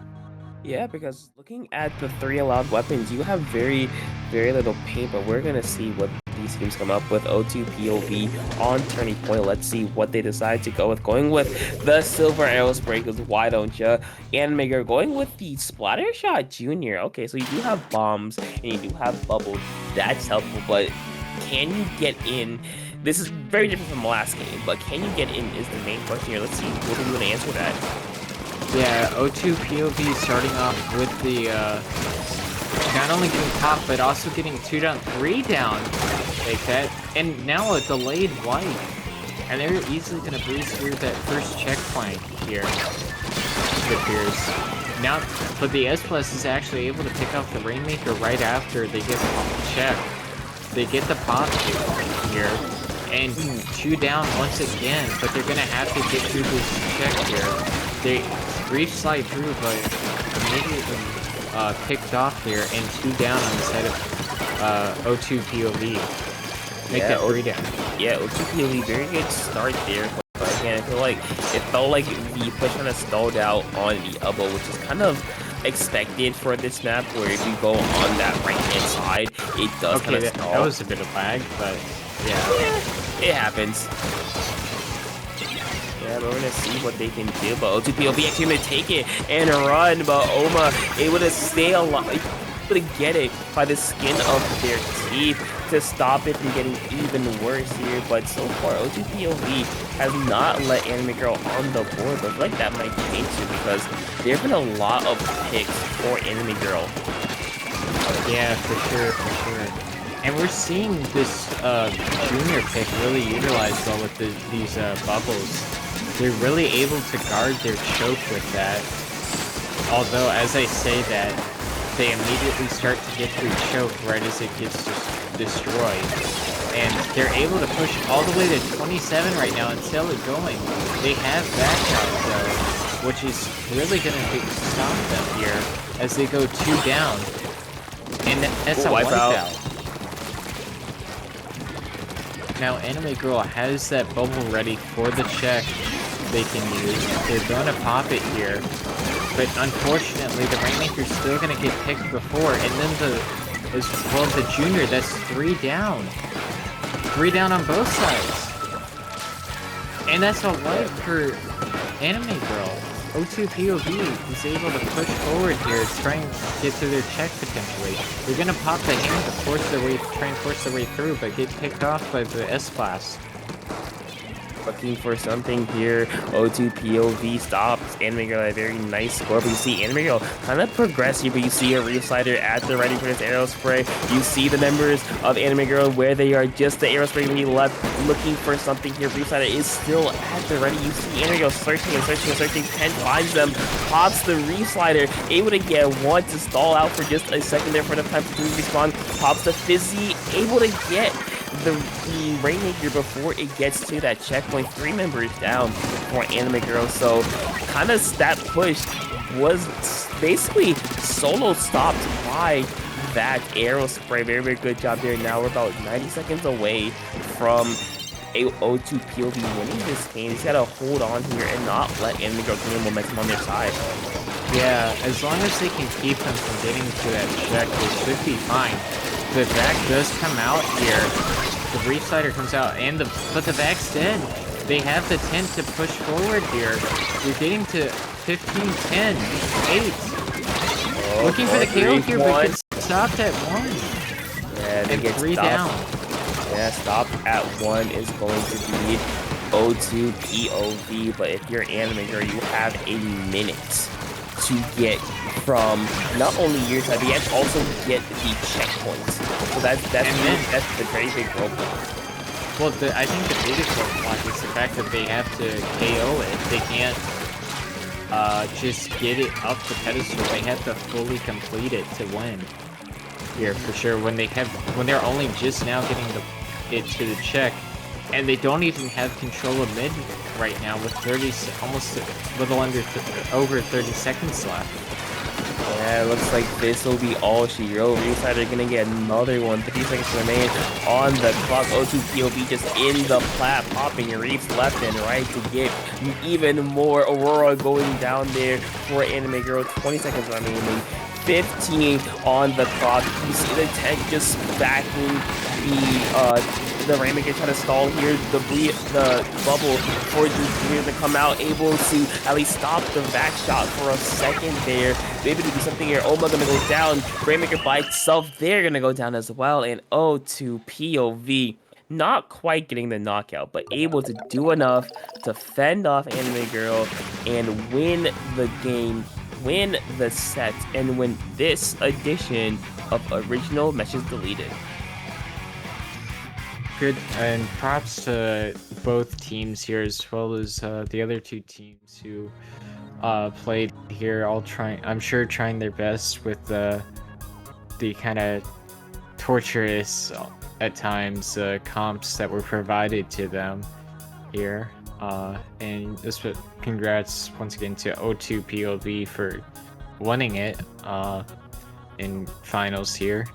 Yeah, because looking at the 3 allowed weapons, you have very, very little paint, but we're gonna see what these teams come up with. O2 POV on Turning Point. Let's see what they decide to go with. Going with the Silver Arrow Spray, because why don't ya? Anime Girl going with the Splatter Shot Junior. Okay, so you do have bombs and you do have bubbles. That's helpful, but can you get in? This is very different from the last game, but can you get in is the main question here. Let's see what are you gonna answer that. Yeah, O2 POV starting off with the, not only getting pop, but also getting 2 down, 3 down, like that, and now a delayed wipe, and they're easily going to breeze through that first checkpoint here, it appears. Now, but the S Plus is actually able to pick up the Rainmaker right after they get the check. They get the pop here, and 2 down once again, but they're going to have to get through this check here. They reach slide through, but immediately picked off here, and 2 down on the side of O2 POV. Make that 3 down. Yeah, O2 POV, very good start there. But again, I feel like it felt like the push kind of stalled out on the elbow, which is kind of expected for this map, where if you go on that right-hand side, it does kind of stall. That was a bit of lag, but yeah, it happens. Yeah, we're gonna see what they can do, but O2 POV actually gonna take it and run, but Oma able to stay alive, able to get it by the skin of their teeth to stop it from getting even worse here. But so far, O2 POV has not let Anime Girl on the board, but I feel like that might change it because there have been a lot of picks for Anime Girl. Yeah, for sure. And we're seeing this junior pick really utilized well with these bubbles. They're really able to guard their choke with that. Although, as I say that, they immediately start to get through choke right as it gets destroyed. And they're able to push all the way to 27 right now and still it going. They have backup though, which is really going to stop them here as they go 2 down. And that's a wipeout. Now Anime Girl has that bubble ready for the check they can use. They're gonna pop it here, but unfortunately the Rainmaker's still gonna get picked before, and then as well the junior, that's 3 down. 3 down on both sides. And that's a wipe for Anime Girl. O2 POV is able to push forward here, trying to get to their check potentially. They're gonna pop the hand to try and force their way through, but get picked off by the S-Class. Looking for something here. O2 POV stops Anime Girl at a very nice score, but you see Anime Girl kind of progress here, but you see a Reslider at the ready for this Arrow Spray. You see the members of Anime Girl where they are, just the Arrow Spray to be left, looking for something here. Reslider is still at the ready. You see Anime Girl searching and searching and searching. Ken finds them, pops the Reslider, able to get one to stall out for just a second there for the time to respawn. Pops the Fizzy, able to get the Rainmaker before it gets to that checkpoint. 3 members down for Anime Girl, so kind of that push was basically solo stopped by that Arrow Spray. Very, very good job there. Now we're about 90 seconds away from O2 POV winning this game. He's got to hold on here and not let Anime Girl gain momentum on their side. Yeah, as long as they can keep them from getting to that check, they should be fine. The vac does come out here. The Reslider comes out, but the vac's dead. They have the tent to push forward here. You're getting to 15, 10, 8. Looking for the KO here, but gets stopped at 1. Yeah, they And get 3 stopped. down. Yeah, stop at 1 is going to be O2 POV, but if you're Anime Girl, you have a minute to get from not only your side, but you have to also get the checkpoints. So that's the very big roadblock. Well, I think the biggest roadblock is the fact that they have to KO it. They can't just get it up the pedestal. They have to fully complete it to win. Here for sure. When they're only just now getting it to the check, and they don't even have control of mid right now with almost a little over 30 seconds left. Yeah, it looks like this will be all she wrote. Reside are gonna get another one. 50 seconds remain on the clock. O2 POV just in the plat, popping reefs left and right to get even more. Aurora going down there for Anime Girl. 20 seconds remaining. 15 on the clock. You see the tank just backing the Rainmaker trying to stall here. The bubble for Junior to come out, able to at least stop the back shot for a second there. Able to do something here. Oma gonna go down. Rainmaker by itself, they're gonna go down as well. And O2 POV. Not quite getting the knockout, but able to do enough to fend off Anime Girl and win the game, win the set, and win this edition of Original Meshes Deleted. Good, and props to both teams here, as well as the other 2 teams who played here. I'm sure trying their best with the kind of torturous at times comps that were provided to them here. And congrats once again to O2 POV for winning it in finals here.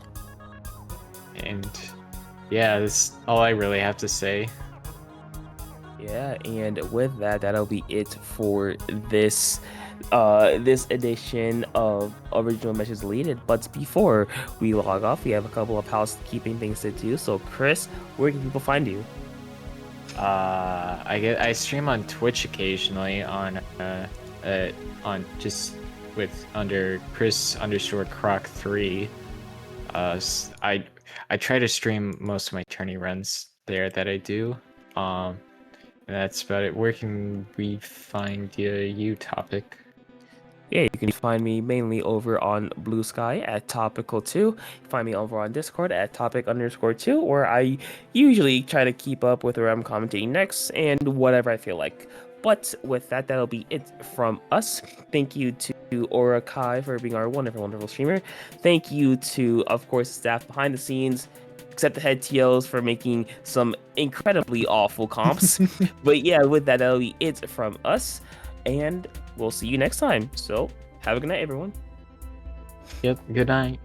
And yeah, that's all I really have to say. Yeah, and with that, that'll be it for this this edition of Original Meshes Deleted. But before we log off, we have a couple of housekeeping things to do. So Chris, where can people find you? I stream on Twitch occasionally on just with under Chris_Croc3. I try to stream most of my tourney runs there that I do. And that's about it. Where can we find you, Topic? Yeah, you can find me mainly over on Blue Sky at Topical2. Find me over on Discord at Topic_2, where I usually try to keep up with where I'm commentating next and whatever I feel like. But with that, that'll be it from us. Thank you to Aura Kai for being our wonderful, wonderful streamer. Thank you to, of course, staff behind the scenes, except the head TLs for making some incredibly awful comps. But yeah, with that, that'll be it from us. And we'll see you next time. So have a good night, everyone. Yep, good night.